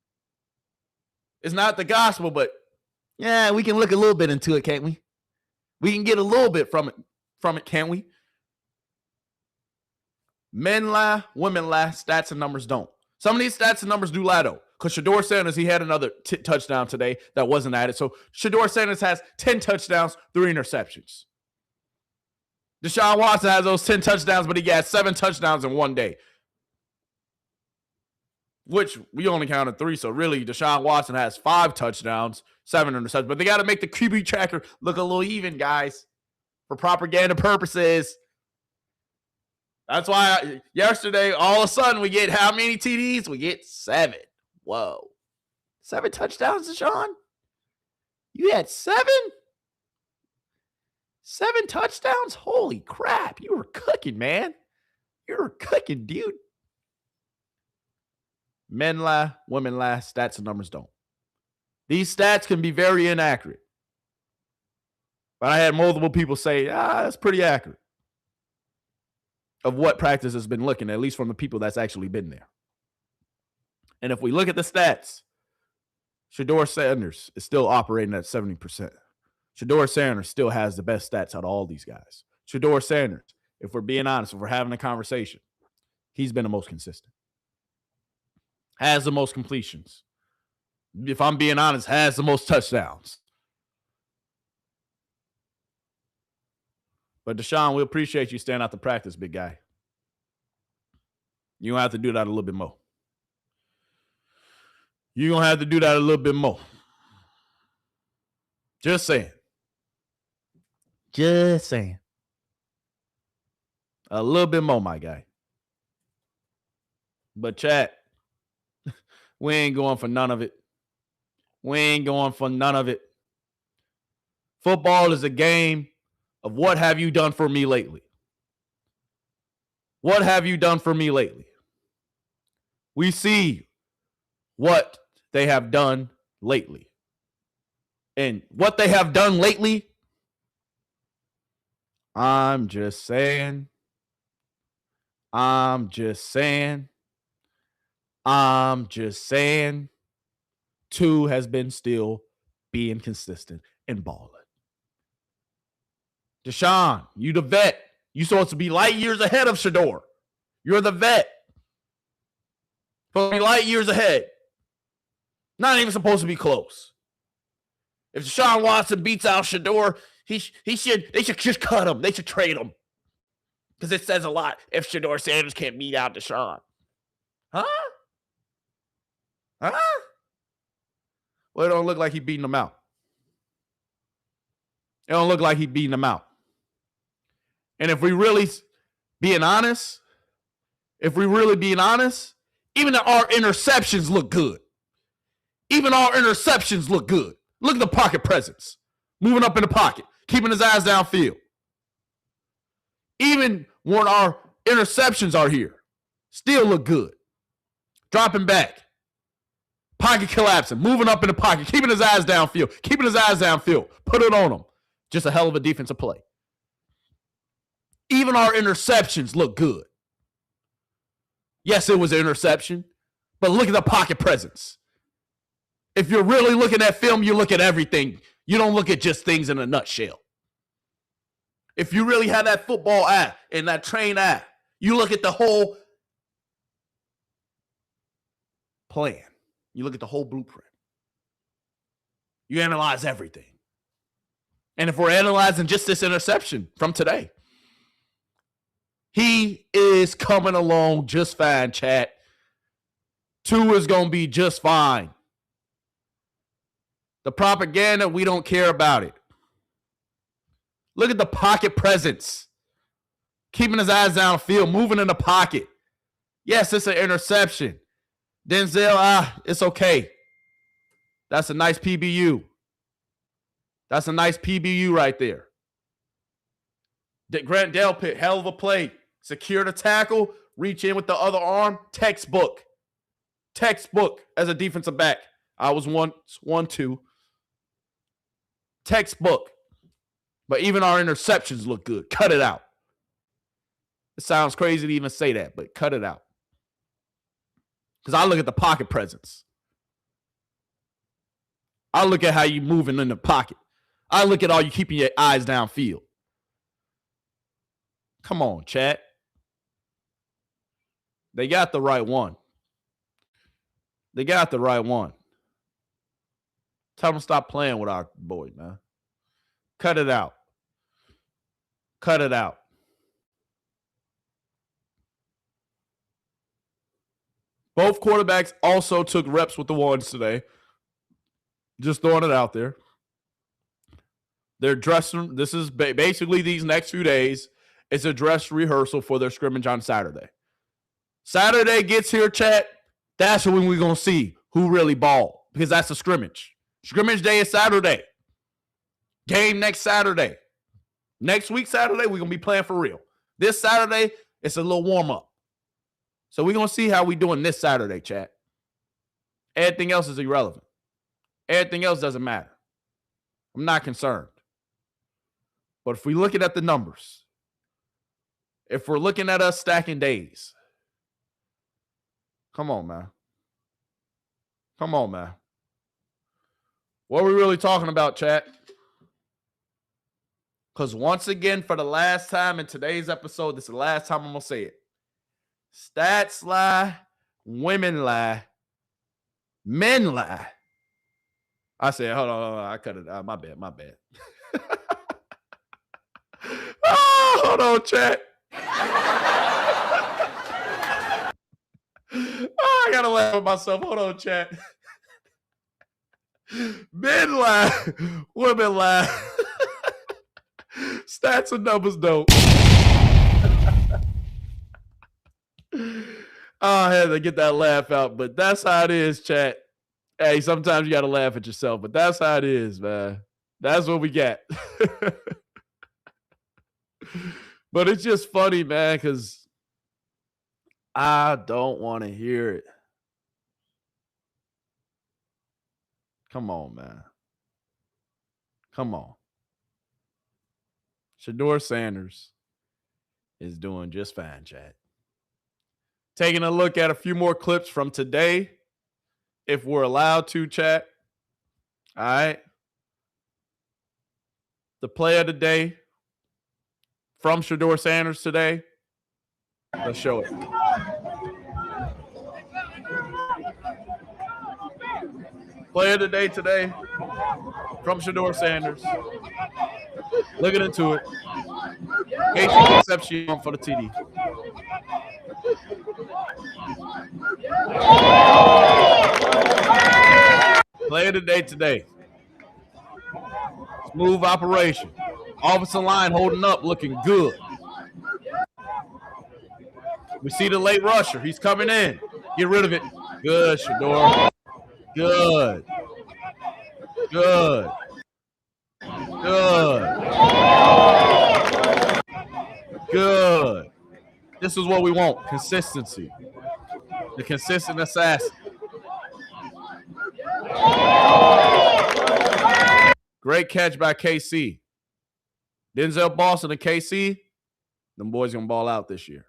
It's not the gospel, but yeah, we can look a little bit into it, can't we? We can get a little bit from it, can't we? Men lie, women lie, stats and numbers don't. Some of these stats and numbers do lie, though. Because Shedeur Sanders, he had another touchdown today that wasn't added. So Shedeur Sanders has 10 touchdowns, 3 interceptions. Deshaun Watson has those 10 touchdowns, but he got 7 touchdowns in one day. Which we only counted 3. So really, Deshaun Watson has 5 touchdowns, 7 interceptions. But they got to make the QB tracker look a little even, guys, for propaganda purposes. That's why yesterday, all of a sudden, we get how many TDs? We get 7. Whoa. 7 touchdowns, Deshaun? You had 7? 7 touchdowns? Holy crap. You were cooking, man. You were cooking, dude. Men lie, women lie, stats and numbers don't. These stats can be very inaccurate. But I had multiple people say, that's pretty accurate of what practice has been looking, at least from the people that's actually been there. And if we look at the stats, Shedeur Sanders is still operating at 70%. Shedeur Sanders still has the best stats out of all these guys. Shedeur Sanders, if we're being honest, if we're having a conversation, he's been the most consistent. Has the most completions. If I'm being honest, has the most touchdowns. But Deshaun, we appreciate you staying out to practice, big guy. You're going to have to do that a little bit more. You're going to have to do that a little bit more. Just saying. Just saying. A little bit more, my guy. But chat, we ain't going for none of it. We ain't going for none of it. Football is a game of what have you done for me lately? What have you done for me lately? We see what they have done lately. And what they have done lately, I'm just saying. 2 has been still being consistent and balling. Deshaun, you the vet. You supposed to be light years ahead of Shedeur. You're the vet. Supposed to be light years ahead. Not even supposed to be close. If Deshaun Watson beats out Shedeur, they should just cut him. They should trade him. Because it says a lot if Shedeur Sanders can't beat out Deshaun. Huh? Well, it don't look like he's beating them out. It don't look like he's beating them out. And if we really being honest, even our interceptions look good. Even our interceptions look good. Look at the pocket presence. Moving up in the pocket. Keeping his eyes downfield. Even when our interceptions are here, still look good. Dropping back. Pocket collapsing. Moving up in the pocket. Keeping his eyes downfield. Put it on him. Just a hell of a defensive play. Even our interceptions look good. Yes, it was an interception, but look at the pocket presence. If you're really looking at film, you look at everything. You don't look at just things in a nutshell. If you really have that football eye and that trained eye, you look at the whole plan. You look at the whole blueprint. You analyze everything. And if we're analyzing just this interception from today, he is coming along just fine, chat. Tua is going to be just fine. The propaganda, we don't care about it. Look at the pocket presence. Keeping his eyes downfield, moving in the pocket. Yes, it's an interception. Denzel, it's okay. That's a nice PBU. That's a nice PBU right there. Grant Delpit, hell of a play. Secure the tackle, reach in with the other arm. Textbook. Textbook as a defensive back. I was 1-2. Textbook. But even our interceptions look good. Cut it out. It sounds crazy to even say that, but cut it out. Because I look at the pocket presence. I look at how you moving in the pocket. I look at all you keeping your eyes downfield. Come on, chat. They got the right one. They got the right one. Tell them to stop playing with our boy, man. Cut it out. Cut it out. Both quarterbacks also took reps with the ones today. Just throwing it out there. They're dressing. This is basically these next few days. It's a dress rehearsal for their scrimmage on Saturday. Saturday gets here, chat. That's when we're going to see who really balled. Because that's a scrimmage. Scrimmage day is Saturday. Game next Saturday. Next week, Saturday, we're going to be playing for real. This Saturday, it's a little warm-up. So we're going to see how we doing this Saturday, chat. Everything else is irrelevant. Everything else doesn't matter. I'm not concerned. But if we're looking at the numbers, if we're looking at us stacking days, come on, man. Come on, man. What are we really talking about, chat? Because once again, for the last time in today's episode, this is the last time I'm going to say it. Stats lie, women lie, men lie. I said, hold on, I cut it out. My bad. Oh, hold on, chat. Oh, I gotta laugh at myself. Hold on, chat. Men lie, women lie. Stats and numbers don't. Oh, I had to get that laugh out, but that's how it is, chat. Hey, sometimes you got to laugh at yourself, but that's how it is, man. That's what we got. But it's just funny, man, because I don't want to hear it. Come on, man. Come on. Shedeur Sanders is doing just fine, chat. Taking a look at a few more clips from today, if we're allowed to, chat. All right. The play of the day from Shedeur Sanders today. Let's show it. Play of the day today from Shedeur Sanders. Looking into it. Casey Concepcion for the TD. Play of the day today. Smooth operation. Offensive line holding up, looking good. We see the late rusher. He's coming in. Get rid of it. Good, Shedeur. Good. Good. Good. Good. This is what we want. Consistency. The consistent assassin. Great catch by KC. Denzel Boston and KC. Them boys gonna ball out this year.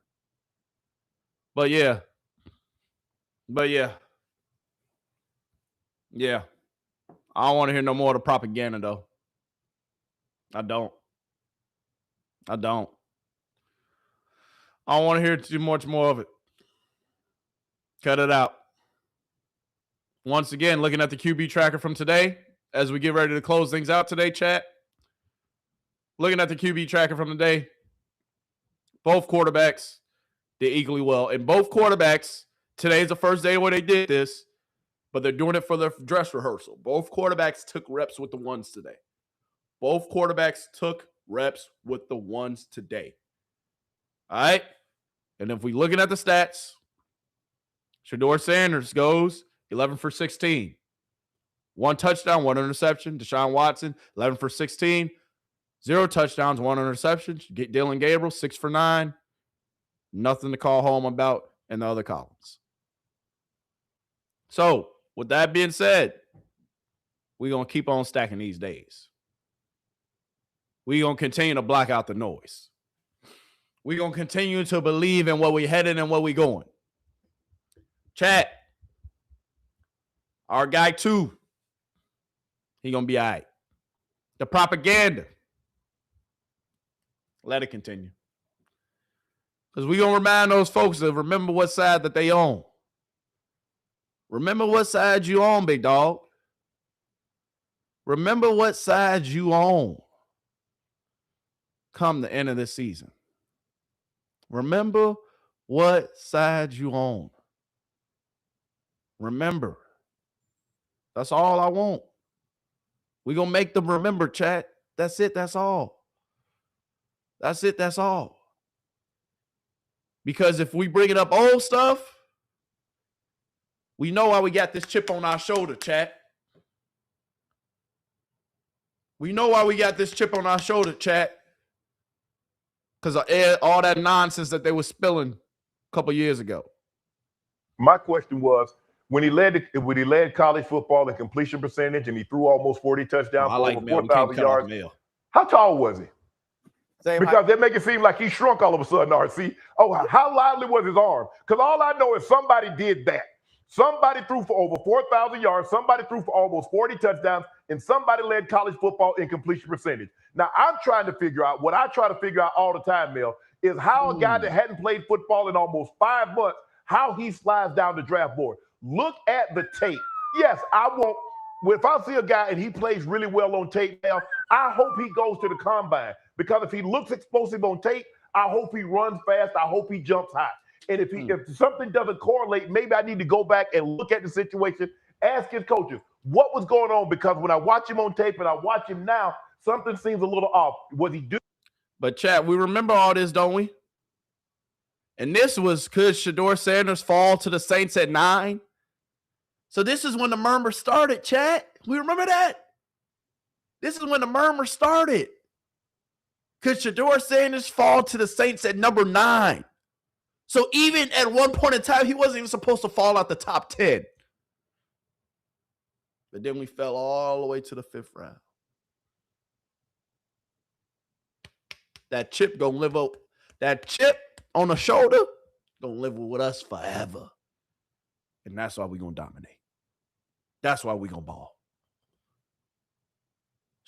But yeah. Yeah. I don't want to hear no more of the propaganda, though. I don't want to hear too much more of it. Cut it out. Once again, looking at the QB tracker from today, as we get ready to close things out today, chat. Looking at the QB tracker from today, both quarterbacks did equally well. And both quarterbacks, today's the first day where they did this, but they're doing it for their dress rehearsal. Both quarterbacks took reps with the ones today. Both quarterbacks took reps with the ones today. All right? And if we're looking at the stats, Shedeur Sanders goes 11 for 16. 1 touchdown, 1 interception. Deshaun Watson, 11 for 16. 0 touchdowns, 1 interception. Dylan Gabriel, 6 for 9. Nothing to call home about in the other columns. So, with that being said, we're going to keep on stacking these days. We're going to continue to block out the noise. We're going to continue to believe in where we're headed and where we're going. Chat. Our guy, too. He going to be all right. The propaganda. Let it continue. Because we're going to remind those folks to remember what side that they own. Remember what side you own, big dog. Remember what side you own come the end of this season. Remember what side you own. Remember. That's all I want. We're going to make them remember, chat. That's it. That's all. That's it. That's all. Because if we bring it up old stuff, we know why we got this chip on our shoulder, chat. We know why we got this chip on our shoulder, chat. Because of all that nonsense that they were spilling a couple years ago. My question was, when he led college football in completion percentage and he threw almost 40 touchdowns for over 4,000 yards, how tall was he? Because they make it seem like he shrunk all of a sudden, RC. Oh, how lively was his arm? Because all I know is somebody did that. Somebody threw for over 4,000 yards. Somebody threw for almost 40 touchdowns. And somebody led college football in completion percentage. Now, I'm trying to figure out, what I try to figure out all the time, Mel, is how a guy that hadn't played football in almost 5 months, how he slides down the draft board. Look at the tape. Yes, if I see a guy and he plays really well on tape now, I hope he goes to the combine. Because if he looks explosive on tape, I hope he runs fast. I hope he jumps high. And if something doesn't correlate, maybe I need to go back and look at the situation, ask his coaches what was going on. Because when I watch him on tape and I watch him now, something seems a little off. Was he doing? But chat, we remember all this, don't we? And this was, could Shedeur Sanders fall to the Saints at 9? So this is when the murmur started, chat. We remember that? This is when the murmur started. Could Shedeur Sanders fall to the Saints at number 9? So even at one point in time, he wasn't even supposed to fall out the top 10. But then we fell all the way to the 5th round. That chip gonna live up. That chip on the shoulder gonna live with us forever. And that's why we're gonna dominate. That's why we're gonna ball.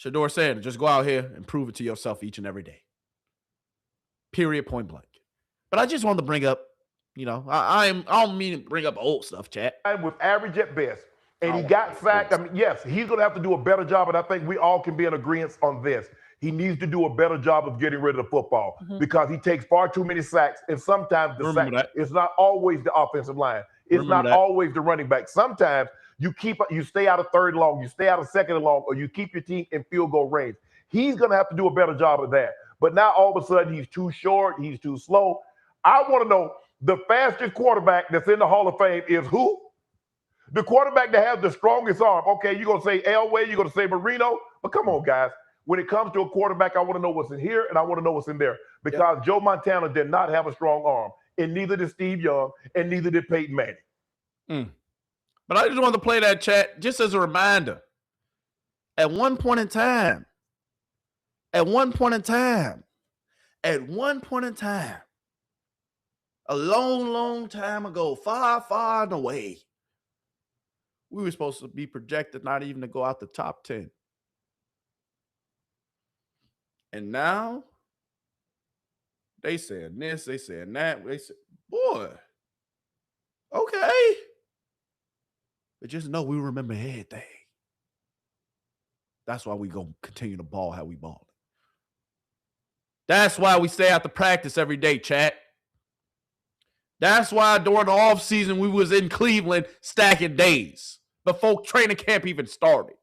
Shedeur Sanders, just go out here and prove it to yourself each and every day. Period, point blank. But I just wanted to bring up, I don't mean to bring up old stuff, chat. With average at best, and he got sacked. I mean, yes, he's going to have to do a better job, and I think we all can be in agreement on this. He needs to do a better job of getting rid of the football because he takes far too many sacks, and sometimes the sack, it's not always the offensive line. It's not always the running back. Sometimes you stay out of 3rd and long, you stay out of 2nd and long, or you keep your team in field goal range. He's going to have to do a better job of that. But now all of a sudden he's too short, he's too slow. I want to know, the fastest quarterback that's in the Hall of Fame is who? The quarterback that has the strongest arm. Okay, you're going to say Elway, you're going to say Marino, but come on, guys. When it comes to a quarterback, I want to know what's in here and I want to know what's in there. Because Joe Montana did not have a strong arm, and neither did Steve Young, and neither did Peyton Manning. But I just wanted to play that, chat, just as a reminder. At one point in time, at one point in time, a long, long time ago, far, far and away, we were supposed to be projected not even to go out the top 10. And now, they saying this, they saying that. They say, boy, okay. But just know we remember everything. That's why we going to continue to ball how we ball. That's why we stay out to practice every day, chat. That's why during the offseason we was in Cleveland stacking days before training camp even started.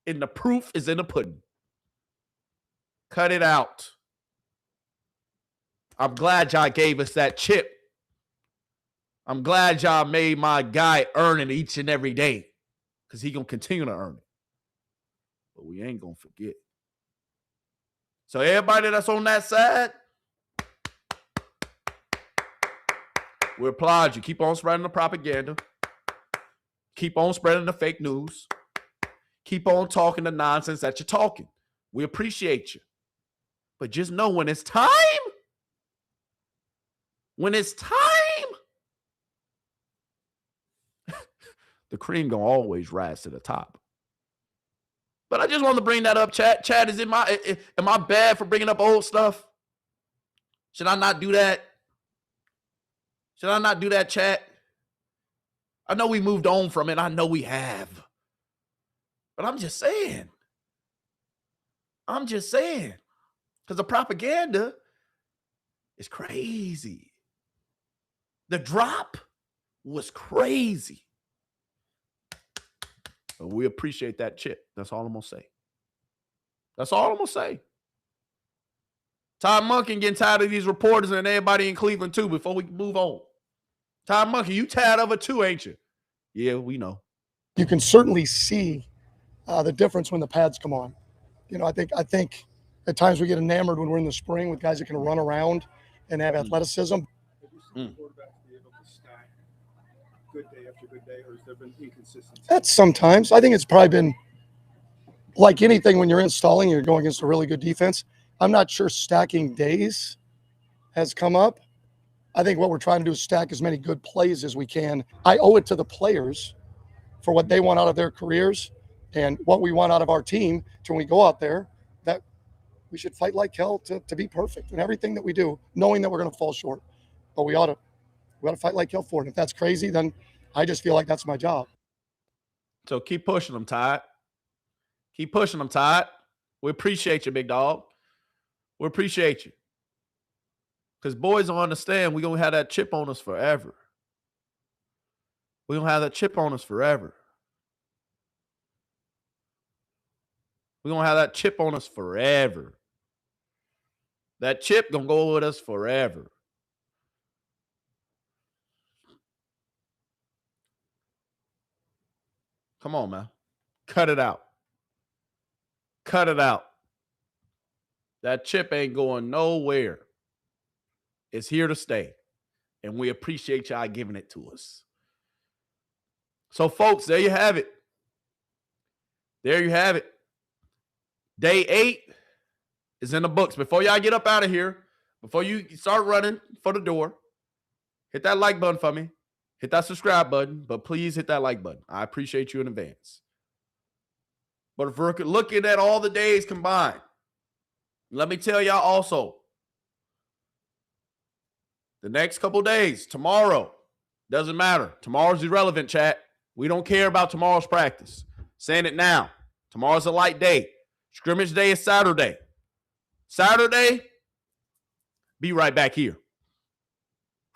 And the proof is in the pudding. Cut it out. I'm glad y'all gave us that chip. I'm glad y'all made my guy earn it each and every day because he going to continue to earn it. But we ain't going to forget. So everybody that's on that side, we applaud you. Keep on spreading the propaganda. Keep on spreading the fake news. Keep on talking the nonsense that you're talking. We appreciate you. But just know when it's time, the cream gonna always rise to the top. But I just want to bring that up, chat. Chat, am I bad for bringing up old stuff? Should I not do that? Should I not do that, chat? I know we moved on from it. I know we have. But I'm just saying. Because the propaganda is crazy. The drop was crazy. But we appreciate that chip. That's all I'm going to say. Todd Monken getting tired of these reporters and everybody in Cleveland too before we move on. Todd Monken, you tired of it too, ain't you? Yeah, we know. You can certainly see the difference when the pads come on. You know, I think at times we get enamored when we're in the spring with guys that can run around and have athleticism. Good day after good day, or has there been inconsistency? That's sometimes. I think it's probably been like anything when you're installing, you're going against a really good defense. I'm not sure stacking days has come up. I think what we're trying to do is stack as many good plays as we can. I owe it to the players for what they want out of their careers and what we want out of our team to when we go out there, that we should fight like hell to be perfect in everything that we do, knowing that we're going to fall short. But we ought to fight like hell for it. If that's crazy, then I just feel like that's my job. So keep pushing them, Todd. Keep pushing them, Todd. We appreciate you, big dog. We appreciate you. Because boys don't understand we're going to have that chip on us forever. We're going to have that chip on us forever. We're going to have that chip on us forever. That chip going to go with us forever. Come on, man. Cut it out. Cut it out. That chip ain't going nowhere. It's here to stay. And we appreciate y'all giving it to us. So, folks, there you have it. There you have it. Day 8 is in the books. Before y'all get up out of here, before you start running for the door, hit that like button for me. Hit that subscribe button, but please hit that like button. I appreciate you in advance. But if we're looking at all the days combined, let me tell y'all also, the next couple days, tomorrow, doesn't matter. Tomorrow's irrelevant, chat. We don't care about tomorrow's practice. Saying it now. Tomorrow's a light day. Scrimmage day is Saturday. Saturday, be right back here.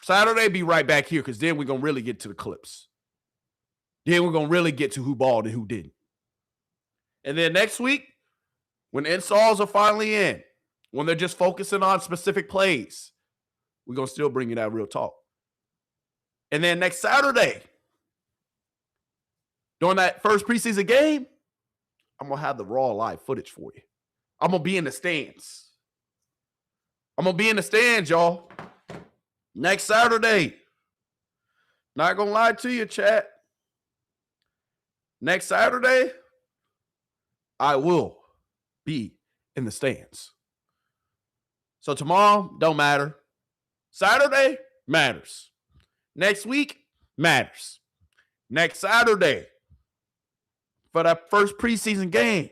Saturday, be right back here, because then we're going to really get to the clips. Then we're going to really get to who balled and who didn't. And then next week, when installs are finally in, when they're just focusing on specific plays, we're going to still bring you that real talk. And then next Saturday, during that first preseason game, I'm going to have the raw live footage for you. I'm going to be in the stands. I'm going to be in the stands, y'all. Next Saturday. Not going to lie to you, chat. Next Saturday, I will be in the stands. So tomorrow don't matter. Saturday matters. Next week matters. Next Saturday for that first preseason game.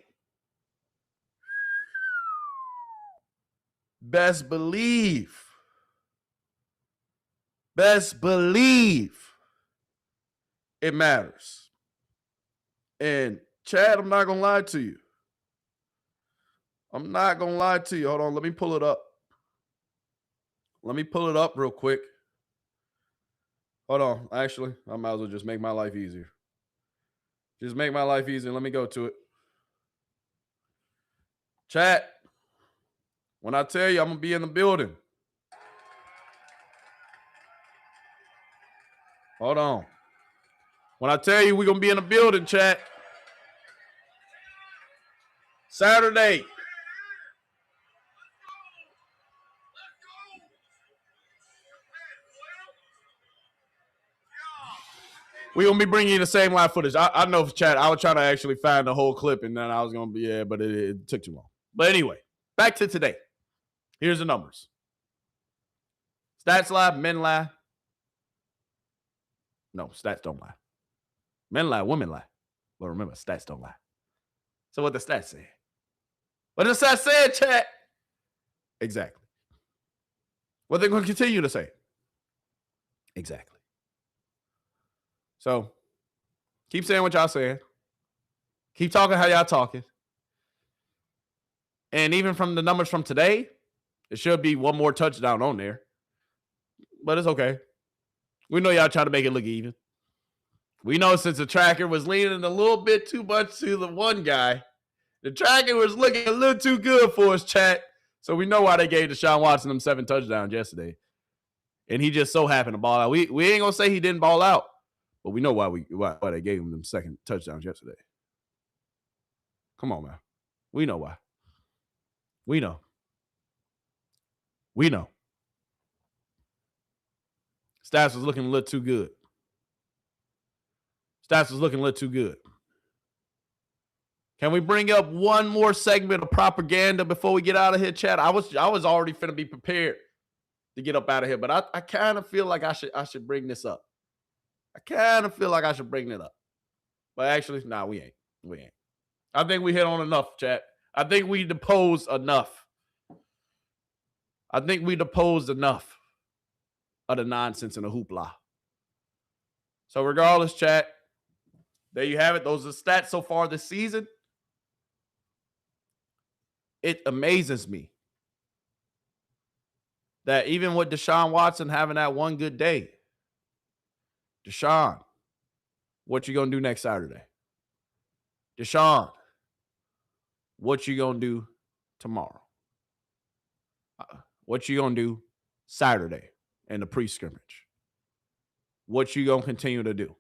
Best believe it matters. And Chad, I'm not going to lie to you. Hold on, let me pull it up. Let me pull it up real quick. Hold on. Actually, I might as well just make my life easier. Just make my life easier. Let me go to it. Chat, when I tell you I'm going to be in the building. Hold on. When I tell you we're going to be in the building, chat. Saturday. We're going to be bringing you the same live footage. I know for chat, I was trying to actually find the whole clip, and then I was going to be, but it took too long. But anyway, back to today. Here's the numbers. Stats lie, men lie. No, stats don't lie. Men lie, women lie. But remember, stats don't lie. So what the stats say? What the stats say, chat? Exactly. What they're going to continue to say? Exactly. So keep saying what y'all saying. Keep talking how y'all talking. And even from the numbers from today, it should be one more touchdown on there. But it's okay. We know y'all trying to make it look even. We know since the tracker was leaning a little bit too much to the one guy, the tracker was looking a little too good for us, chat. So we know why they gave Deshaun Watson them 7 touchdowns yesterday. And he just so happened to ball out. We ain't going to say he didn't ball out, but we know why they gave him them 2nd touchdowns yesterday. Come on, man. We know why. We know. Stats was looking a little too good. Can we bring up one more segment of propaganda before we get out of here, chat? I was already finna be prepared to get up out of here, but I kind of feel like I should bring this up. But actually, nah, we ain't. I think we hit on enough, chat. I think we deposed enough of the nonsense and the hoopla. So regardless, chat, there you have it. Those are the stats so far this season. It amazes me that even with Deshaun Watson having that one good day, Deshaun, what you going to do next Saturday? Deshaun, what you going to do tomorrow? What you going to do Saturday in the pre-scrimmage? What you going to continue to do?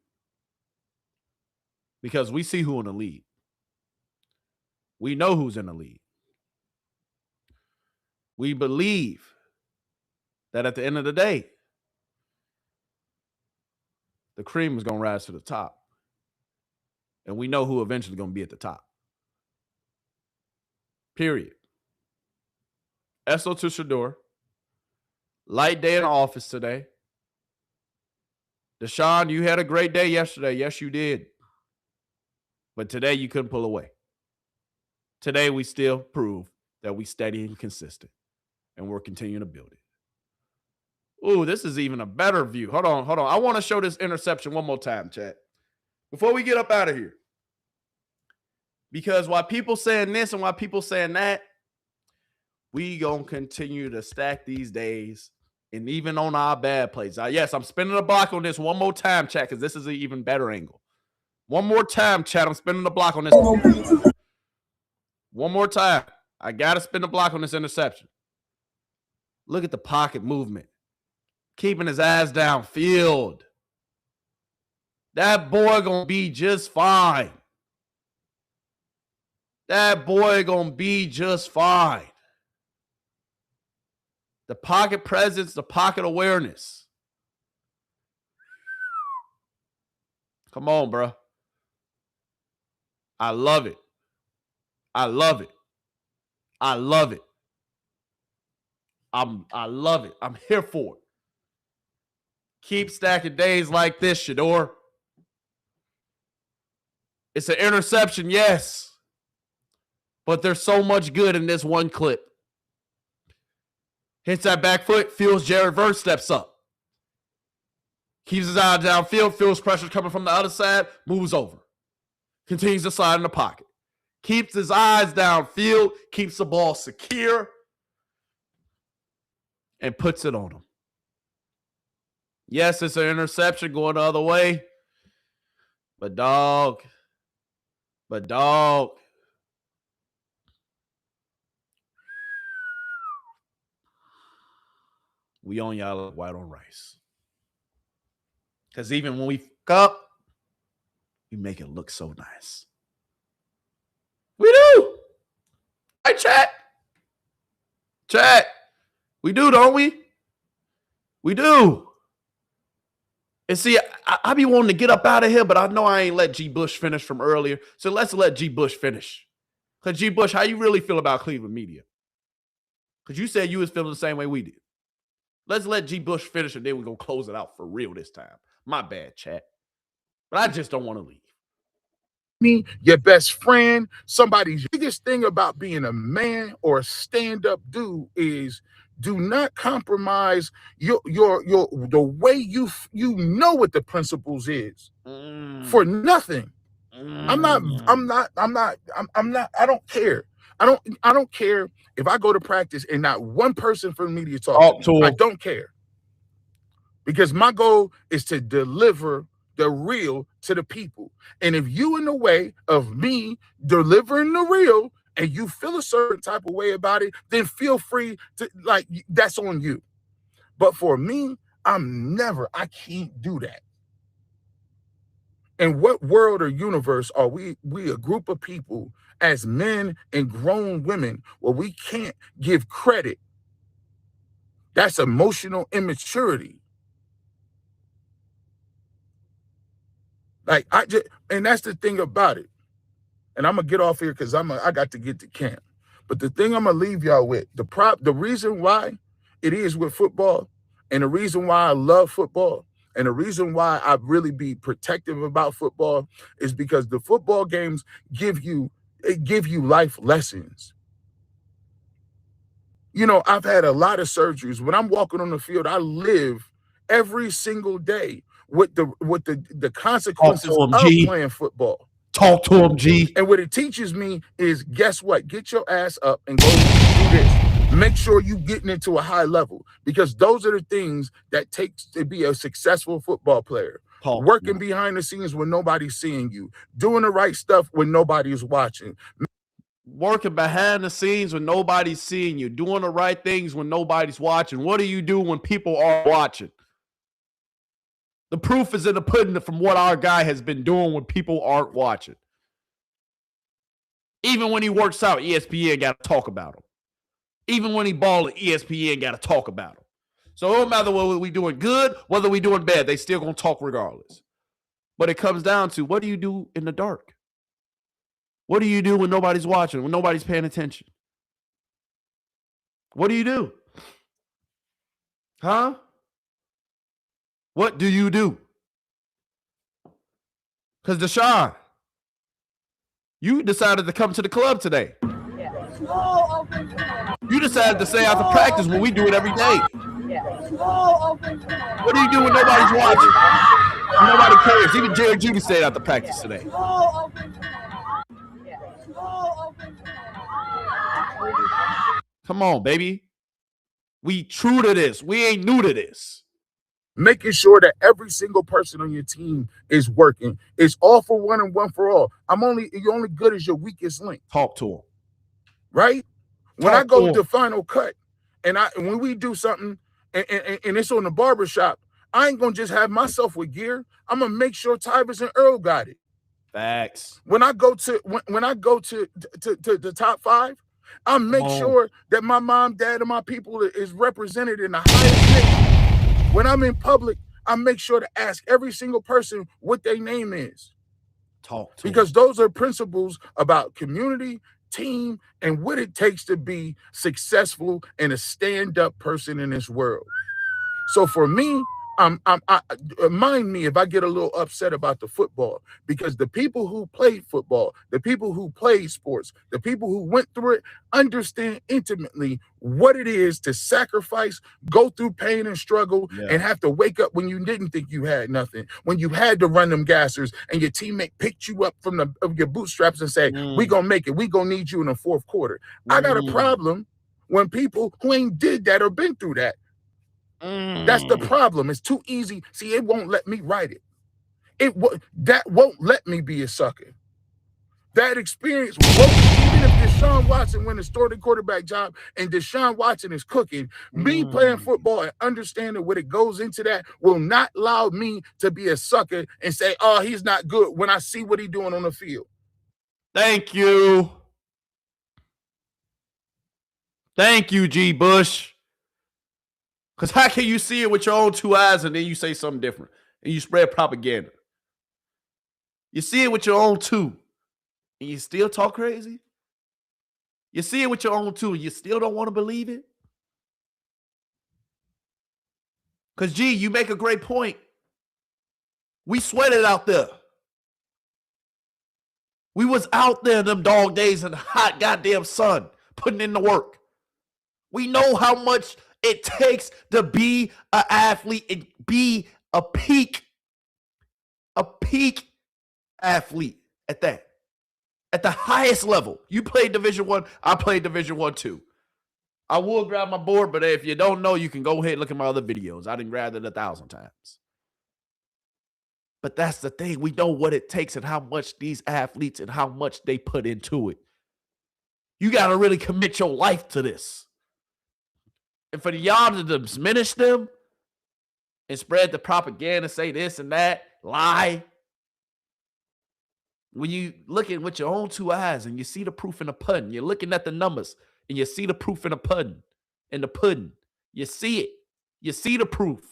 Because we see who in the lead. We know who's in the lead. We believe that at the end of the day, the cream is going to rise to the top. And we know who eventually going to be at the top. Period. Esso to Shedeur. Light day in the office today. Deshaun, you had a great day yesterday. Yes, you did. But today you couldn't pull away. Today we still prove that we steady and consistent. And we're continuing to build it. Ooh, this is even a better view. Hold on. I want to show this interception one more time, chat. Before we get up out of here. Because while people saying this and while people saying that, we going to continue to stack these days. And even on our bad plays. Yes, I'm spinning the block on this one more time, chat, because this is an even better angle. One more time, chat. I'm spinning the block on this. One more time. I got to spin the block on this interception. Look at the pocket movement. Keeping his ass downfield. That boy going to be just fine. The pocket presence, the pocket awareness. Come on, bro. I love it. I love it. I'm here for it. Keep stacking days like this, Shedeur. It's an interception, yes. But there's so much good in this one clip. Hits that back foot, feels Jared Verse, steps up. Keeps his eye downfield, feels pressure coming from the other side, moves over. Continues to slide in the pocket. Keeps his eyes downfield, keeps the ball secure, and puts it on him. Yes, it's an interception going the other way. But dog. We on y'all like white on rice. Because even when we fuck up, we make it look so nice. We do. Hey, chat. Chat. We do, don't we? We do. And see, I be wanting to get up out of here, but I know I ain't let G. Bush finish from earlier. So let's let G. Bush finish. Because G. Bush, how you really feel about Cleveland media? Because you said you was feeling the same way we did. Let's let G. Bush finish, and then we're going to close it out for real this time. My bad, chat. But I just don't want to leave. Me, your best friend, somebody's biggest thing about being a man or a stand-up dude is do not compromise the way you know what the principles is for nothing. I don't care. I don't care if I go to practice and not one person from the media talks to me. I don't care. Because my goal is to deliver the real to the people. And if you in the way of me delivering the real and you feel a certain type of way about it, then feel free to, like, that's on you. But for me, I can't do that. In what world or universe are we a group of people as men and grown women where we can't give credit? That's emotional immaturity. Like, and that's the thing about it. And I'm gonna get off here because I got to get to camp. But the thing I'm gonna leave y'all with, the reason why it is with football, and the reason why I love football, and the reason why I really be protective about football is because the football games give you life lessons. You know, I've had a lot of surgeries. When I'm walking on the field, I live every single day with the consequences of playing football. Talk to him, G. And what it teaches me is, guess what? Get your ass up and go do this. Make sure you getting into a high level, because those are the things that takes to be a successful football player. Working behind the scenes when nobody's seeing you, doing the right stuff when nobody's watching. Working behind the scenes when nobody's seeing you, doing the right things when nobody's watching. What do you do when people are watching? The proof is in the pudding from what our guy has been doing when people aren't watching. Even when he works out, ESPN got to talk about him. Even when he balling, ESPN got to talk about him. So it don't matter whether we doing good, whether we doing bad, they still going to talk regardless. But it comes down to, what do you do in the dark? What do you do when nobody's watching, when nobody's paying attention? What do you do? Huh? What do you do? Because Deshaun, you decided to come to the club today. You decided to stay after practice when we do it every day. What do you do when nobody's watching? Nobody cares. Even Jerry Judy stayed after practice today. Come on, baby. We true to this. We ain't new to this. Making sure that every single person on your team is working. It's all for one and one for all. You're only good as your weakest link. Talk to him. Right? When I go to Final Cut and when we do something and it's on the barbershop, I ain't gonna just have myself with gear. I'm gonna make sure Tybus and Earl got it. Facts. When I go to the top 5, I make sure that my mom, dad, and my people is represented in the highest name. When I'm in public, I make sure to ask every single person what their name is. Talk to because those are principles about community team and what it takes to be successful and a stand-up person in this world. So for me, mind me if I get a little upset about the football, because the people who played football, the people who played sports, the people who went through it understand intimately what it is to sacrifice, go through pain and struggle, and have to wake up when you didn't think you had nothing, when you had to run them gassers and your teammate picked you up from your bootstraps and say, we gonna make it, we gonna need you in the fourth quarter. I got a problem when people who ain't did that or been through that. That's the problem. It's too easy. See, it won't let me write it. That won't let me be a sucker. That experience won't, even if Deshaun Watson win a starting quarterback job and Deshaun Watson is cooking, me playing football and understanding what it goes into that will not allow me to be a sucker and say, oh, he's not good when I see what he's doing on the field. Thank you. Thank you, G. Bush. Because how can you see it with your own two eyes and then you say something different and you spread propaganda? You see it with your own two and you still talk crazy? You see it with your own two and you still don't want to believe it? Because, G, you make a great point. We sweated out there. We was out there them dog days in the hot goddamn sun putting in the work. We know how much it takes to be an athlete and be a peak athlete at that. At the highest level. You played Division I, I played Division I too. I will grab my board, but if you don't know, you can go ahead and look at my other videos. I didn't grab it 1,000 times. But that's the thing. We know what it takes and how much these athletes and how much they put into it. You got to really commit your life to this. And for y'all to diminish them and spread the propaganda, say this and that, lie. When you look at with your own two eyes and you see the proof in the pudding, you're looking at the numbers and you see the proof in the pudding. You see it. You see the proof.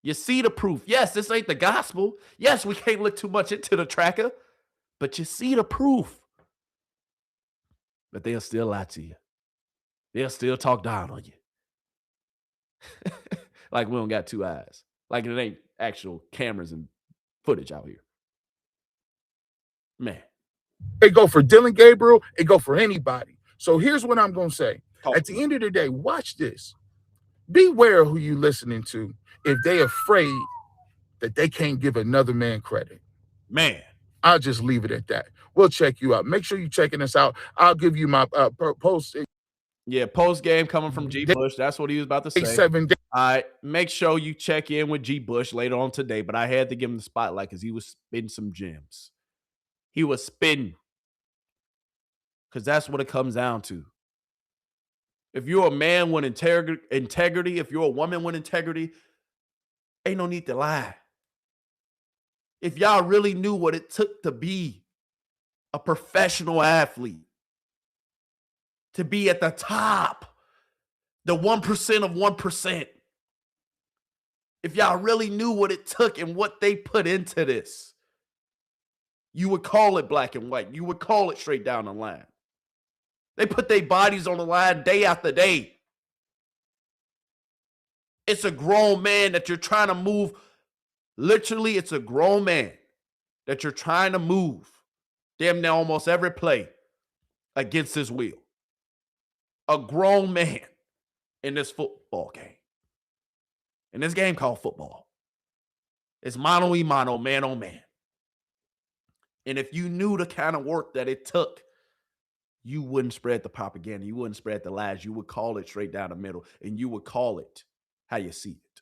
You see the proof. Yes, this ain't the gospel. Yes, we can't look too much into the tracker, but you see the proof. But they'll still lie to you. They'll still talk down on you. Like we don't got two eyes. Like it ain't actual cameras and footage out here. Man. It go for Dylan Gabriel. It go for anybody. So here's what I'm going to say. At the end of the day, watch this. Beware who you listening to if they afraid that they can't give another man credit. Man. I'll just leave it at that. We'll check you out. Make sure you're checking us out. I'll give you my post. Yeah, post game coming from G. Bush. That's what he was about to say. 7 days. All right, make sure you check in with G. Bush later on today, but I had to give him the spotlight because he was spitting some gems. He was spitting. Because that's what it comes down to. If you're a man with integrity, if you're a woman with integrity, ain't no need to lie. If y'all really knew what it took to be a professional athlete, to be at the top, the 1% of 1%. If y'all really knew what it took and what they put into this, you would call it black and white. You would call it straight down the line. They put their bodies on the line day after day. It's a grown man that you're trying to move. Literally, it's a grown man that you're trying to move damn near almost every play against his will. A grown man in this football game. In this game called football. It's mano y mano, man on man. And if you knew the kind of work that it took, you wouldn't spread the propaganda. You wouldn't spread the lies. You would call it straight down the middle. And you would call it how you see it.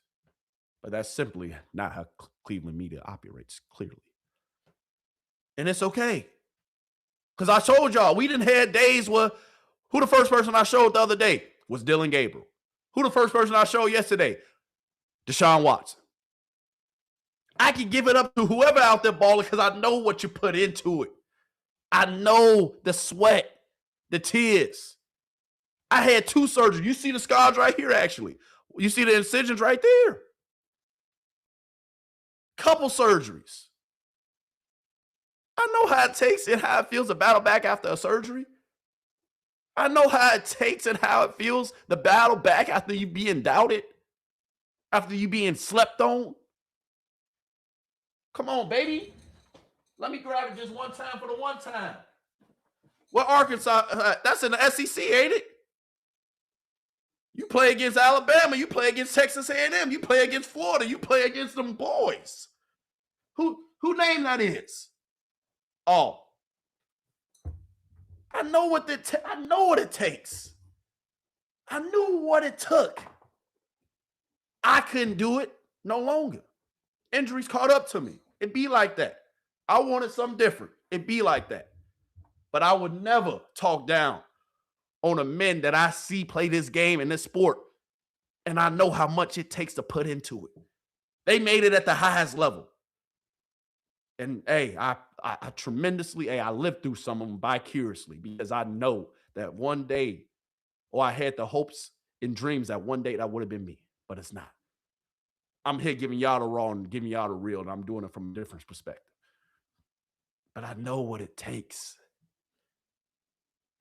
But that's simply not how Cleveland media operates, clearly. And it's okay. Because I told y'all, we didn't have days where who the first person I showed the other day was Dylan Gabriel. Who the first person I showed yesterday? Deshaun Watson. I can give it up to whoever out there balling because I know what you put into it. I know the sweat, the tears. I had 2 surgeries. You see the scars right here, actually. You see the incisions right there. Couple surgeries. I know how it takes and how it feels to battle back after a surgery. I know how it takes and how it feels to battle back after you being doubted, after you being slept on. Come on, baby. Let me grab it just one time for the one time. What Arkansas? That's in the SEC, ain't it? You play against Alabama. You play against Texas A&M. You play against Florida. You play against them boys. Who name that is? Oh, I know what I know what it takes. I knew what it took. I couldn't do it no longer. Injuries caught up to me. It'd be like that. I wanted something different. It'd be like that. But I would never talk down on the men that I see play this game and this sport. And I know how much it takes to put into it. They made it at the highest level. And hey, I tremendously, I lived through some of them vicariously because I know that one day, or I had the hopes and dreams that one day that would have been me, but it's not. I'm here giving y'all the raw and giving y'all the real, and I'm doing it from a different perspective. But I know what it takes.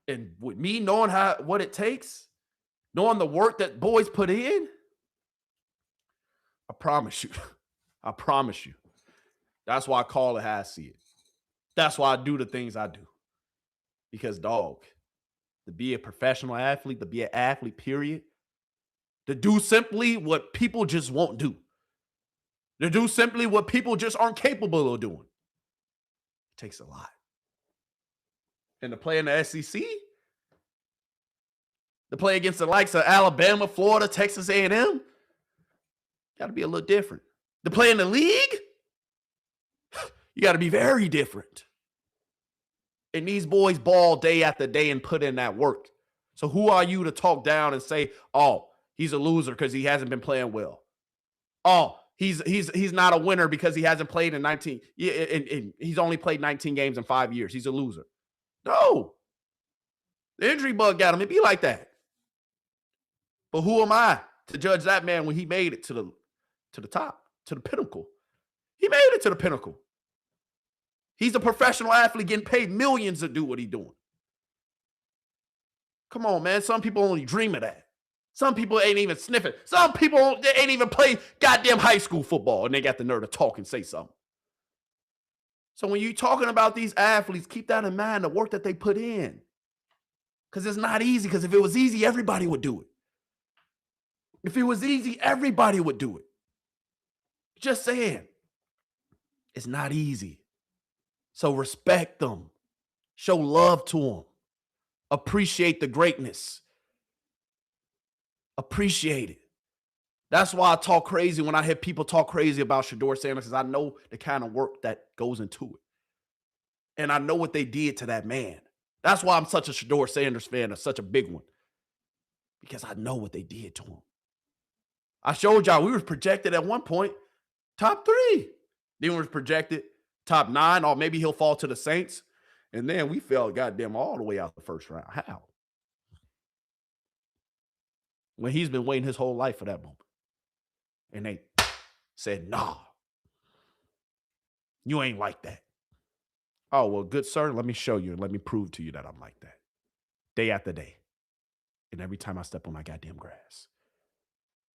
And with me knowing what it takes, knowing the work that boys put in, I promise you, that's why I call it how I see it. That's why I do the things I do. Because, dog, to be a professional athlete, to be an athlete, period, to do simply what people just won't do. To do simply what people just aren't capable of doing. It takes a lot. And to play in the SEC, to play against the likes of Alabama, Florida, Texas A&M, got to be a little different. To play in the league, you got to be very different. And these boys ball day after day and put in that work. So who are you to talk down and say, oh, he's a loser because he hasn't been playing well? Oh, he's not a winner because he hasn't played in 19. And he's only played 19 games in 5 years. He's a loser. No. The injury bug got him. It'd be like that. But who am I to judge that man when he made it to the top, to the pinnacle? He made it to the pinnacle. He's a professional athlete getting paid millions to do what he's doing. Come on, man. Some people only dream of that. Some people ain't even sniffing. Some people ain't even play goddamn high school football, and they got the nerve to talk and say something. So when you're talking about these athletes, keep that in mind, the work that they put in. Because it's not easy, because if it was easy, everybody would do it. If it was easy, everybody would do it. Just saying. It's not easy. So respect them. Show love to them. Appreciate the greatness. Appreciate it. That's why I talk crazy when I hear people talk crazy about Shedeur Sanders, because I know the kind of work that goes into it. And I know what they did to that man. That's why I'm such a Shedeur Sanders fan, such a big one. Because I know what they did to him. I showed y'all we was projected at one point top 3. Then we was projected top 9, or maybe he'll fall to the Saints. And then we fell goddamn all the way out the first round. How? When he's been waiting his whole life for that moment. And they said, nah, you ain't like that. Oh, well, good sir, let me show you and let me prove to you that I'm like that. Day after day. And every time I step on my goddamn grass.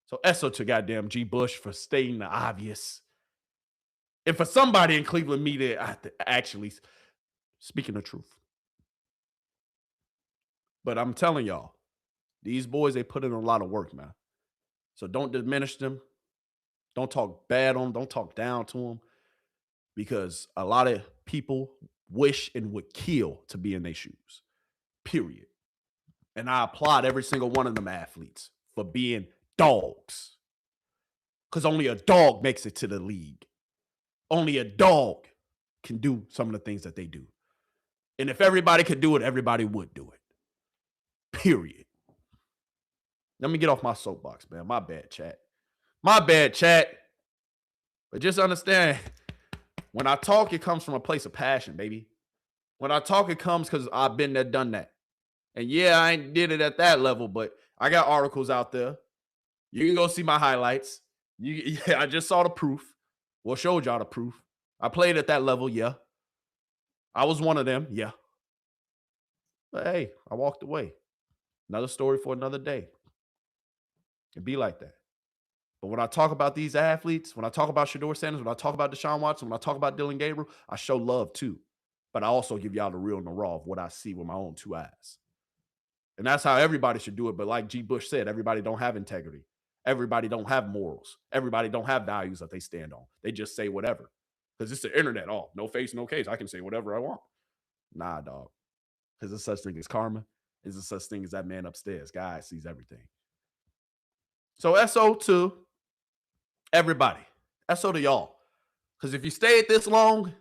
So eso to goddamn G. Bush for stating the obvious. And for somebody in Cleveland media actually speaking the truth. But I'm telling y'all, these boys, they put in a lot of work, man. So don't diminish them. Don't talk bad on them. Don't talk down to them. Because a lot of people wish and would kill to be in their shoes. Period. And I applaud every single one of them athletes for being dogs. Because only a dog makes it to the league. Only a dog can do some of the things that they do. And if everybody could do it, everybody would do it. Period. Let me get off my soapbox, man. My bad, chat. My bad, chat. But just understand, when I talk, it comes from a place of passion, baby. When I talk, it comes because I've been there, done that. And yeah, I ain't did it at that level, but I got articles out there. You can go see my highlights. I just saw the proof. Well, showed y'all the proof. I played at that level, yeah. I was one of them, yeah. But hey, I walked away. Another story for another day. It'd be like that. But when I talk about these athletes, when I talk about Shedeur Sanders, when I talk about Deshaun Watson, when I talk about Dylan Gabriel, I show love too. But I also give y'all the real and the raw of what I see with my own 2 eyes. And that's how everybody should do it. But like G. Bush said, everybody don't have integrity. Everybody don't have morals. Everybody don't have values that they stand on. They just say whatever. Because it's the internet. Oh, no face, no case. I can say whatever I want. Nah, dog. Because there's such thing as karma. There's such thing as that man upstairs. God sees everything. So SO to everybody. SO to y'all. Because if you stayed this long,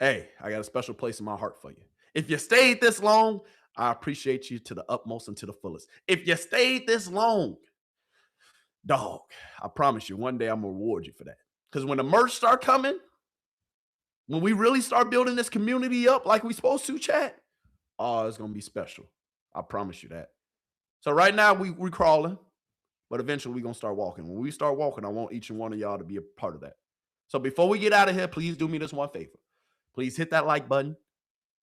hey, I got a special place in my heart for you. If you stayed this long, I appreciate you to the utmost and to the fullest. If you stayed this long, dog, I promise you, one day I'm going to reward you for that. Because when the merch start coming, when we really start building this community up like we supposed to, chat, oh, it's going to be special. I promise you that. So right now, we crawling, but eventually we're going to start walking. When we start walking, I want each and one of y'all to be a part of that. So before we get out of here, please do me this one favor. Please hit that like button.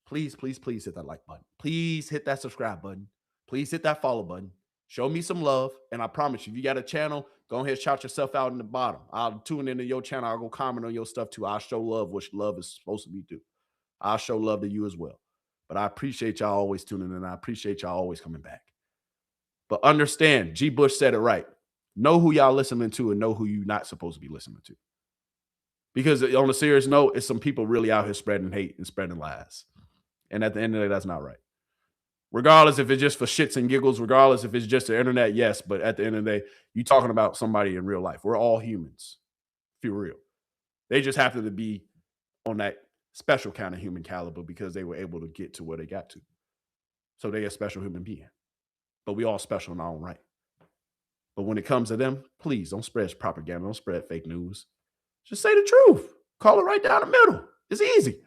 Please, please, please hit that like button. Please hit that subscribe button. Please hit that follow button. Show me some love. And I promise you, if you got a channel, go ahead and shout yourself out in the bottom. I'll tune into your channel. I'll go comment on your stuff too. I'll show love, what love is supposed to be too. I'll show love to you as well. But I appreciate y'all always tuning in. I appreciate y'all always coming back. But understand, G. Bush said it right. Know who y'all listening to and know who you're not supposed to be listening to. Because on a serious note, it's some people really out here spreading hate and spreading lies. And at the end of the day, that's not right. Regardless if it's just for shits and giggles, regardless if it's just the internet, yes. But at the end of the day, you're talking about somebody in real life. We're all humans, if you're real. They just happen to be on that special kind of human caliber because they were able to get to where they got to. So they're a special human being. But we all special in our own right. But when it comes to them, please don't spread propaganda. Don't spread fake news. Just say the truth. Call it right down the middle. It's easy.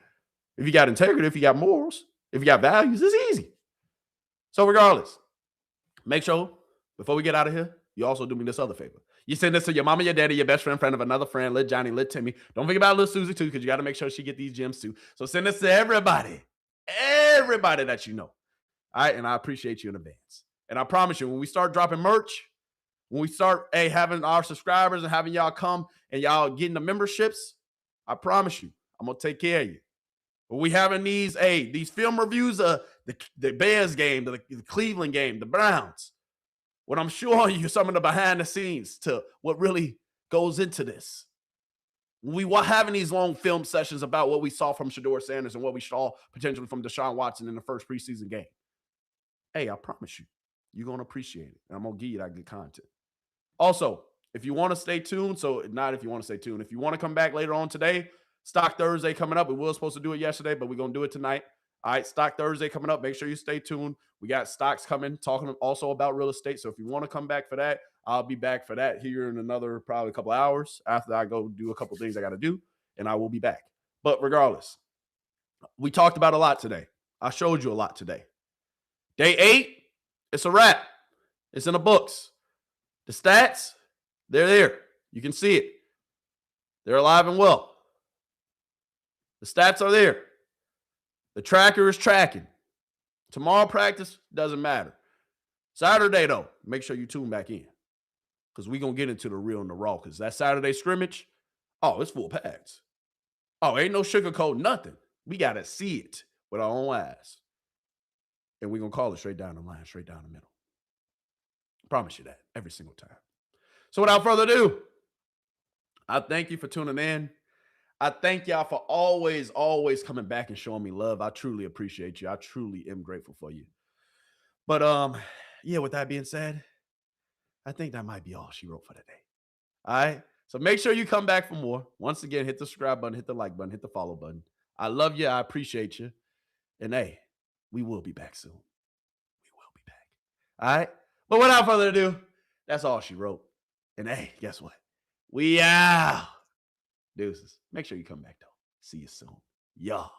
If you got integrity, if you got morals, if you got values, it's easy. So regardless, make sure before we get out of here, you also do me this other favor. You send this to your mama, your daddy, your best friend of another friend, Lit Johnny, Lit Timmy. Don't forget about Lit Susie too, because you got to make sure she get these gems too. So send this to everybody that you know. All right, and I appreciate you in advance. And I promise you, when we start dropping merch, when we start having our subscribers and having y'all come and y'all getting the memberships, I promise you, I'm gonna take care of you. When we having these film reviews of the Bears game, the Cleveland game, the Browns, when I'm showing you some of the behind the scenes to what really goes into this. When we were having these long film sessions about what we saw from Shedeur Sanders and what we saw potentially from Deshaun Watson in the first preseason game. Hey, I promise you, you're going to appreciate it. And I'm going to give you that good content. Also, if you want to stay tuned, so not if you want to stay tuned, if you want to come back later on today, Stock Thursday coming up. We were supposed to do it yesterday, but we're going to do it tonight. All right, Stock Thursday coming up. Make sure you stay tuned. We got stocks coming, talking also about real estate. So if you want to come back for that, I'll be back for that here in another probably a couple hours after I go do a couple things I got to do, and I will be back. But regardless, we talked about a lot today. I showed you a lot today. Day 8, it's a wrap. It's in the books. The stats, they're there. You can see it. They're alive and well. The stats are there. The tracker is tracking. Tomorrow practice doesn't matter. Saturday, though, make sure you tune back in because we're going to get into the real and the raw because that Saturday scrimmage, oh, it's full pads. Oh, ain't no sugarcoat, nothing. We got to see it with our own eyes. And we're going to call it straight down the line, straight down the middle. I promise you that every single time. So without further ado, I thank you for tuning in. I thank y'all for always coming back and showing me love. I truly appreciate you. I truly am grateful for you. But yeah, with that being said, I think that might be all she wrote for today. All right. So make sure you come back for more. Once again, hit the subscribe button, hit the like button, hit the follow button. I love you. I appreciate you. And hey, we will be back soon. We will be back. All right. But without further ado, that's all she wrote. And hey, guess what? We out. Deuces. Make sure you come back, though. See you soon. Y'all.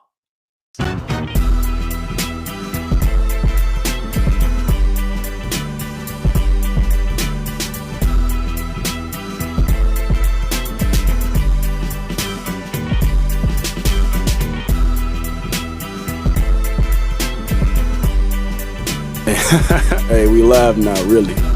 Hey, we laugh now, really.